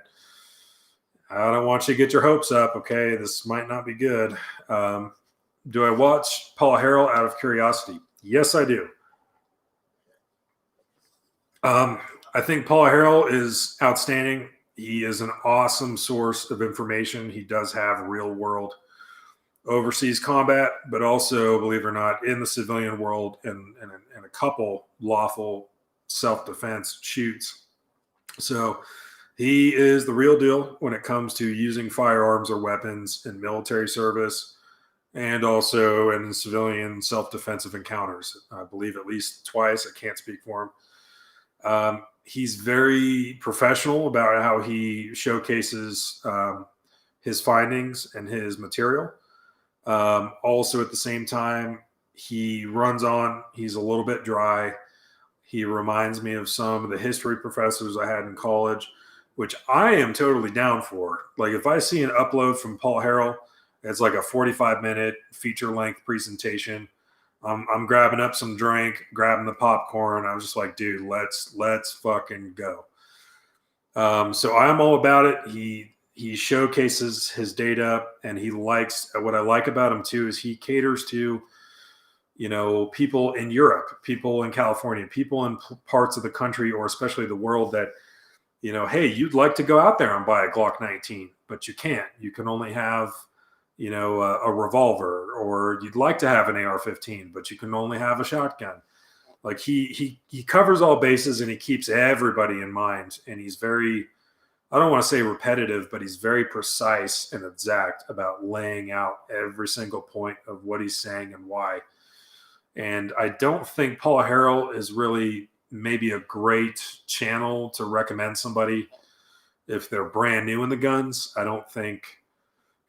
don't want you to get your hopes up. Okay, this might not be good. Do I watch Paul Harrell out of curiosity? Yes, I do. I think Paul Harrell is outstanding He is an awesome source of information. He does have real world overseas combat, but also, believe it or not, in the civilian world and a couple lawful self-defense shoots. So he is the real deal when it comes to using firearms or weapons in military service and also in civilian self-defensive encounters. I believe at least twice. I can't speak for him. He's very professional about how he showcases his findings and his material. Also, at the same time, he runs on. He's a little bit dry. He reminds me of some of the history professors I had in college, which I am totally down for. Like, if I see an upload from Paul Harrell, it's like a 45-minute feature-length presentation. I'm grabbing up some drink, grabbing the popcorn. I was just like, dude, let's fucking go. So I'm all about it. He showcases his data, and he likes, what I like about him too is he caters to, you know, people in Europe, people in California, people in parts of the country or especially the world that, you know, hey, you'd like to go out there and buy a Glock 19, but you can't. You can only have, you know, a revolver, or you'd like to have an AR-15, but you can only have a shotgun. Like he covers all bases, and he keeps everybody in mind. And he's very, I don't want to say repetitive, but he's very precise and exact about laying out every single point of what he's saying and why. And I don't think Paul Harrell is really maybe a great channel to recommend somebody if they're brand new in the guns. I don't think,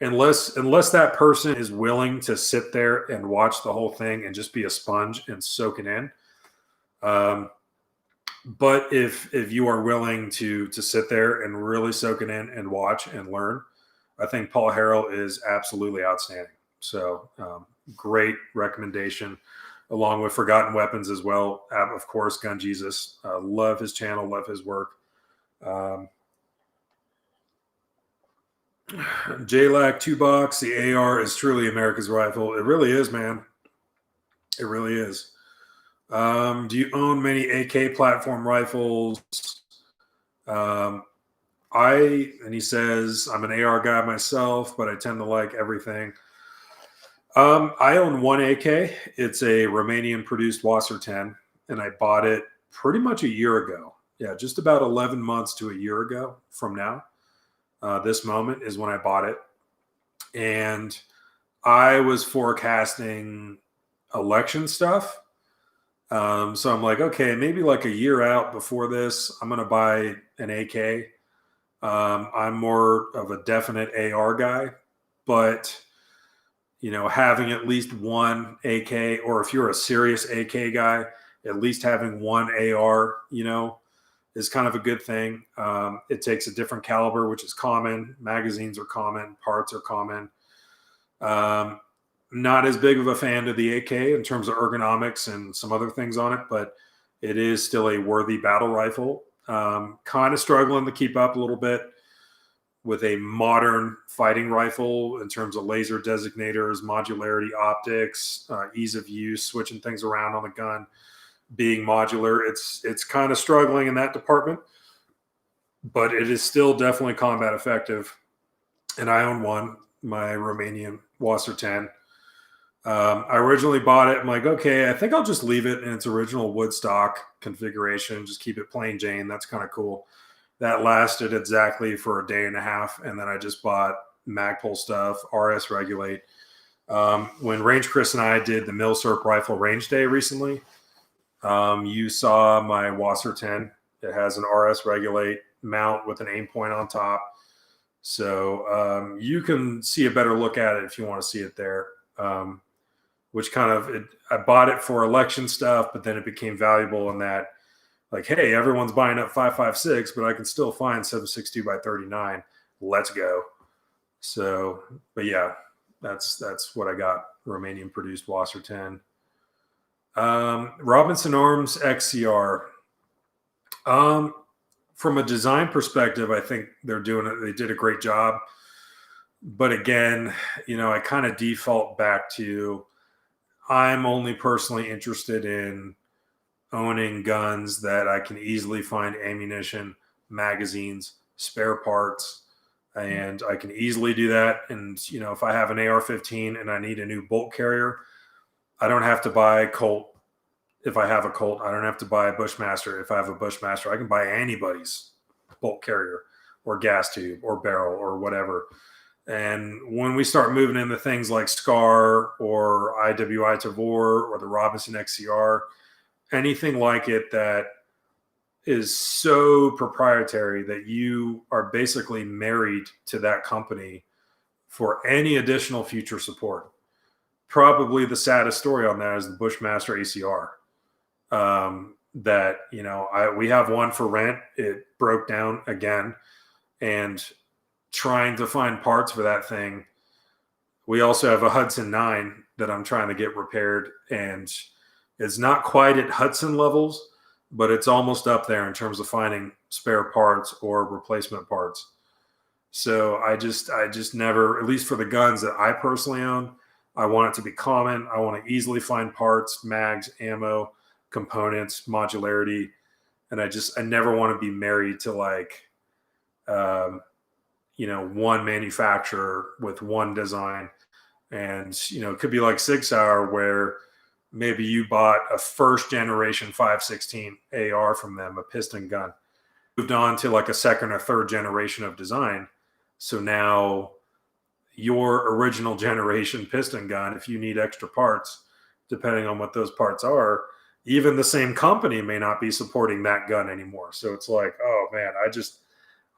unless that person is willing to sit there and watch the whole thing and just be a sponge and soak it in. But if you are willing to sit there and really soak it in and watch and learn, I think Paul Harrell is absolutely outstanding. So great recommendation, along with Forgotten Weapons as well. Of course, Gun Jesus. Love his channel, love his work. JLAC 2-box, the AR is truly America's rifle. It really is, man. It really is. Do you own many AK platform rifles? And he says, I'm an AR guy myself, but I tend to like everything. I own one AK. It's a Romanian produced Wasser 10, and I bought it pretty much a year ago. Yeah, just about 11 months to a year ago from now. This moment is when I bought it. And I was forecasting election stuff. So I'm like, okay, maybe like a year out before this, I'm going to buy an AK. I'm more of a definite AR guy, but you know, having at least one AK, or if you're a serious AK guy, at least having one AR, you know, is kind of a good thing. It takes a different caliber, which is common. Magazines are common. Parts are common. Not as big of a fan of the AK in terms of ergonomics and some other things on it, but it is still a worthy battle rifle. Kind of struggling to keep up a little bit with a modern fighting rifle in terms of laser designators, modularity, optics, ease of use, switching things around on the gun, being modular. It's kind of struggling in that department, but it is still definitely combat effective. And I own one, my Romanian Wasser 10. I originally bought it. I'm like, okay, I think I'll just leave it in its original wood stock configuration. Just keep it plain Jane. That's kind of cool. That lasted exactly for a day and a half. And then I just bought Magpul stuff, RS Regulate. When Range Chris and I did the Milsurp Rifle Range Day recently, you saw my Wasser 10. It has an RS Regulate mount with an aim point on top. So you can see a better look at it if you want to see it there. Which kind of, I bought it for election stuff, but then it became valuable in that, like, hey, everyone's buying up 5.56, but I can still find 7.62 by 39. Let's go. So, but yeah, that's what I got. Romanian produced Wasser 10. Robinson Arms XCR. From a design perspective, I think they did a great job. But again, you know, I kind of default back to, I'm only personally interested in owning guns that I can easily find ammunition, magazines, spare parts, and I can easily do that. And, you know, if I have an AR-15 and I need a new bolt carrier, I don't have to buy a Colt. If I have a Colt, I don't have to buy a Bushmaster. If I have a Bushmaster, I can buy anybody's bolt carrier or gas tube or barrel or whatever. And when we start moving into things like SCAR or IWI Tavor or the Robinson XCR, anything like it that is so proprietary that you are basically married to that company for any additional future support. Probably the saddest story on that is the Bushmaster ACR. That, you know, we have one for rent. It broke down again, and trying to find parts for that thing. We also have a Hudson 9 that I'm trying to get repaired, and it's not quite at Hudson levels, but it's almost up there in terms of finding spare parts or replacement parts. So I just never, at least for the guns that I personally own, I want it to be common. I want to easily find parts, mags, ammo, components, modularity. And I never want to be married to like, you know, one manufacturer with one design. And, you know, it could be like Sig Sauer, where maybe you bought a first generation 5.16 AR from them, a piston gun, moved on to like a second or third generation of design. So now your original generation piston gun, if you need extra parts, depending on what those parts are, even the same company may not be supporting that gun anymore. So it's like, oh man,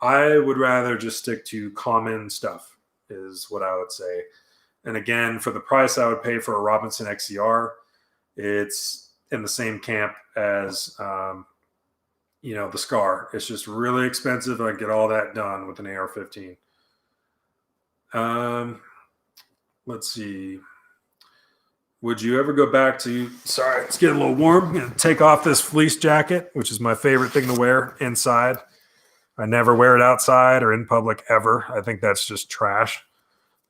I would rather just stick to common stuff is what I would say. And again, for the price I would pay for a Robinson XCR, it's in the same camp as, you know, the SCAR. It's just really expensive. I get all that done with an AR-15. Let's see. Would you ever go back to, sorry, it's getting a little warm. I'm going to take off this fleece jacket, which is my favorite thing to wear inside. I never wear it outside or in public ever. I think that's just trash.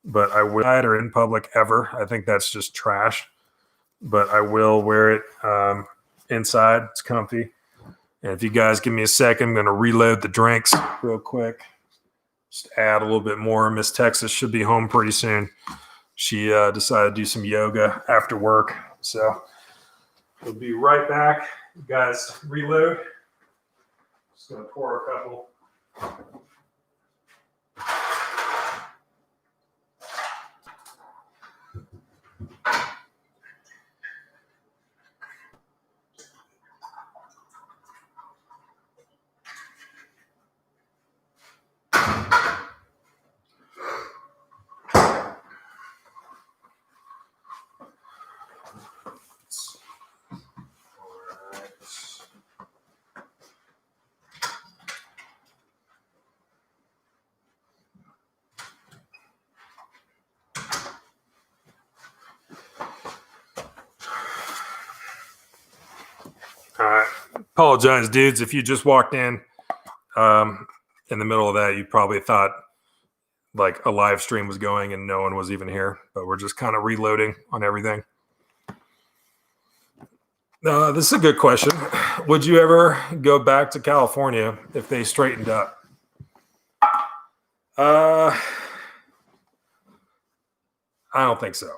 But I will or in public ever. I think that's just trash. But I will wear it inside. It's comfy. And if you guys give me a second, I'm going to reload the drinks real quick. Just add a little bit more. Miss Texas should be home pretty soon. She decided to do some yoga after work. So we'll be right back. You guys reload. Just going to pour a couple. All right. Apologize, dudes. If you just walked in the middle of that, you probably thought like a live stream was going and no one was even here. But we're just kind of reloading on everything. This is a good question. Would you ever go back to California if they straightened up? I don't think so.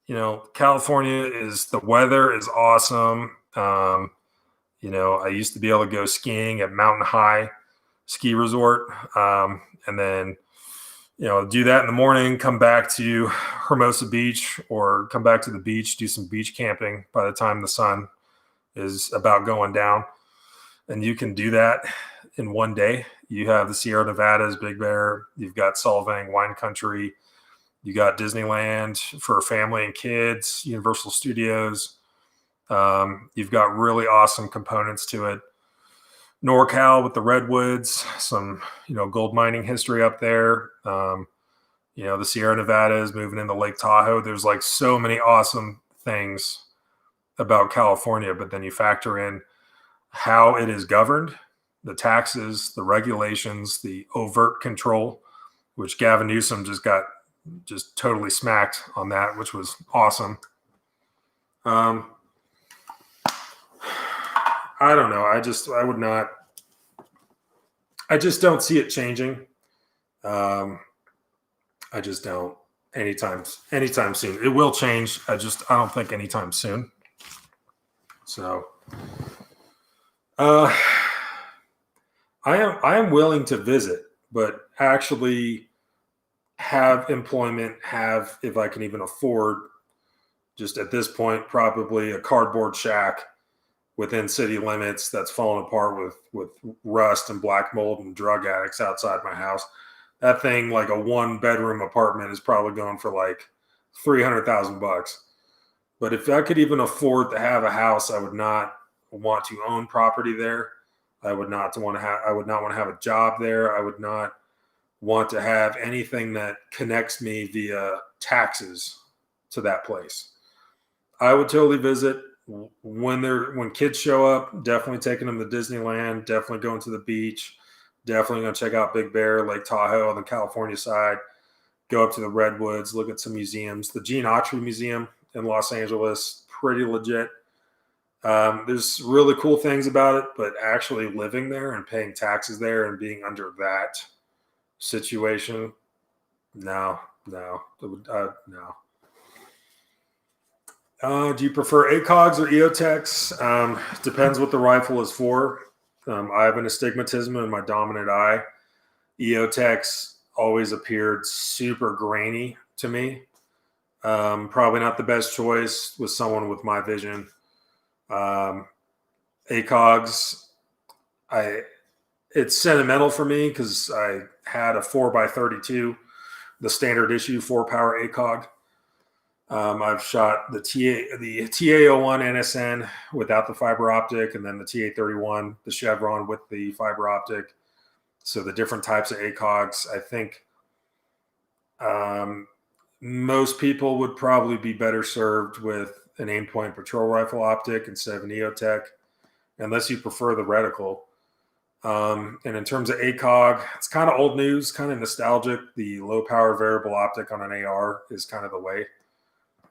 You know, California the weather is awesome. You know, I used to be able to go skiing at Mountain High Ski Resort, and then, you know, do that in the morning, come back to Hermosa Beach or come back to the beach, do some beach camping by the time the sun is about going down. And you can do that in one day. You have the Sierra Nevadas, Big Bear, you've got Solvang Wine Country, you got Disneyland for family and kids, Universal Studios. You've got really awesome components to it. NorCal with the redwoods, some, you know, gold mining history up there. You know, the Sierra Nevadas, moving into Lake Tahoe. There's like so many awesome things about California, but then you factor in how it is governed, the taxes, the regulations, the overt control, which Gavin Newsom got totally smacked on that, which was awesome. I don't know. I I just don't see it changing. I just don't anytime soon. It will change. I don't think anytime soon. So I am willing to visit, but actually have employment, have, if I can even afford, just at this point, probably a cardboard shack within city limits that's fallen apart with rust and black mold and drug addicts outside my house. That thing, like a 1-bedroom apartment, is probably going for like $300,000. But if I could even afford to have a house, I would not want to own property there. I would not want to have a job there. I would not want to have anything that connects me via taxes to that place. I would totally visit when kids show up. Definitely taking them to Disneyland. Definitely going to the beach. Definitely going to check out Big Bear, Lake Tahoe on the California side. Go up to the Redwoods, look at some museums. The Gene Autry Museum in Los Angeles, pretty legit. There's really cool things about it, but actually living there and paying taxes there and being under that situation, no. No. Do you prefer ACOGs or EOTechs? Depends what the rifle is for. I have an astigmatism in my dominant eye. EOTechs always appeared super grainy to me. Probably not the best choice with someone with my vision. ACOGs, it's sentimental for me because I had a 4x32, the standard issue 4-power ACOG. I've shot the TA01 NSN without the fiber optic, and then the TA31, the Chevron with the fiber optic. So the different types of ACOGs, I think most people would probably be better served with an aim-point patrol rifle optic instead of an EOTech, unless you prefer the reticle. And in terms of ACOG, it's kind of old news, kind of nostalgic. The low-power variable optic on an AR is kind of the way.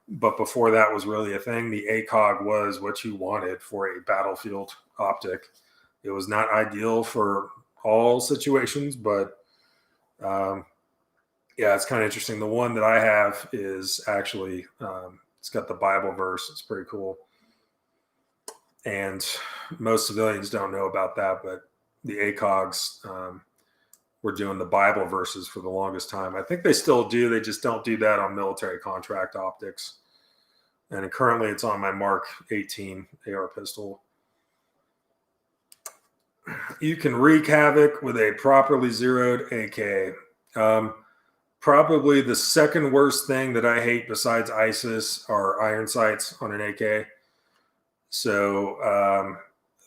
But before that was really a thing, the ACOG was what you wanted for a battlefield optic. It was not ideal for all situations, but yeah, it's kind of interesting. The one that I have is actually, it's got the Bible verse. It's pretty cool. And most civilians don't know about that, but the ACOGs were doing the Bible verses for the longest time. I think they still do. They just don't do that on military contract optics. And currently it's on my Mark 18 AR pistol. You can wreak havoc with a properly zeroed AK. Probably the second worst thing that I hate besides ISIS are iron sights on an AK. So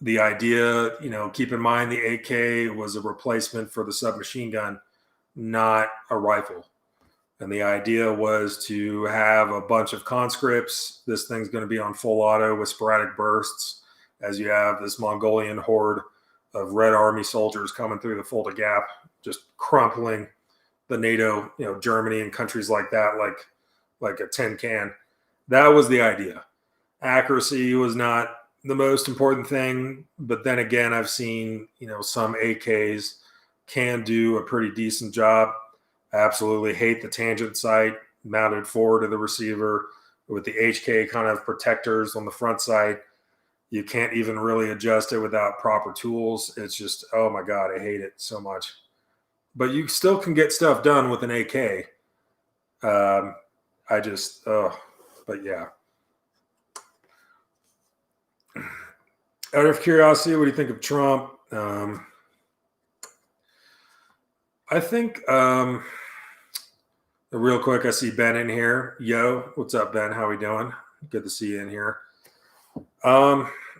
the idea, keep in mind the AK was a replacement for the submachine gun, not a rifle. And the idea was to have a bunch of conscripts. This thing's going to be on full auto with sporadic bursts as you have this Mongolian horde of Red Army soldiers coming through the Fulda Gap, just crumpling the NATO, Germany and countries like that, like a tin can. That was the idea. Accuracy was not the most important thing, but then again, I've seen, some AKs can do a pretty decent job. I absolutely hate the tangent sight mounted forward to the receiver with the HK kind of protectors on the front sight. You can't even really adjust it without proper tools. It's just, oh my God, I hate it so much. But you still can get stuff done with an AK. But yeah. Out of curiosity, what do you think of Trump? I think, real quick, I see Ben in here. Yo, what's up, Ben? How we doing? Good to see you in here.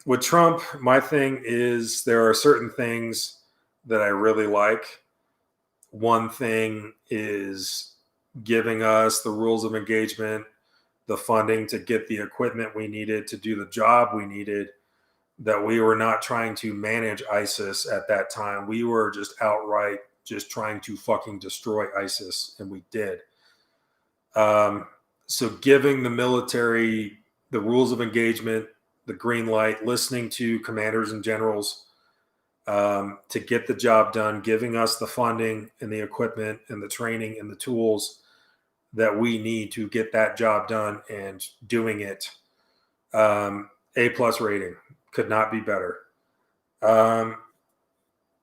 With Trump, my thing is there are certain things that I really like. One thing is giving us the rules of engagement, the funding to get the equipment we needed to do the job we needed, that we were not trying to manage ISIS at that time. We were just outright just trying to fucking destroy ISIS, and we did. So giving the military the rules of engagement, the green light, listening to commanders and generals, to get the job done, giving us the funding and the equipment and the training and the tools that we need to get that job done and doing it. A+ rating, could not be better.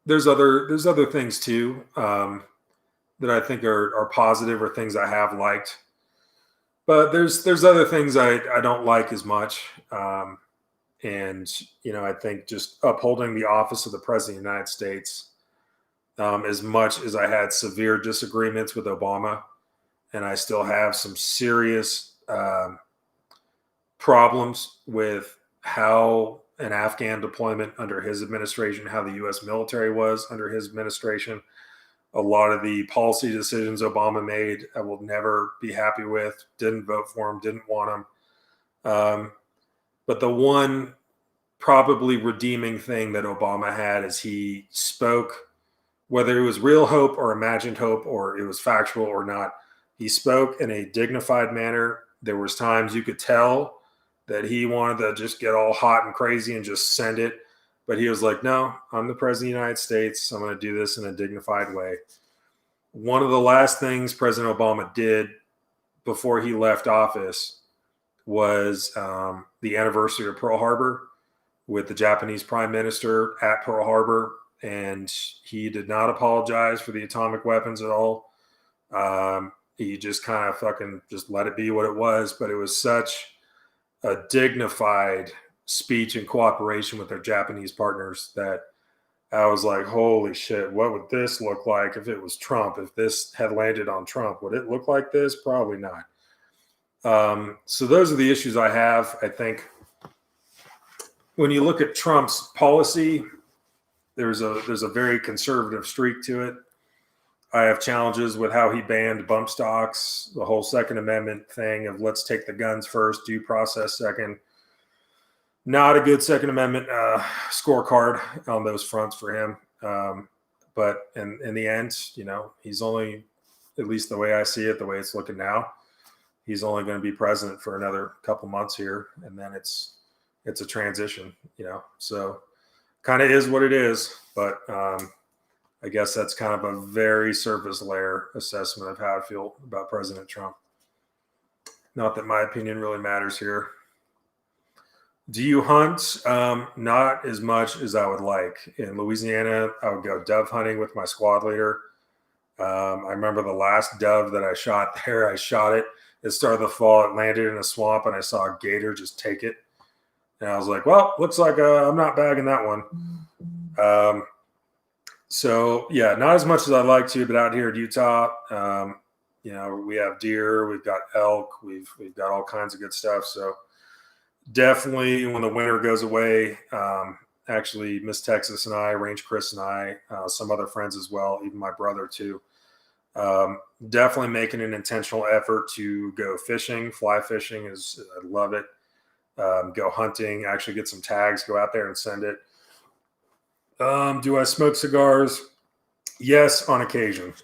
There's other things too that I think are positive, or things I have liked, but there's other things I don't like as much. And I think just upholding the office of the President of the United States, as much as I had severe disagreements with Obama, and I still have some serious problems with how an Afghan deployment under his administration, how the U.S. military was under his administration. A lot of the policy decisions Obama made, I will never be happy with. Didn't vote for him, didn't want him. But the one probably redeeming thing that Obama had is he spoke, whether it was real hope or imagined hope, or it was factual or not, he spoke in a dignified manner. There was times you could tell that he wanted to just get all hot and crazy and just send it. But he was like, no, I'm the President of the United States. I'm going to do this in a dignified way. One of the last things President Obama did before he left office was the anniversary of Pearl Harbor, with the Japanese Prime Minister at Pearl Harbor. And he did not apologize for the atomic weapons at all. He just kind of fucking just let it be what it was. But it was such a dignified speech in cooperation with their Japanese partners that I was like, holy shit, what would this look like if it was Trump? If this had landed on Trump, would it look like this? Probably not. So those are the issues I have. I think when you look at Trump's policy, there's a very conservative streak to it. I have challenges with how he banned bump stocks, the whole Second Amendment thing of let's take the guns first, due process second. Not a good Second Amendment scorecard on those fronts for him. But in the end, he's only, at least the way I see it, the way it's looking now, he's only going to be president for another couple months here, and then it's a transition, So kind of is what it is. But I guess that's kind of a very surface layer assessment of how I feel about President Trump. Not that my opinion really matters here. Do you hunt? Not as much as I would like. In Louisiana, I would go dove hunting with my squad leader. I remember the last dove that I shot there. I shot it. It started the fall. It landed in a swamp, and I saw a gator just take it. And I was like, well, looks like I'm not bagging that one. So, yeah, not as much as I'd like to, but out here in Utah, we have deer, we've got elk, we've got all kinds of good stuff. So definitely when the winter goes away, actually Miss Texas and I, Range Chris and I, some other friends as well, even my brother too, definitely making an intentional effort to go fishing. Fly fishing I love it. Go hunting, actually get some tags, go out there and send it. Do I smoke cigars? Yes, on occasion.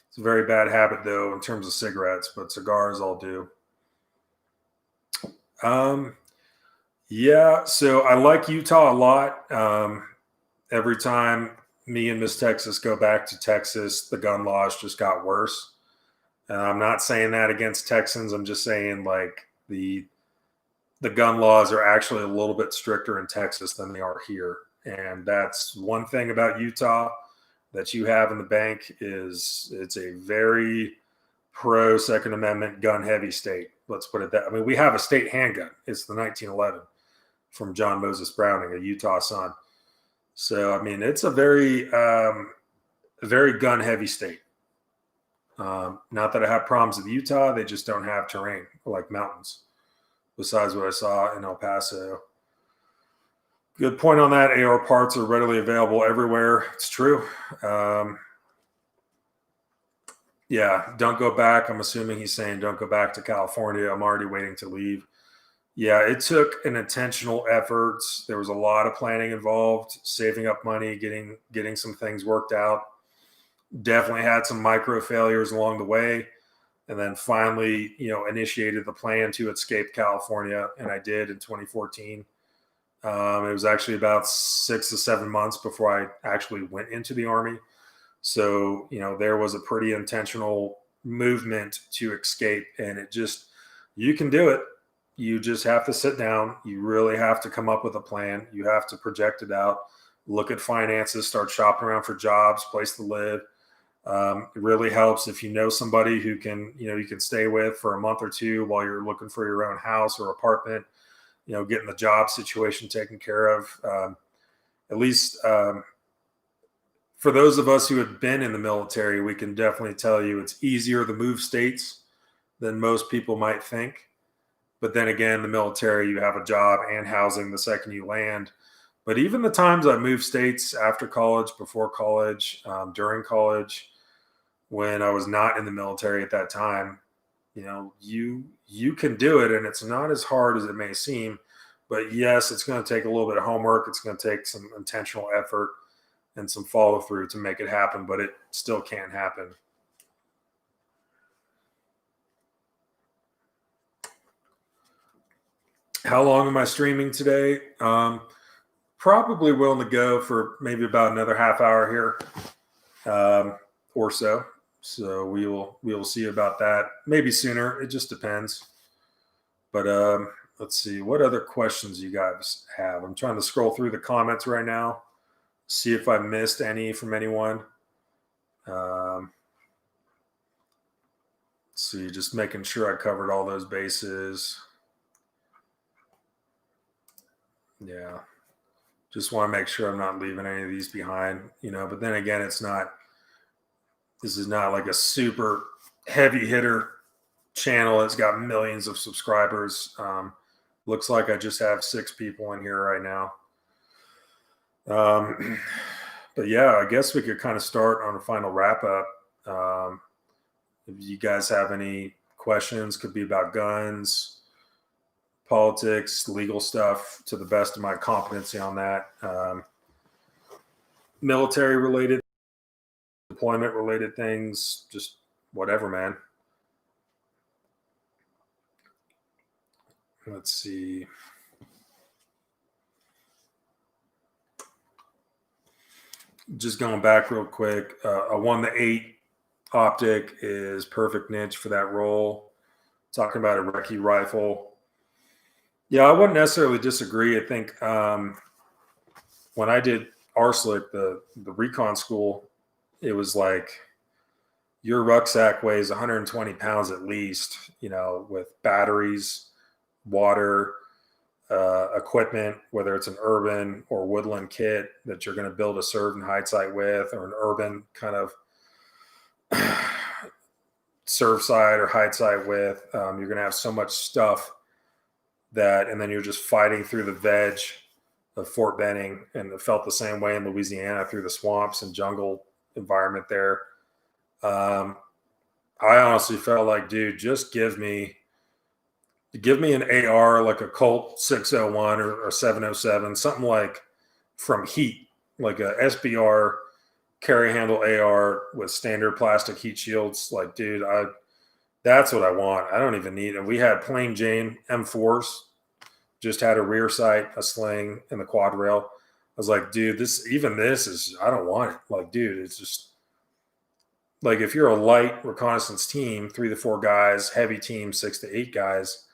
It's a very bad habit, though, in terms of cigarettes, but cigars I'll do. Yeah, so I like Utah a lot. Every time me and Miss Texas go back to Texas, the gun laws just got worse. And I'm not saying that against Texans. I'm just saying, like, the gun laws are actually a little bit stricter in Texas than they are here. And that's one thing about Utah that you have in the bank is it's a very pro Second Amendment gun heavy state. Let's put it that. I mean, we have a state handgun. It's the 1911 from John Moses Browning, a Utah son. So, I mean, it's a very gun heavy state. Not that I have problems with Utah. They just don't have terrain like mountains, besides what I saw in El Paso. Good point on that. AR parts are readily available everywhere. It's true. Yeah, don't go back. I'm assuming he's saying don't go back to California. I'm already waiting to leave. Yeah, it took an intentional effort. There was a lot of planning involved, saving up money, getting some things worked out. Definitely had some micro failures along the way. And then finally, initiated the plan to escape California. And I did in 2014. It was actually about 6 to 7 months before I actually went into the Army. So, there was a pretty intentional movement to escape, and you can do it. You just have to sit down. You really have to come up with a plan. You have to project it out, look at finances, start shopping around for jobs, place to live. It really helps if you know somebody who you can stay with for a month or two while you're looking for your own house or apartment, getting the job situation taken care of. At least for those of us who had been in the military, we can definitely tell you it's easier to move states than most people might think. But then again, the military, you have a job and housing the second you land. But even the times I moved states after college, before college, during college, when I was not in the military at that time, you can do it, and it's not as hard as it may seem. But yes, it's going to take a little bit of homework. It's going to take some intentional effort and some follow through to make it happen, but it still can happen. How long am I streaming today? Probably willing to go for maybe about another half hour here, or so. So we will see about that. Maybe sooner. It just depends. But let's see what other questions you guys have. I'm trying to scroll through the comments right now, see if I missed any from anyone. See, just making sure I covered all those bases. Yeah. Just want to make sure I'm not leaving any of these behind, but then again, this is not like a super heavy hitter channel. It's got millions of subscribers. Looks like I just have 6 people in here right now. But yeah, I guess we could kind of start on a final wrap up. If you guys have any questions, could be about guns, politics, legal stuff, to the best of my competency on that. Military related, deployment related things, just whatever, man. Let's see. Just going back real quick, a 1-8 optic is perfect niche for that role. Talking about a recce rifle. Yeah, I wouldn't necessarily disagree. I think when I did RSLIC, the recon school, it was like your rucksack weighs 120 pounds at least, with batteries, water, equipment, whether it's an urban or woodland kit that you're going to build a serve and hide site with, or an urban kind of serve site or hide site with. You're going to have so much stuff and then you're just fighting through the veg of Fort Benning, and it felt the same way in Louisiana through the swamps and jungle environment there. I honestly felt like, dude, just give me an AR, like a Colt 601 or 707, something like from Heat, like a SBR carry handle AR with standard plastic heat shields. Like, dude, that's what I want. I don't even need it. We had plain Jane M4s, just had a rear sight, a sling, and the quad rail. I was like, dude, this is, I don't want it. Like, dude, it's just like, if you're a light reconnaissance team, 3 to 4 guys, heavy team, 6 to 8 guys,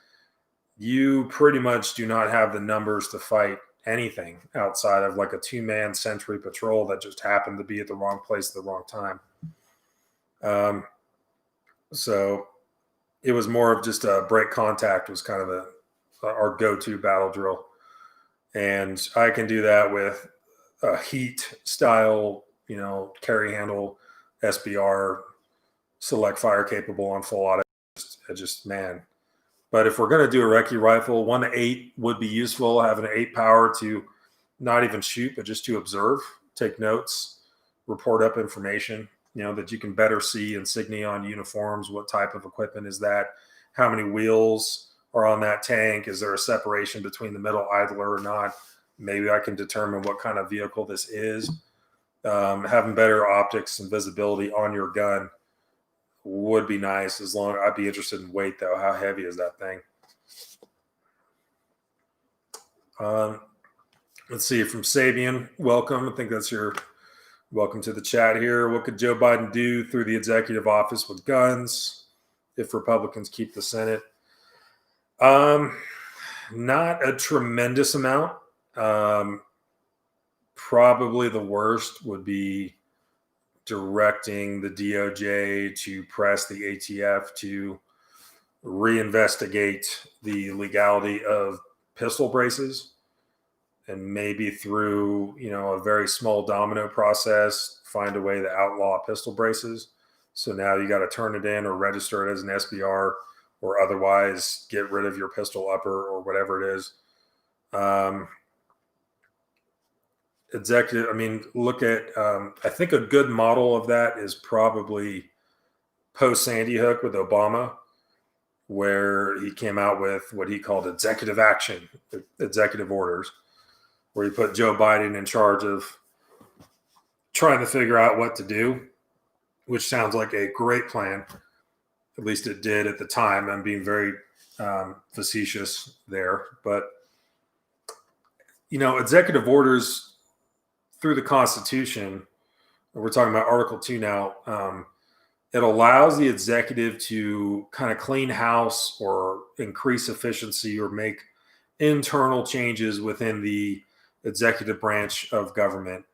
you pretty much do not have the numbers to fight anything outside of like a 2-man sentry patrol that just happened to be at the wrong place at the wrong time. So it was more of just a break contact was kind of our go-to battle drill. And I can do that with a Heat style, carry handle SBR, select fire capable on full auto. Man. But if we're going to do a recce rifle, 1-8 would be useful, having an 8 power to not even shoot, but just to observe, take notes, report up information, that you can better see insignia on uniforms. What type of equipment is that? How many wheels are on that tank? Is there a separation between the middle idler or not? Maybe I can determine what kind of vehicle this is. Having better optics and visibility on your gun would be nice. I'd be interested in weight though. How heavy is that thing? Let's see, from Sabian, welcome. I think that's your welcome to the chat here. What could Joe Biden do through the executive office with guns if Republicans keep the Senate? Not a tremendous amount. Probably the worst would be directing the DOJ to press the ATF to reinvestigate the legality of pistol braces, and maybe through, a very small domino process, find a way to outlaw pistol braces. So now you got to turn it in or register it as an SBR, or otherwise get rid of your pistol upper or whatever it is. Executive, look at, I think a good model of that is probably post Sandy Hook with Obama, where he came out with what he called executive action, executive orders, where he put Joe Biden in charge of trying to figure out what to do, which sounds like a great plan. At least it did at the time. I'm being very facetious there. But, executive orders through the Constitution, we're talking about Article 2 now, it allows the executive to kind of clean house or increase efficiency or make internal changes within the executive branch of government.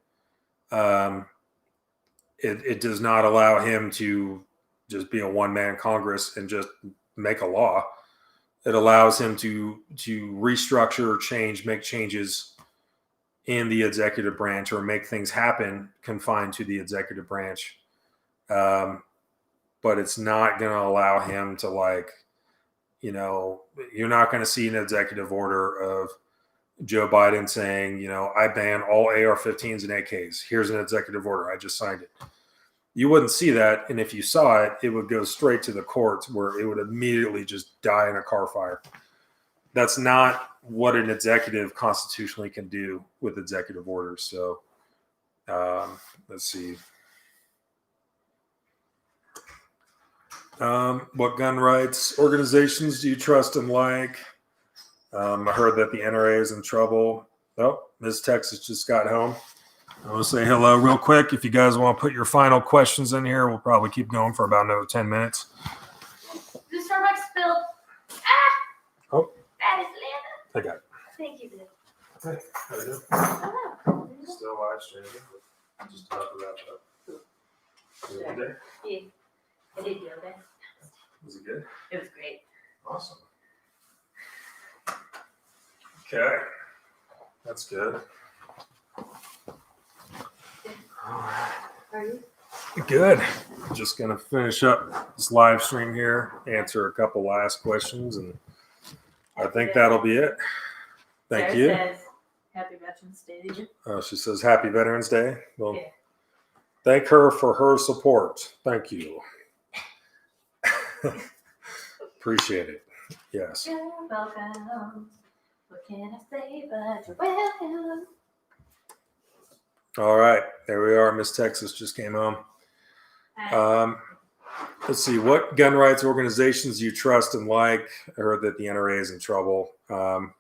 It does not allow him to just be a one-man Congress and just make a law. It allows him to restructure or make changes in the executive branch, or make things happen confined to the executive branch. But it's not going to allow him to you're not going to see an executive order of Joe Biden saying, I ban all AR-15s and AKs. Here's an executive order. I just signed it. You wouldn't see that. And if you saw it, it would go straight to the courts, where it would immediately just die in a car fire. That's not what an executive constitutionally can do with executive orders. So let's see. What gun rights organizations do you trust and like? I heard that the NRA is in trouble. Oh, Ms. Texas just got home. I want to say hello real quick. If you guys want to put your final questions in here, we'll probably keep going for about another 10 minutes. The Starbucks spilled. Oh. That is Lana. I got it. Thank you, Bill. Hey, how you doing? Oh. Still live streaming. Just about to wrap up. You have a good day? Yeah. I did yoga. Was it good? It was great. Awesome. Okay. That's good. All right. Are you? Good. Just going to finish up this live stream here, answer a couple last questions, and I think that'll be it. Thank Sarah you. Says, Happy Veterans Day to you. Oh, she says, Happy Veterans Day. Well, Yeah. Thank her for her support. Thank you. Appreciate it. Yes. You're welcome. What can I say but you're welcome? All right. There we are. Miss Texas just came home. Let's see. What gun rights organizations do you trust and like? I heard that the NRA is in trouble. The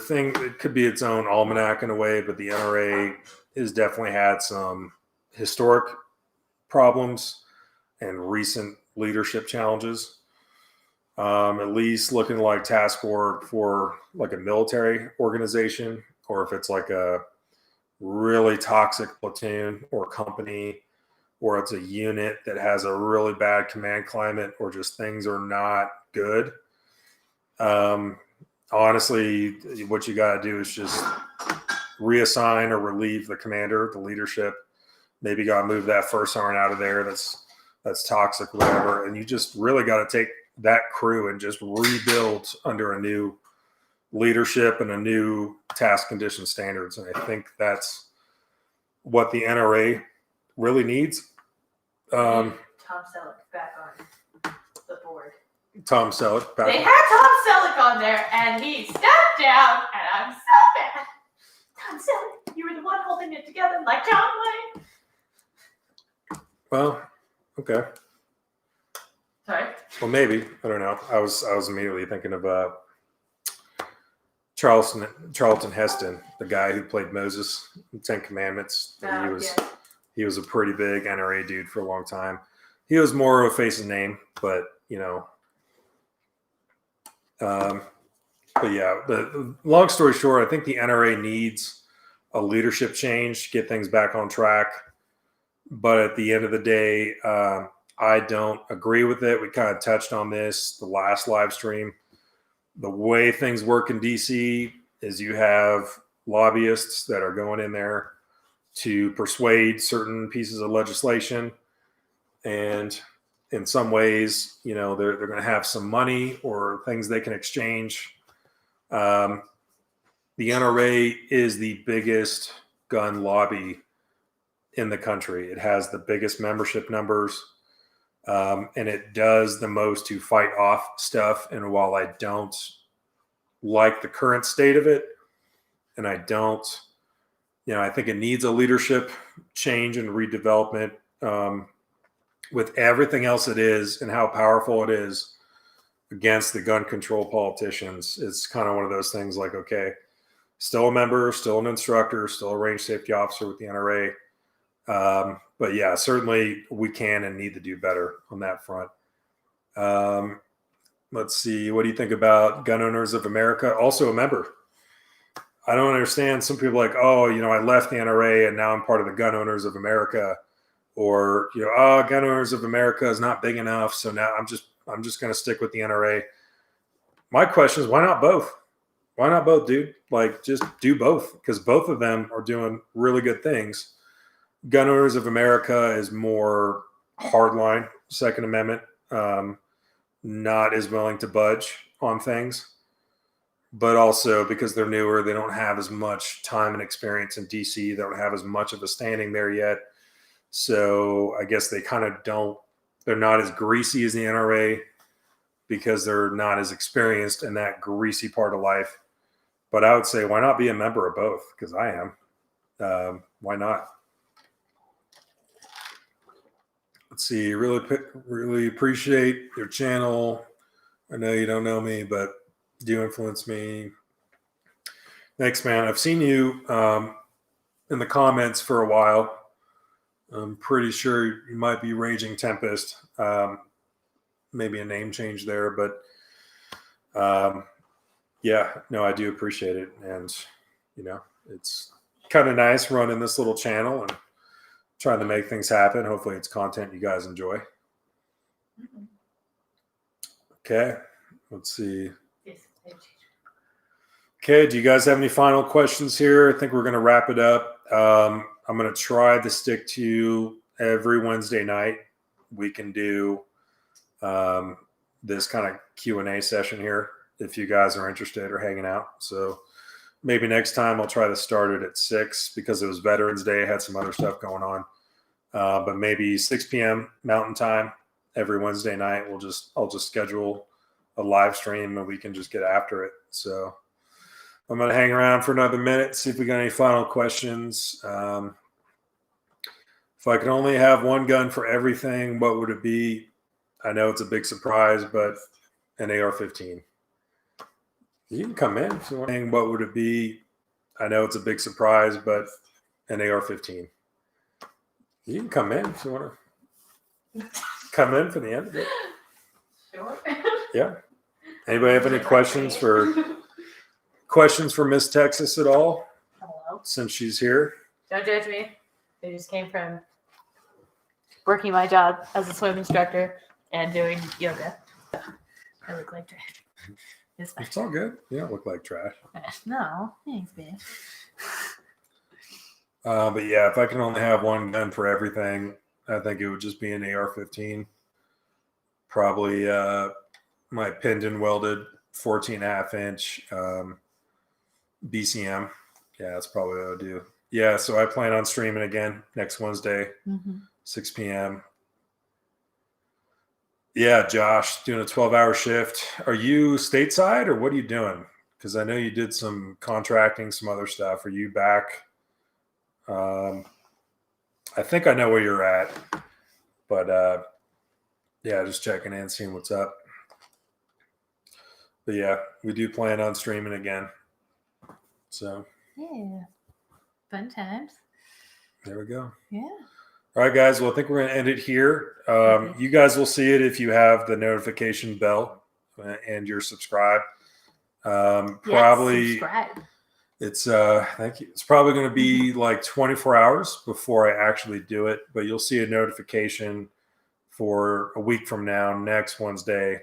thing, it could be its own almanac in a way, but the NRA has definitely had some historic problems and recent leadership challenges. At least looking like task force for like a military organization, or if it's like a really toxic platoon or company, or it's a unit that has a really bad command climate, or just things are not good. Honestly, what you got to do is just reassign or relieve the commander, the leadership. Maybe got to move that first sergeant out of there. That's toxic, whatever. And you just really got to take that crew and just rebuild under a new leadership and a new task condition standards. And I think that's what the NRA really needs. Tom Selleck back on the board. Tom Selleck back. They had Tom Selleck on there, and he stepped down, and I'm so mad. Tom Selleck, you were the one holding it together like John Wayne. Well, okay. Sorry. Well, maybe. I don't know. I was immediately thinking of Charlton Heston, the guy who played Moses in Ten Commandments. He was a pretty big NRA dude for a long time. He was more of a face and name, but but yeah. The long story short, I think the NRA needs a leadership change to get things back on track. But at the end of the day, I don't agree with it. We kind of touched on this the last live stream. The way things work in DC is you have lobbyists that are going in there to persuade certain pieces of legislation. And in some ways, they're going to have some money or things they can exchange. The NRA is the biggest gun lobby in the country. It has the biggest membership numbers. And it does the most to fight off stuff. And while I don't like the current state of it, and I don't, I think it needs a leadership change and redevelopment with everything else it is and how powerful it is against the gun control politicians. It's kind of one of those things like, okay, still a member, still an instructor, still a range safety officer with the NRA. But yeah, certainly we can and need to do better on that front. Let's see. What do you think about Gun Owners of America? Also a member. I don't understand. Some people are like, oh, I left the NRA and now I'm part of the Gun Owners of America, or, Gun Owners of America is not big enough. So now I'm just going to stick with the NRA. My question is, why not both? Why not both, dude? Like, just do both, because both of them are doing really good things. Gun Owners of America is more hardline Second Amendment, not as willing to budge on things, but also because they're newer, they don't have as much time and experience in DC. They don't have as much of a standing there yet. So I guess they kind of they're not as greasy as the NRA because they're not as experienced in that greasy part of life. But I would say, why not be a member of both? Because I am. Why not? Let's see. Really appreciate your channel. I know you don't know me, but do influence me. Thanks, man. I've seen you in the comments for a while. I'm pretty sure you might be Raging Tempest. Maybe a name change there, but yeah, no, I do appreciate it. And, it's kind of nice running this little channel and trying to make things happen. Hopefully it's content you guys enjoy. Okay, let's see. Okay, do you guys have any final questions here? I think we're going to wrap it up. I'm going to try to stick to every Wednesday night. We can do this kind of Q&A session here if you guys are interested or hanging out. So maybe next time I'll try to start it at 6 because it was Veterans Day. I had some other stuff going on. But maybe 6 p.m. Mountain Time every Wednesday night. I'll just schedule a live stream and we can just get after it. So I'm going to hang around for another minute, see if we got any final questions. If I could only have one gun for everything, what would it be? I know it's a big surprise, but an AR-15. You can come in if you want. What would it be? I know it's a big surprise, but an AR-15. You can come in if you want to come in for the end of it. Sure. Yeah. Anybody have any questions for Miss Texas at all? Hello. Since she's here. Don't judge me. I just came from working my job as a swim instructor and doing yoga. I look like trash. It's all good. You don't look like trash. No, thanks, man. But yeah, if I can only have one gun for everything, I think it would just be an AR-15. Probably my pinned and welded 14.5 inch BCM. Yeah, that's probably what I would do. Yeah, so I plan on streaming again next Wednesday, 6 p.m. Yeah, Josh, doing a 12-hour shift. Are you stateside or what are you doing? Because I know you did some contracting, some other stuff. Are you back? I think I know where you're at. But yeah, just checking in, seeing what's up. But yeah, we do plan on streaming again. So Yeah. Fun times. there we go. Yeah. All right, guys. Well, I think we're going to end it here. Okay. You guys will see it if you have the notification bell and you're subscribed. Probably subscribe. it's thank you. It's probably going to be like 24 hours before I actually do it, but you'll see a notification for a week from now, next Wednesday,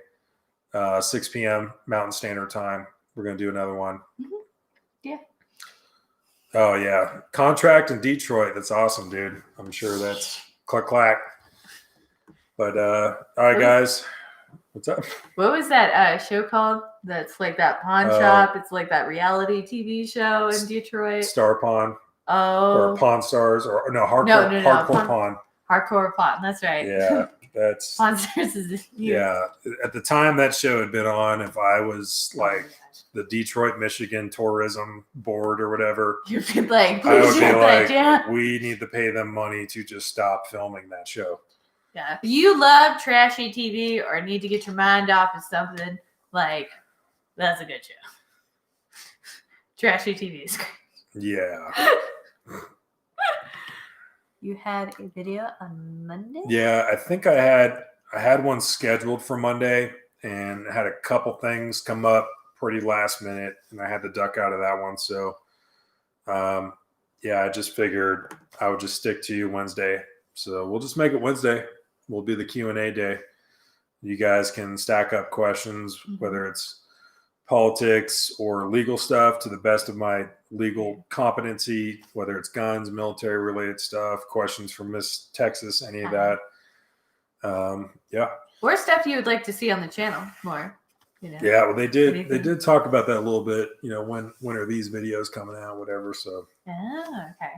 6 p.m. Mountain Standard Time. We're going to do another one. Yeah. Oh yeah, contract in Detroit. That's awesome, dude. I'm sure that's clack clack. But all right, guys. What's up? What was that show called? That's like that pawn shop. It's like that reality TV show in Detroit. Star Pawn. Oh. Or Pawn Stars or no, hardcore Pawn. Hardcore Pawn. That's right. Yeah, that's Pawn Stars is yeah. At the time that show had been on, if I was like the Detroit, Michigan Tourism Board or whatever, you'd be like, I would be like, yeah. we need to pay them money to just stop filming that show. Yeah. If you love trashy TV or need to get your mind off of something, like, that's a good show. Trashy TV is great. Yeah. You had a video on Monday? Yeah, I think I had one scheduled for Monday and had a couple things come up pretty last minute and I had to duck out of that one. So yeah, I just figured I would just stick to you Wednesday. So we'll just make it Wednesday. We'll be the Q&A day. You guys can stack up questions, whether it's politics or legal stuff to the best of my legal competency, whether it's guns, military related stuff, questions from Miss Texas, any of that. Yeah. Or stuff you would like to see on the channel more. You know? Yeah, well, they did talk about that a little bit. You know, when are these videos coming out, whatever. So. Oh, okay.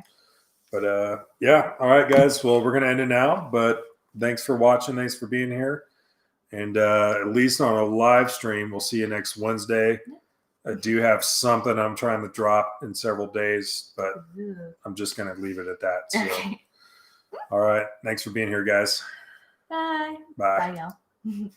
But yeah, all right, guys. Well, we're gonna end it now. But thanks for watching. Thanks for being here. And at least on a live stream, we'll see you next Wednesday. I do have something I'm trying to drop in several days, but I'm just going to leave it at that. So, all right. Thanks for being here, guys. Bye. Bye. Bye, y'all.